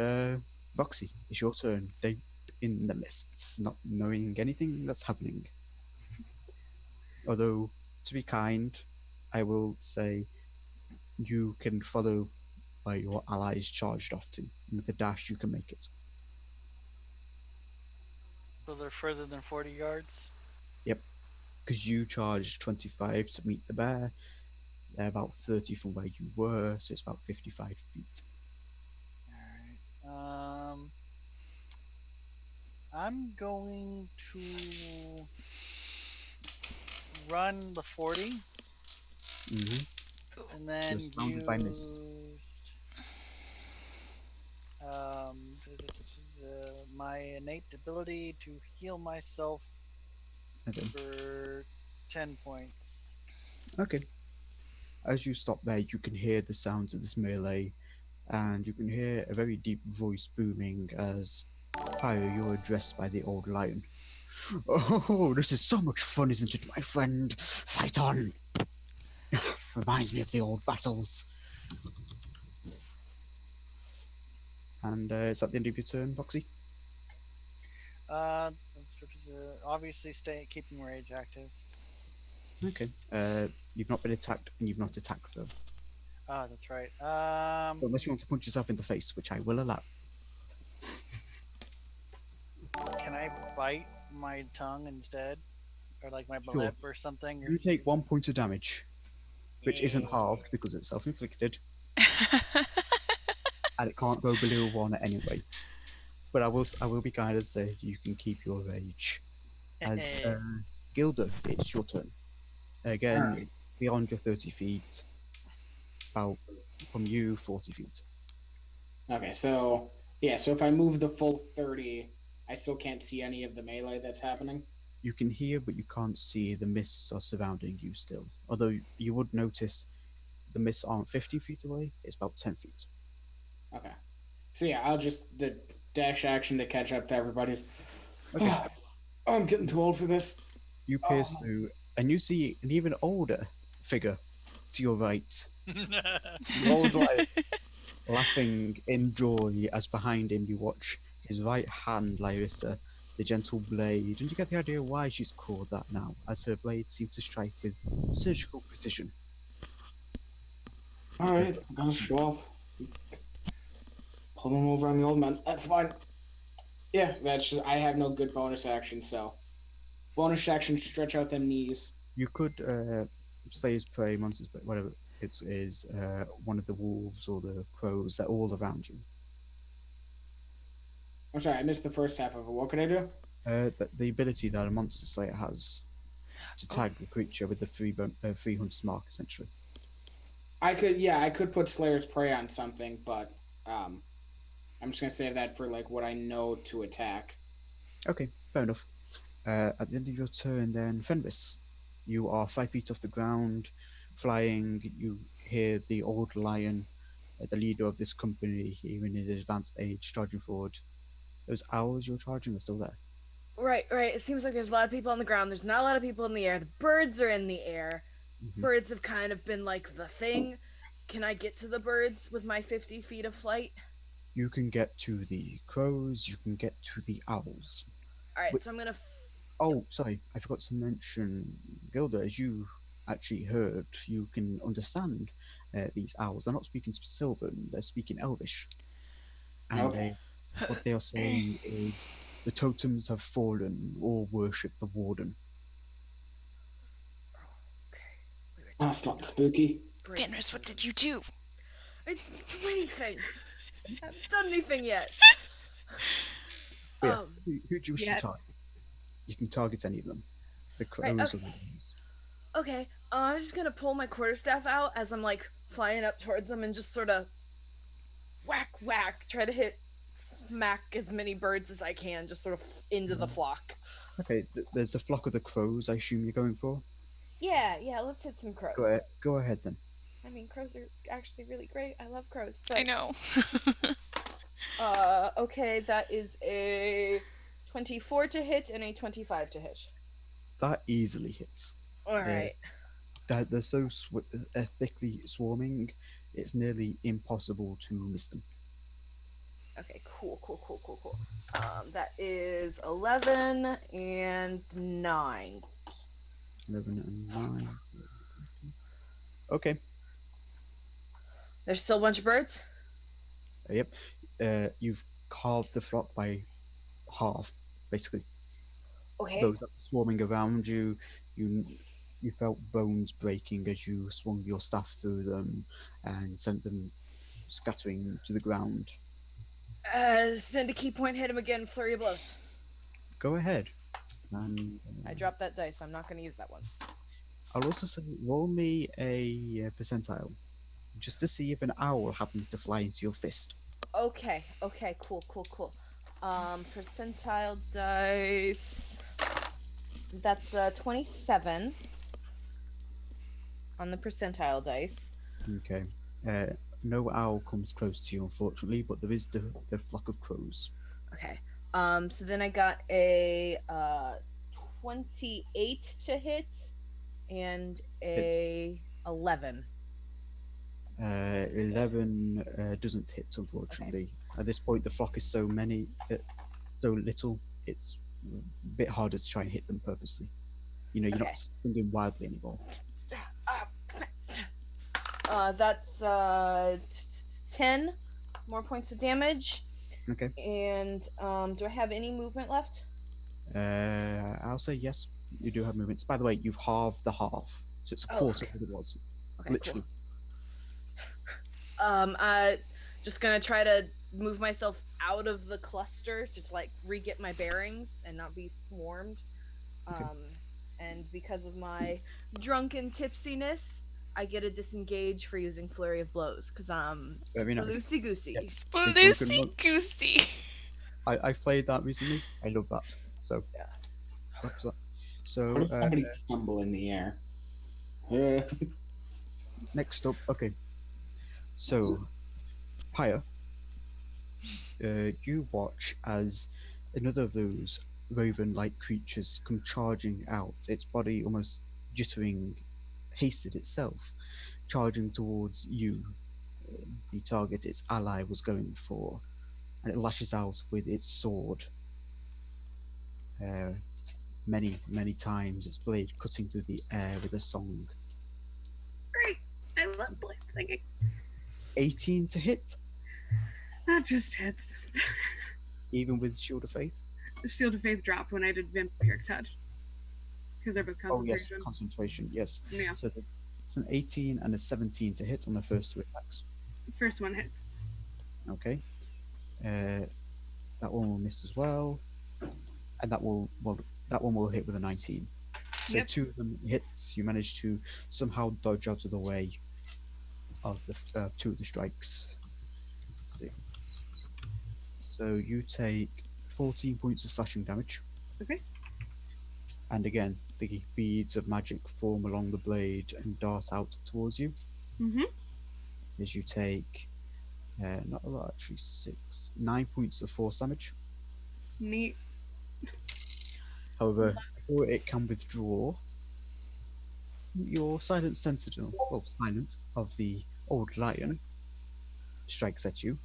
Roxy, it's your turn. Deep in the mists, not knowing anything that's happening. Although, to be kind, I will say you can follow where your allies charged off to. And with a dash, you can make it. So they're further than 40 yards? Yep. Because you charged 25 to meet the bear. They're about 30 from where you were, so it's about 55 feet. Alright. I'm going to run the 40. Mm-hmm. And then Just bounded by mist. My innate ability to heal myself Okay. for 10 points. Okay. As you stop there, you can hear the sounds of this melee, and you can hear a very deep voice booming as Pyro, you're addressed by the old lion. Oh, this is so much fun, isn't it, my friend? Fight on! Reminds me of the old battles. And is that the end of your turn, Foxy? Obviously, keeping rage active. Okay. You've not been attacked, and you've not attacked them. Oh, that's right. Unless you want to punch yourself in the face, which I will allow. Can I bite my tongue instead, or like my Sure. lip or something? Or You take 1 point of damage, which isn't Yay. halved because it's self-inflicted, and it can't go below 1 anyway. But I will be kind and say you can keep your rage. As Gilda, it's your turn. Again, Alright. beyond your 30 feet, about from you 40 feet. Okay, so yeah, so if I move the full 30, I still can't see any of the melee that's happening. You can hear, but you can't see. The mists are surrounding you still. Although you would notice the mists aren't 50 feet away, it's about 10 feet. Okay. So yeah, I'll just the dash action to catch up to everybody. Okay. I'm getting too old for this. You pierce through, and you see an even older figure to your right. The old lion, laughing in joy as behind him you watch his right hand, Lyrissa, the gentle blade, and you get the idea why she's called that now, as her blade seems to strike with surgical precision. Alright, I'm gonna show off. Pull him over on the old man. That's fine. Yeah, that's just, I have no good bonus action, so bonus action, stretch out them knees. You could slay his prey, monsters, but whatever it is, one of the wolves or the crows, they're all around you. I'm sorry, I missed the first half of it. What could I do? The ability that a monster slayer has to tag the creature with the three hunters mark, essentially. I could put Slayer's Prey on something, but I'm just gonna save that for like what I know to attack. Okay, fair enough. At the end of your turn, then Fenris, you are 5 feet off the ground, flying. You hear the old lion, the leader of this company, here in his advanced age, charging forward. Those owls you're charging are still there. Right. It seems like there's a lot of people on the ground. There's not a lot of people in the air. The birds are in the air. Mhm. Birds have kind of been like the thing. Can I get to the birds with my 50 feet of flight? You can get to the crows. You can get to the owls. All right, Wait. so I'm gonna. Oh, sorry, I forgot to mention, Gilda, as you actually heard, you can understand these owls. They're not speaking Sylvan, they're speaking Elvish. And Okay. what they are saying is the totems have fallen, or worship the warden. That's not spooky. Fenris, what did you do? I didn't do anything. I haven't done anything yet. But yeah, who do you wish yeah. to target? You can target any of them. The crows Right, or okay. the owls. Okay, I'm just gonna pull my quarterstaff out as I'm like flying up towards them and just sort of whack, try to smack as many birds as I can, just sort of into the flock. Okay, there's the flock of the crows, I assume you're going for. Yeah, let's hit some crows. Go ahead then. I mean, crows are actually really great. I love crows. I know. Okay, that is a 24 to hit and a 25 to hit. That easily hits. All right. They're so thickly swarming, it's nearly impossible to miss them. Okay, cool. That is 11 and 9. 11 and 9. Okay. There's still a bunch of birds? Yep. You've carved the flock by half, basically. Okay. Those that were swarming around you, you felt bones breaking as you swung your staff through them and sent them scattering to the ground. Spend a key point, hit him again, flurry of blows. Go ahead. And I dropped that dice. I'm not going to use that one. I'll also say, roll me a percentile, just to see if an owl happens to fly into your fist. Okay, cool. Percentile dice. That's 27 on the percentile dice. Okay. No owl comes close to you, unfortunately, but there is the flock of crows. Okay. So then I got a 28 to hit and a 11. 11 doesn't hit, unfortunately. At this point, the flock is so little, it's a bit harder to try and hit them purposely. You're Okay. not swinging wildly anymore. That's 10 more points of damage. Okay. And do I have any movement left? I'll say yes. You do have movements. By the way, you've halved the half, so it's a Oh, quarter okay. of what it was. Okay, Literally. Cool. Just gonna try to move myself out of the cluster to like re-get my bearings and not be swarmed. Okay. And because of my drunken tipsiness, I get a disengage for using flurry of blows because I'm Very nice. loosey goosey. Yep. Sploosey goosey. I've played that recently. I love that. So Yeah. that's that. So What if somebody stumble in the air? next up, okay. So, Pyre, you watch as another of those raven-like creatures come charging out, its body almost jittering, hasted itself, charging towards you, the target its ally was going for, and it lashes out with its sword. Many, many times, its blade cutting through the air with a song. Great. I love blade singing. 18 to hit, That just hits. even with Shield of Faith. The Shield of Faith dropped when I did Vampiric Touch. Because they're both Oh yes, concentration. concentration. Yes. Yeah. So it's an 18 and a 17 to hit on the first two attacks. First one hits. Okay. That one will miss as well, and that one will hit with a 19. So Yep. two of them hits. You manage to somehow dodge out of the way of the two of the strikes. Let's see. So you take 14 points of slashing damage. Okay. And again, the beads of magic form along the blade and dart out towards you. Mm-hmm. As you take, not a lot actually, 9 points of force damage. Neat. However, before it can withdraw, your silent sentinel, silent, of the old lion strikes at you,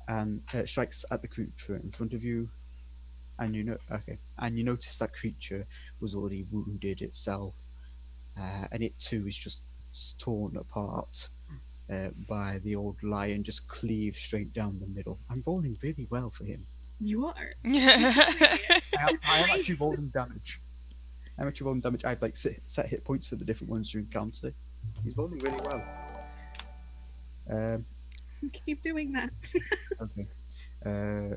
and strikes at the creature in front of you, and you notice that creature was already wounded itself, and it too is just torn apart by the old lion, just cleaved straight down the middle. I'm rolling really well for him. You are. I am actually rolling damage. I have like set hit points for the different ones you encounter. He's rolling really well. Keep doing that. Okay.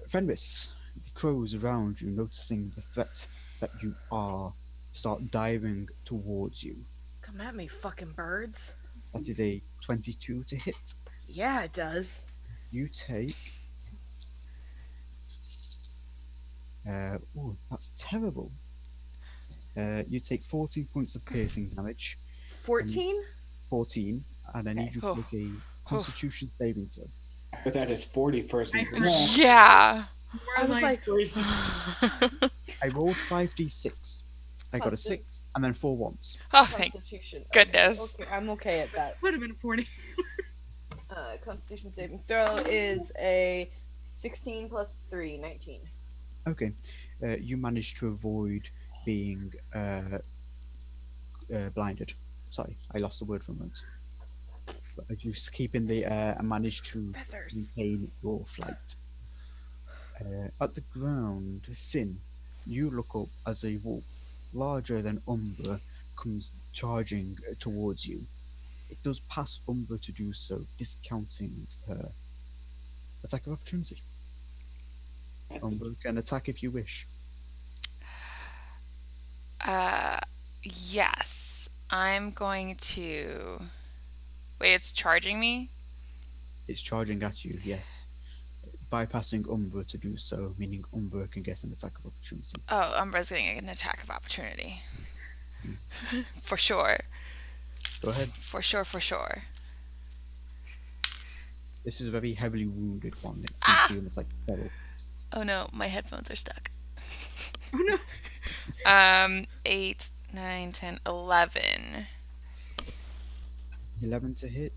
Fenris, the crows around you, noticing the threat that you are, start diving towards you. Come at me, fucking birds. That is a 22 to hit. Yeah, it does. You take. That's terrible. You take 14 points of piercing damage. 14? 14, and I need you to Okay. make a Constitution saving throw. I heard that is 40 first. I and- heard- Yeah. I was like, I rolled 5d6. I got a 6, and then 4 ones. Oh, thank Constitution. goodness. Okay, I'm okay at that. Would have been 40. Constitution saving throw is a 16 plus 3, 19. Okay. You managed to avoid being blinded. Sorry, I lost the word for a moment. But I just keep in the air and managed to Feathers. maintain your flight. At the ground, Sin, you look up as a wolf, larger than Umbra, comes charging towards you. It does pass Umbra to do so, discounting her attack of opportunity. Umbra can attack if you wish. Yes. I'm going to. Wait, it's charging me? It's charging at you, yes. Bypassing Umbra to do so, meaning Umbra can get an attack of opportunity. Oh, Umbra's getting an attack of opportunity. For sure. Go ahead. For sure. This is a very heavily wounded one. It seems Ah! to be almost like feral. Oh no, my headphones are stuck. Oh no. 8, 9, 10, 11. 11 to hit.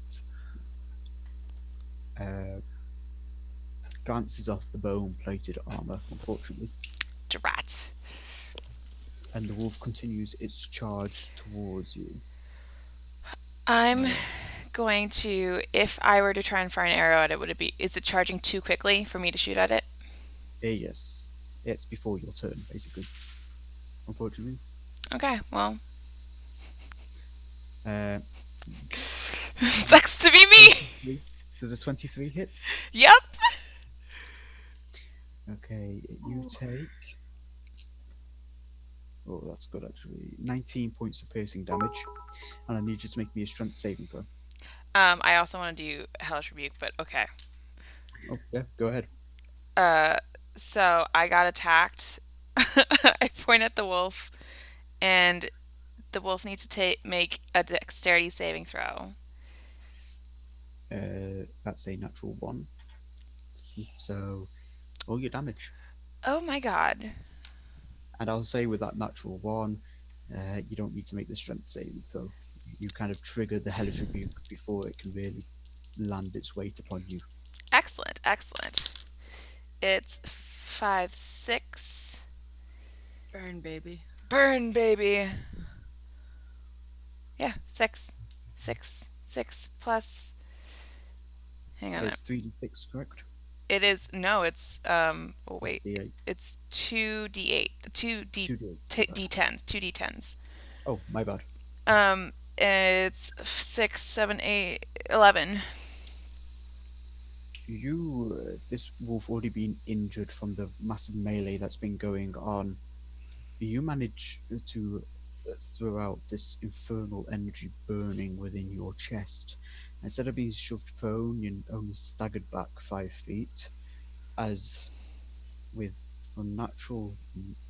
Glances off the bone-plated armor, unfortunately. Drat. And the wolf continues its charge towards you. I'm going to, if I were to try and fire an arrow at it, would it be, is it charging too quickly for me to shoot at it? Yes. It's before your turn, basically. Unfortunately. Okay, well, Uh, sucks to be me. does a 23 hit? Yep. Okay, you take. Oh, that's good actually. 19 points of piercing damage, and I need you to make me a strength saving throw. I also want to do Hellish Rebuke, but okay. Oh, yeah, go ahead. So I got attacked. I point at the wolf, and the wolf needs to make a dexterity saving throw. That's a natural 1. So, roll your damage. Oh my god. And I'll say with that natural 1, you don't need to make the strength saving throw. You kind of trigger the hellish rebuke before it can really land its weight upon you. Excellent, excellent. It's 5, 6. Burn, baby. Burn, baby. Yeah, 6. 6 plus. Hang on. It's 3d6, correct? It is, no, it's, oh wait. D8. It's 2d8. 2d8. D10s. 2d10s. Oh, my bad. It's 6, 7, 8, 11. This wolf already been injured from the massive melee that's been going on. You manage to throw out this infernal energy burning within your chest. Instead of being shoved prone, you only staggered back 5 feet, as with unnatural,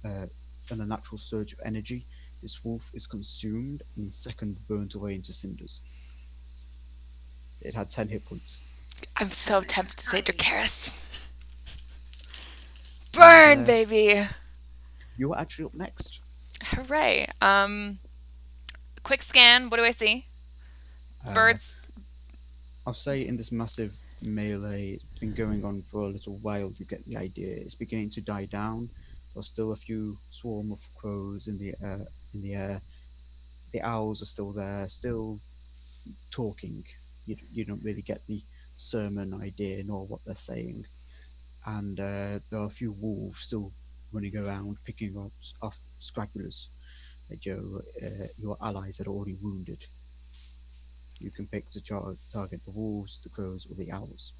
an unnatural surge of energy, this wolf is consumed and in a second burnt away into cinders. It had 10 hit points. I'm so tempted to say Dracarys. Burn, baby! You are actually up next. Hooray. Quick scan. What do I see? Birds. I'll say in this massive melee, it's been going on for a little while. You get the idea. It's beginning to die down. There's still a few swarm of crows in the air. The owls are still there, still talking. You don't really get the sermon idea nor what they're saying. And there are a few wolves still running around picking off scragglers that your allies had already wounded. You can pick to target the wolves, the crows, or the owls.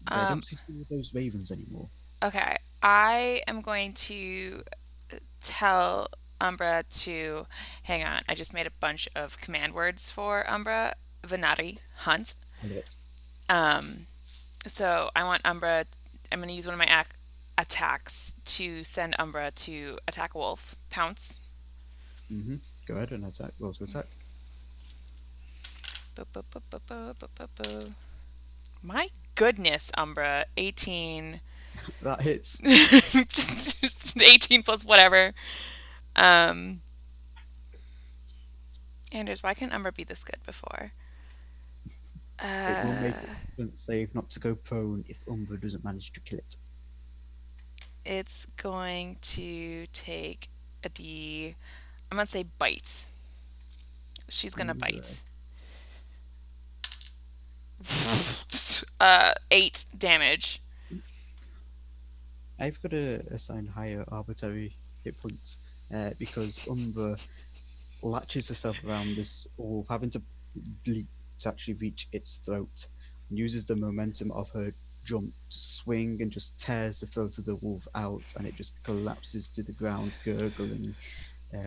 I don't see those ravens anymore. Okay. I am going to tell Umbra to hang on. I just made a bunch of command words for Umbra. Venari, hunt. So I want Umbra. I'm going to use one of my attacks to send Umbra to attack a wolf. Pounce. Go ahead and attack. Roll to attack. My goodness, Umbra. 18. That hits. just 18 plus whatever. Anders, why can't Umbra be this good before? It will make it save not to go prone if Umbra doesn't manage to kill it. It's going to take a D. I'm going to say bite. She's going to bite. 8 damage. I've got to assign higher arbitrary hit points because Umbra latches herself around this wolf, having to leap to actually reach its throat, and uses the momentum of her jump to swing and just tears the throat of the wolf out, and it just collapses to the ground, gurgling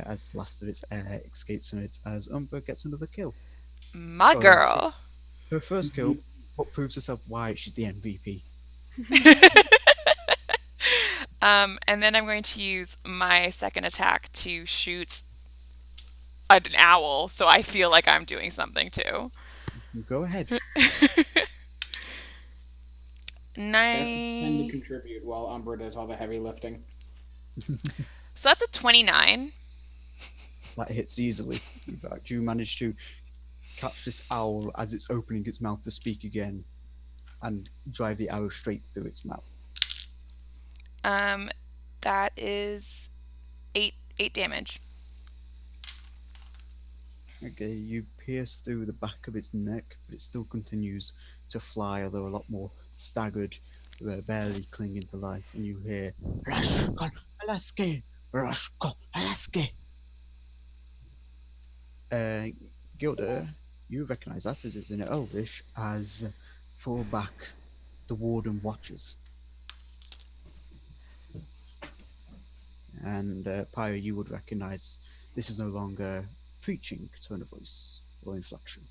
as the last of its air escapes from it, as Umbra gets another kill. My girl. Her first kill, what proves herself why she's the MVP. And then I'm going to use my second attack to shoot an owl, so I feel like I'm doing something too. Go ahead. 9. Tend to contribute while Umbra does all the heavy lifting. So that's a 29. That hits easily. In fact, you manage to catch this owl as it's opening its mouth to speak again and drive the arrow straight through its mouth. That is 8 damage. Okay, you pierce through the back of its neck, but it still continues to fly, although a lot more staggered, barely clinging to life. And you hear, Rashkol Alaske! Rashkol Alaske! Gilda, you recognize that as it's in Elvish as fall back the Warden watches. And Pyre, you would recognize this is no longer preaching tone of voice or inflection.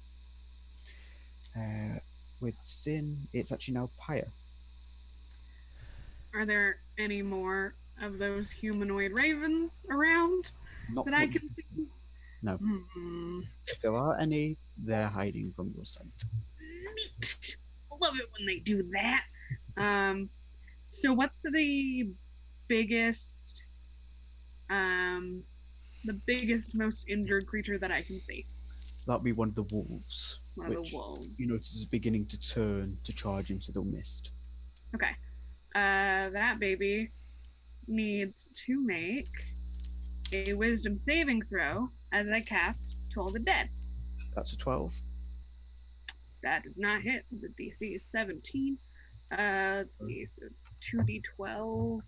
With Sin, it's actually now Pyre. Are there any more of those humanoid ravens around Not that I much. can see? No. If there are any, they're hiding from your sight. Neat. I love it when they do that. So what's the biggest, most injured creature that I can see? That'll be one of the wolves, One of which the wolves. you notice is beginning to turn to charge into the mist. Okay. That baby needs to make a wisdom saving throw as I cast Toll the Dead. That's a 12. That does not hit. The DC is 17. Let's see. So 2d12.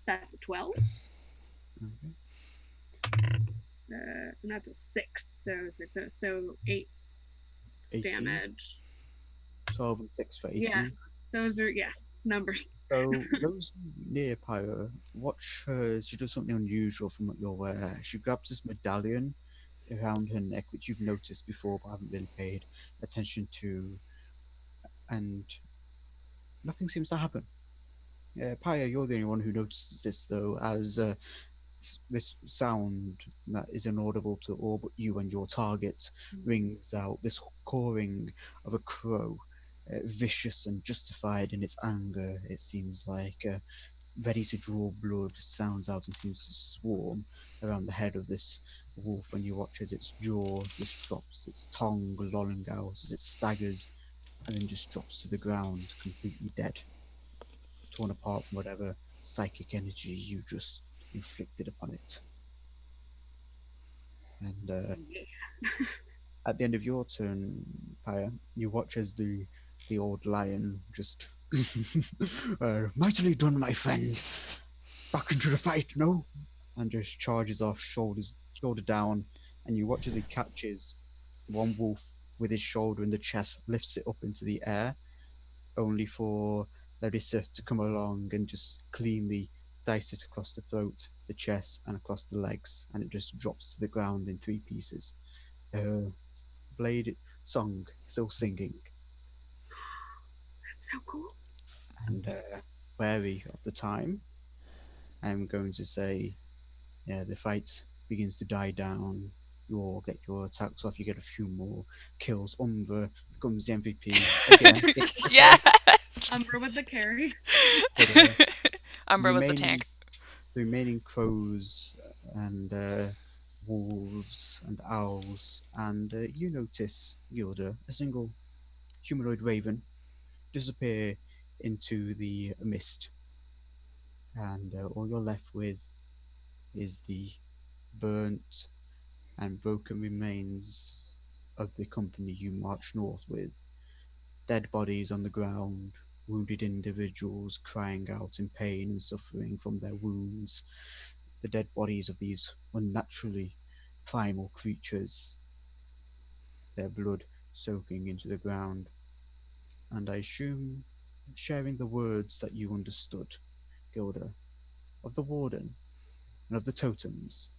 That's a 12. Okay. And that's a 6. So 8 18. damage. 12 and 6 for 18. Yes. Those are, numbers. So those near Pyro, watch her. She does something unusual from what you're aware. She grabs this medallion around her neck, which you've noticed before but haven't really paid attention to, and nothing seems to happen. Pyro, you're the only one who notices this, though, as this sound that is inaudible to all but you and your target rings out, this cawing of a crow, vicious and justified in its anger. It seems like ready to draw blood, sounds out and seems to swarm around the head of this wolf. When you watch as its jaw just drops, its tongue lolling out as it staggers and then just drops to the ground, completely dead, torn apart from whatever psychic energy you just inflicted upon it. And at the end of your turn, Pyre, you watch as the old lion just mightily done, my friend. Back into the fight, no? And just charges off, shoulder down, and you watch as he catches one wolf with his shoulder in the chest, lifts it up into the air, only for Larissa to come along and just cleanly dice it across the throat, the chest, and across the legs, and it just drops to the ground in 3 pieces. Blade song still singing. That's so cool. And wary of the time, I'm going to say, the fight begins to die down. You all get your attacks off. You get a few more kills. Umbra becomes the MVP again. Yes. Umbra with the carry. Umbra was the tank. The remaining crows and wolves and owls, and you notice, Gilda, a single humanoid raven disappear into the mist, and all you're left with is the burnt and broken remains of the company you march north with. Dead bodies on the ground, wounded individuals crying out in pain and suffering from their wounds. The dead bodies of these unnaturally primal creatures, their blood soaking into the ground. And I assume sharing the words that you understood, Gilda, of the Warden and of the totems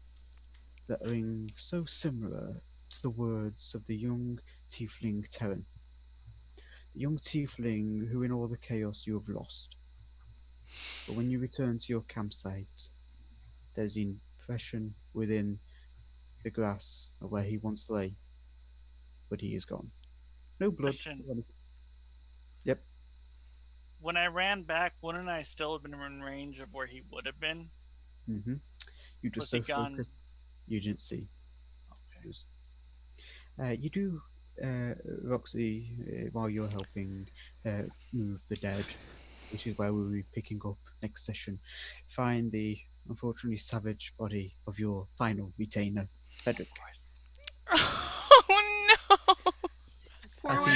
that ring so similar to the words of the young tiefling Terran. The young tiefling who in all the chaos you have lost. But when you return to your campsite, there's the impression within the grass of where he once lay, but he is gone. No blood. Question. Yep. When I ran back, wouldn't I still have been in range of where he would have been? Mm-hmm. You just Was so he gone? focused, you didn't see. Okay. You do, Roxy, while you're helping move the dead, which is where we'll be picking up next session, find the unfortunately savage body of your final retainer. Frederick. Oh no! Poor I see.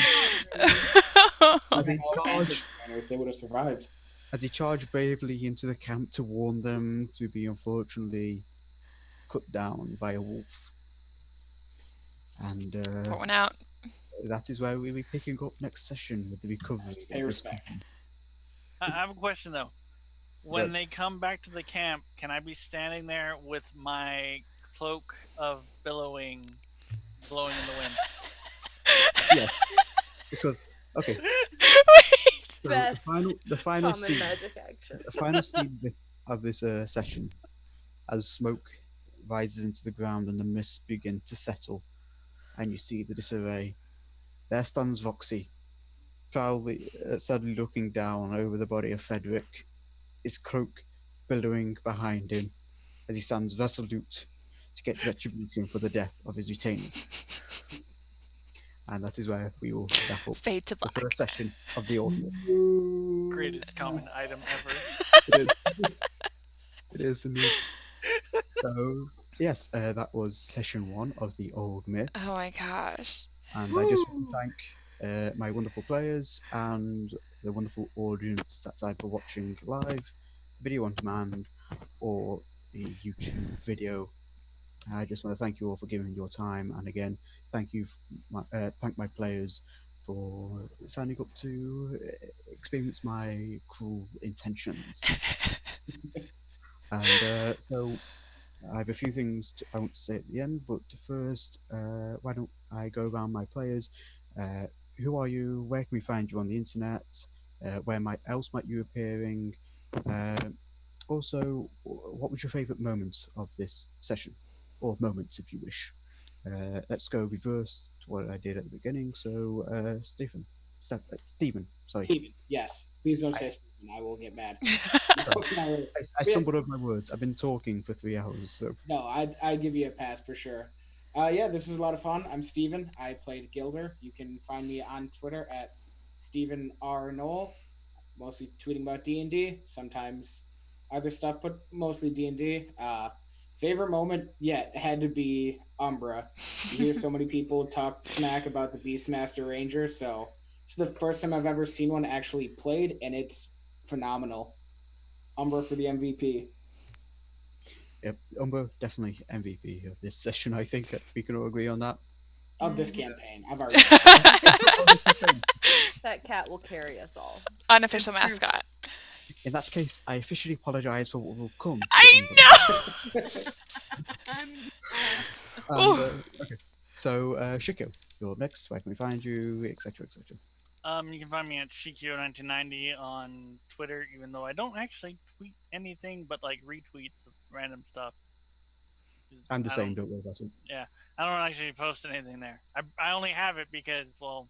Wyatt. As he All charged, Panthers trainers, they would have survived. as he charged bravely into the camp to warn them to be unfortunately cut down by a wolf. And Pour one out. that is where we'll be picking up next session with the recovery. Pay of this respect. company. I have a question though. When Good. they come back to the camp, can I be standing there with my cloak of billowing blowing in the wind? Yes, because okay, Wait. so Best the final common scene, magic action. the final scene of this session, as smoke rises into the ground and the mists begin to settle, and you see the disarray. There stands Voxy, proudly, sadly looking down over the body of Frederick, his cloak billowing behind him as he stands resolute to get retribution for the death of his retainers. And that is where we will wrap up Fade to the black. first session of the Ultimate. Greatest common item ever. It is. It is indeed. So, yes, that was session 1 of the Old Myths. Oh my gosh. And I just want to thank my wonderful players and the wonderful audience that's either watching live, video on demand, or the YouTube video. I just want to thank you all for giving your time, and again, thank my players for signing up to experience my cruel intentions. And so I have a few things I want to say at the end, but first, why don't I go around my players? Who are you? Where can we find you on the internet? Where else might you appearing? Also, what was your favourite moment of this session? Or moments, if you wish. Let's go reverse to what I did at the beginning. So, Stephen, sorry. Steven, yes. Please don't say Steven. I will get mad. I stumbled over my words. I've been talking for 3 hours, so No, I give you a pass for sure. Yeah, this was a lot of fun. I'm Steven. I played Gilder. You can find me on Twitter at Stephen R. Knoll. Mostly tweeting about D&D. Sometimes other stuff, but mostly D&D. Favorite moment yet had to be Umbra. You hear so many people talk smack about the Beastmaster Ranger, so it's the first time I've ever seen one actually played, and it's phenomenal. Umbra for the MVP. yep, Umber definitely MVP of this session. I think we can all agree on that. Of this campaign. I've already That cat will carry us all. Unofficial That's true. mascot. In that case, I officially apologise for what will come. to I Umber. know! And, okay, so Shiko, you're next. Where can we find you, etc., etc. You can find me at Shikio1990 on Twitter, even though I don't actually tweet anything but like retweets of random stuff. 'Cause I'm the I same. don't- Don't worry about it. I don't actually post anything there. I only have it because, well,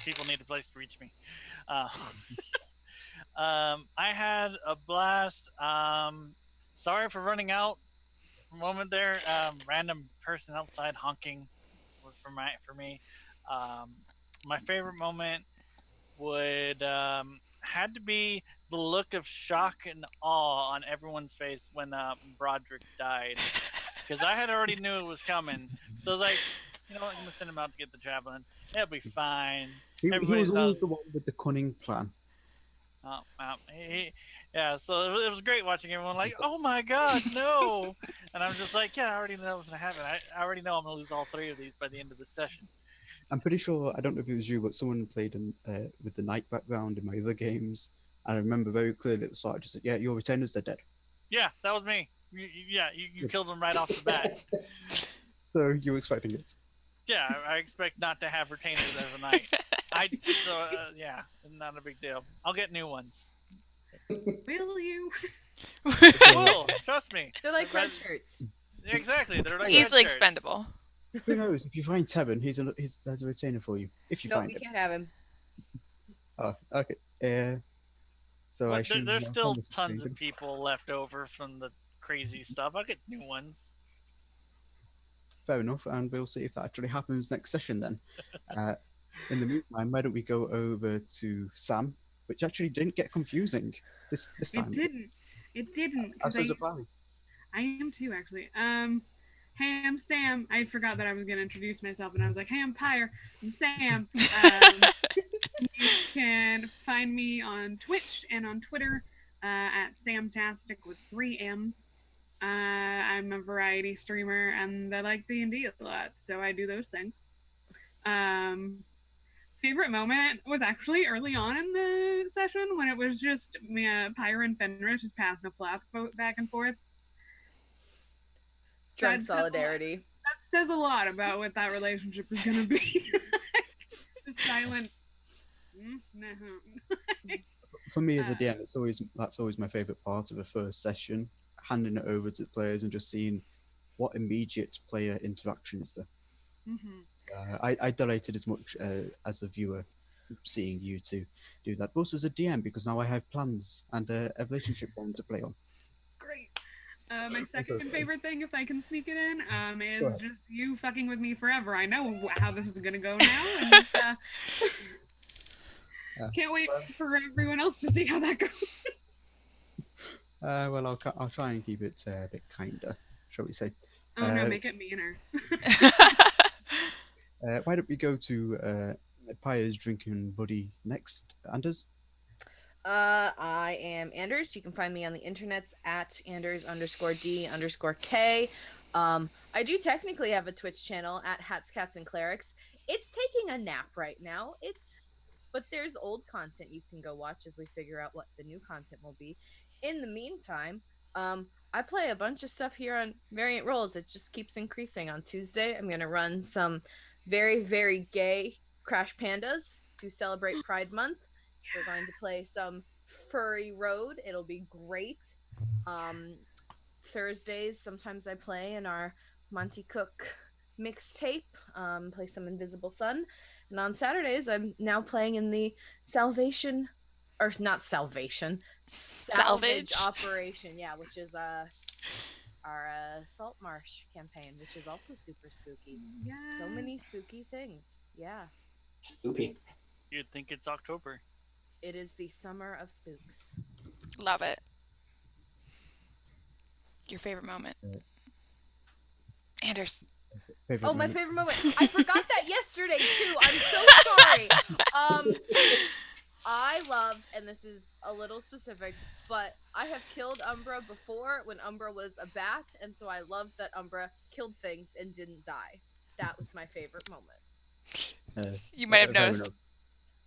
people need a place to reach me. I had a blast. Sorry for running out for a moment there. Random person outside honking was for me. My favorite moment would had to be the look of shock and awe on everyone's face when Broderick died, because I had already knew it was coming. So I was like, you know what, I'm gonna send him out to get the javelin. It'll be fine. He Everybody was always sounds- the one with the cunning plan. Yeah, so it was great watching everyone like, oh my god, no! And I'm just like, yeah, I already know what's gonna happen. I already know I'm gonna lose all 3 of these by the end of the session. I'm pretty sure, I don't know if it was you, but someone played with the night background in my other games. And I remember very clearly at the start, just said, yeah, your retainers, they're dead. Yeah, that was me. You killed them right off the bat. So you were expecting it. Yeah, I expect not to have retainers as a knight. Yeah, not a big deal. I'll get new ones. Will you? I will, trust me. They're like Red- red shirts. Exactly, they're like Easily red shirts. expendable. Who knows? If you find Tevin, there's a retainer for you. If you Nope, find you it. can't have him. Oh, okay. So I But assume there's you're still on this tons of occasion. people left over from the crazy stuff. I'll get new ones. Fair enough, and we'll see if that actually happens next session then. In the meantime, why don't we go over to Sam, which actually didn't get confusing this time. It didn't. It didn't. I'm 'cause so surprised. I am too, actually. hey, I'm Sam. I forgot that I was going to introduce myself, and I was like, hey, I'm Pyre. I'm Sam. You can find me on Twitch and on Twitter at Samtastic with 3 M's. I'm a variety streamer, and I like D&D a lot, so I do those things. Favorite moment was actually early on in the session when it was just Pyre and Fenris just passing a flask boat back and forth. Drunk That says a lot. solidarity. That says a lot about what that relationship is going to be. Just silent. For me as a DM, that's always my favorite part of the first session, handing it over to the players and just seeing what immediate player interaction is there. I delighted as much as a viewer seeing you two do that, but also as a DM because now I have plans and a relationship bond to play on. Great. My second sorry. favorite thing, if I can sneak it in, Go is ahead. just you fucking with me forever. I know how this is gonna go now, and can't wait for everyone else to see how that goes. Well, I'll try and keep it a bit kinder, shall we say. Oh no, make it meaner. Why don't we go to Pyre's drinking buddy next, Anders? I am Anders. You can find me on the internets at Anders_D_K. I do technically have a Twitch channel at Hats, Cats, and Clerics. It's taking a nap right now. But there's old content you can go watch as we figure out what the new content will be. In the meantime, I play a bunch of stuff here on Variant Roles. It just keeps increasing. On Tuesday, I'm going to run some very, very gay Crash Pandas to celebrate Pride Month. We're going to play some Furry Road. It'll be great. Thursdays, sometimes I play in our Monty Cook mixtape, play some Invisible Sun. And on Saturdays, I'm now playing in the Salvage Operation, which is our Salt Marsh campaign, which is also super spooky. Yeah. So many spooky things. Yeah. Spoopy. You'd think it's October. It is the summer of spooks. Love it. Your favorite moment? Anders. My moment? favorite moment. I forgot that yesterday too. I'm so sorry. I love, and this is a little specific, but I have killed Umbra before when Umbra was a bat, and so I loved that Umbra killed things and didn't die. That was my favorite moment. You might have fair noticed enough.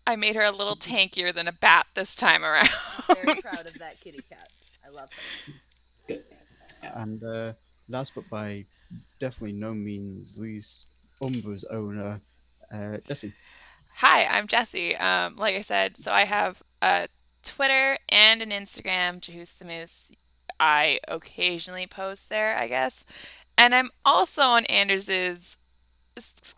I made her a little tankier than a bat this time around. Very proud of that kitty cat. I love her. Good. And last but by definitely no means least, Umbra's owner, Jesse. Hi, I'm Jessie. Like I said, so I have a Twitter and an Instagram, Jahoos the Moose. I occasionally post there, I guess. And I'm also on Anders's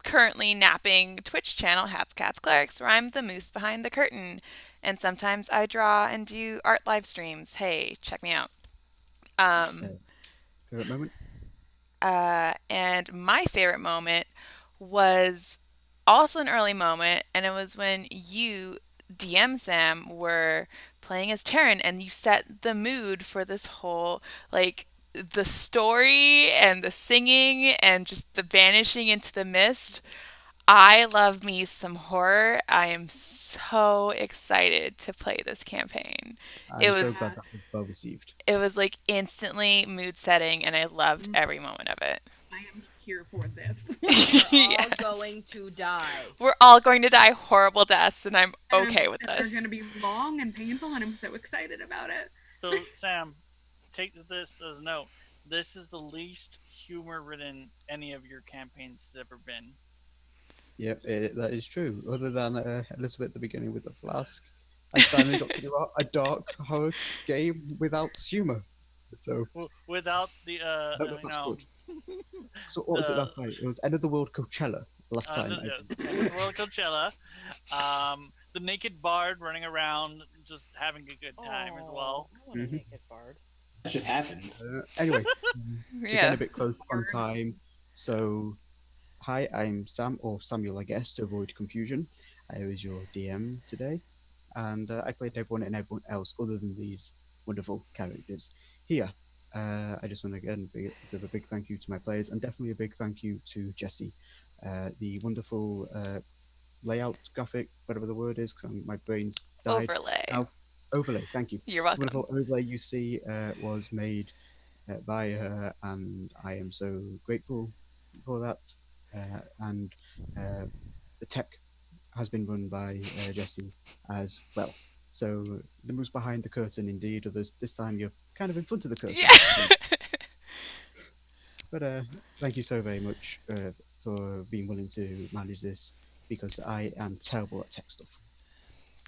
currently napping Twitch channel, Hats, Cats, Clerics, where I'm the moose behind the curtain. And sometimes I draw and do art live streams. Hey, check me out. Favorite moment? And my favorite moment was also an early moment, and it was when you, DM Sam, were playing as Taryn, and you set the mood for this whole, like, the story and the singing and just the vanishing into the mist. I love me some horror. I am so excited to play this campain. I'm so glad that was well received. It was like instantly mood setting, and I loved every moment of it. I am here for this. We're Yes. all going to die. We're all going to die horrible deaths, and I'm okay with They're this. going to be long and painful, and I'm so excited about it. So, Sam, take this as a note. This is the least humor-ridden any of your campaigns has ever been. Yeah, that is true. Other than Elizabeth at the beginning with the flask, I finally got to do a dark horror game without humour. So Without the, that's good. So what was it last night? It was End of the World Coachella last time. Yes, World Coachella. The naked bard running around, just having a good time as well. I want a naked bard. That just happens. Anyway, we're getting Yeah. a bit close on time. So, hi, I'm Sam, or Samuel, I guess, to avoid confusion. I was your DM today, and I played everyone and everyone else other than these wonderful characters here. I just want to again give a big thank you to my players, and definitely a big thank you to Jesse, the wonderful layout graphic, whatever the word is, because my brain's died. Overlay. Now, overlay. Thank you. You're The welcome. wonderful overlay you see was made by her, and I am so grateful for that. And the tech has been run by Jesse as well. So the moose behind the curtain, indeed, or this time you're kind of in front of the curtain. Yeah. But thank you so very much for being willing to manage this, because I am terrible at tech stuff.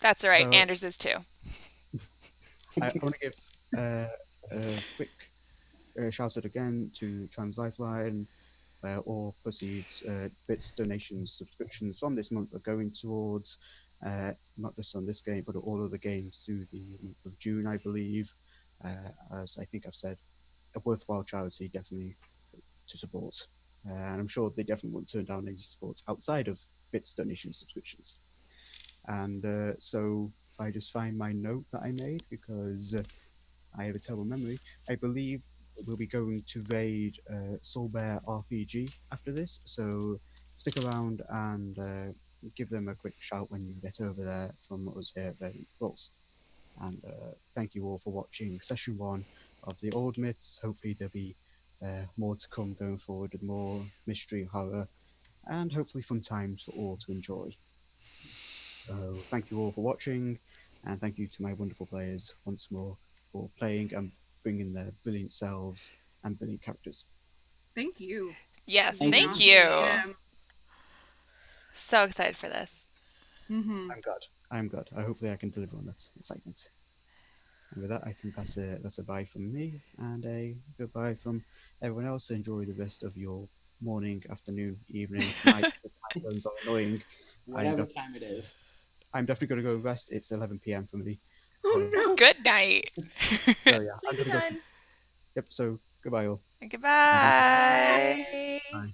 That's all right. So- Anders is too. I want to give a quick shout out again to Trans Lifeline. All proceeds, bits, donations, subscriptions from this month are going towards not just on this game, but all of the games through the month of June, I believe. As I think I've said, a worthwhile charity, definitely to support. And I'm sure they definitely won't turn down any support outside of bits, donations, subscriptions. And so if I just find my note that I made, because I have a terrible memory, I believe we'll be going to raid Soul Bear RPG after this. So stick around and give them a quick shout when you get over there from us here at Variant Rolls. And thank you all for watching session 1 of the Old Myths. Hopefully there'll be more to come going forward, with more mystery, horror, and hopefully fun times for all to enjoy. So thank you all for watching, and thank you to my wonderful players once more for playing and bringing their brilliant selves and brilliant characters. Thank you. Yes, Thank thank you. you. Yeah. So excited for this. Mm-hmm. I'm glad. Hopefully I can deliver on that excitement. And with that, I think that's a bye from me, and a goodbye from everyone else. Enjoy the rest of your morning, afternoon, evening, night. As time zones are annoying. Whatever time it is. I'm definitely going to go rest. It's 11 p.m. for me. Oh So, no. Good night. so yeah, I'm Sleepy going to go. times. Yep. So goodbye all. Goodbye. Bye. Bye.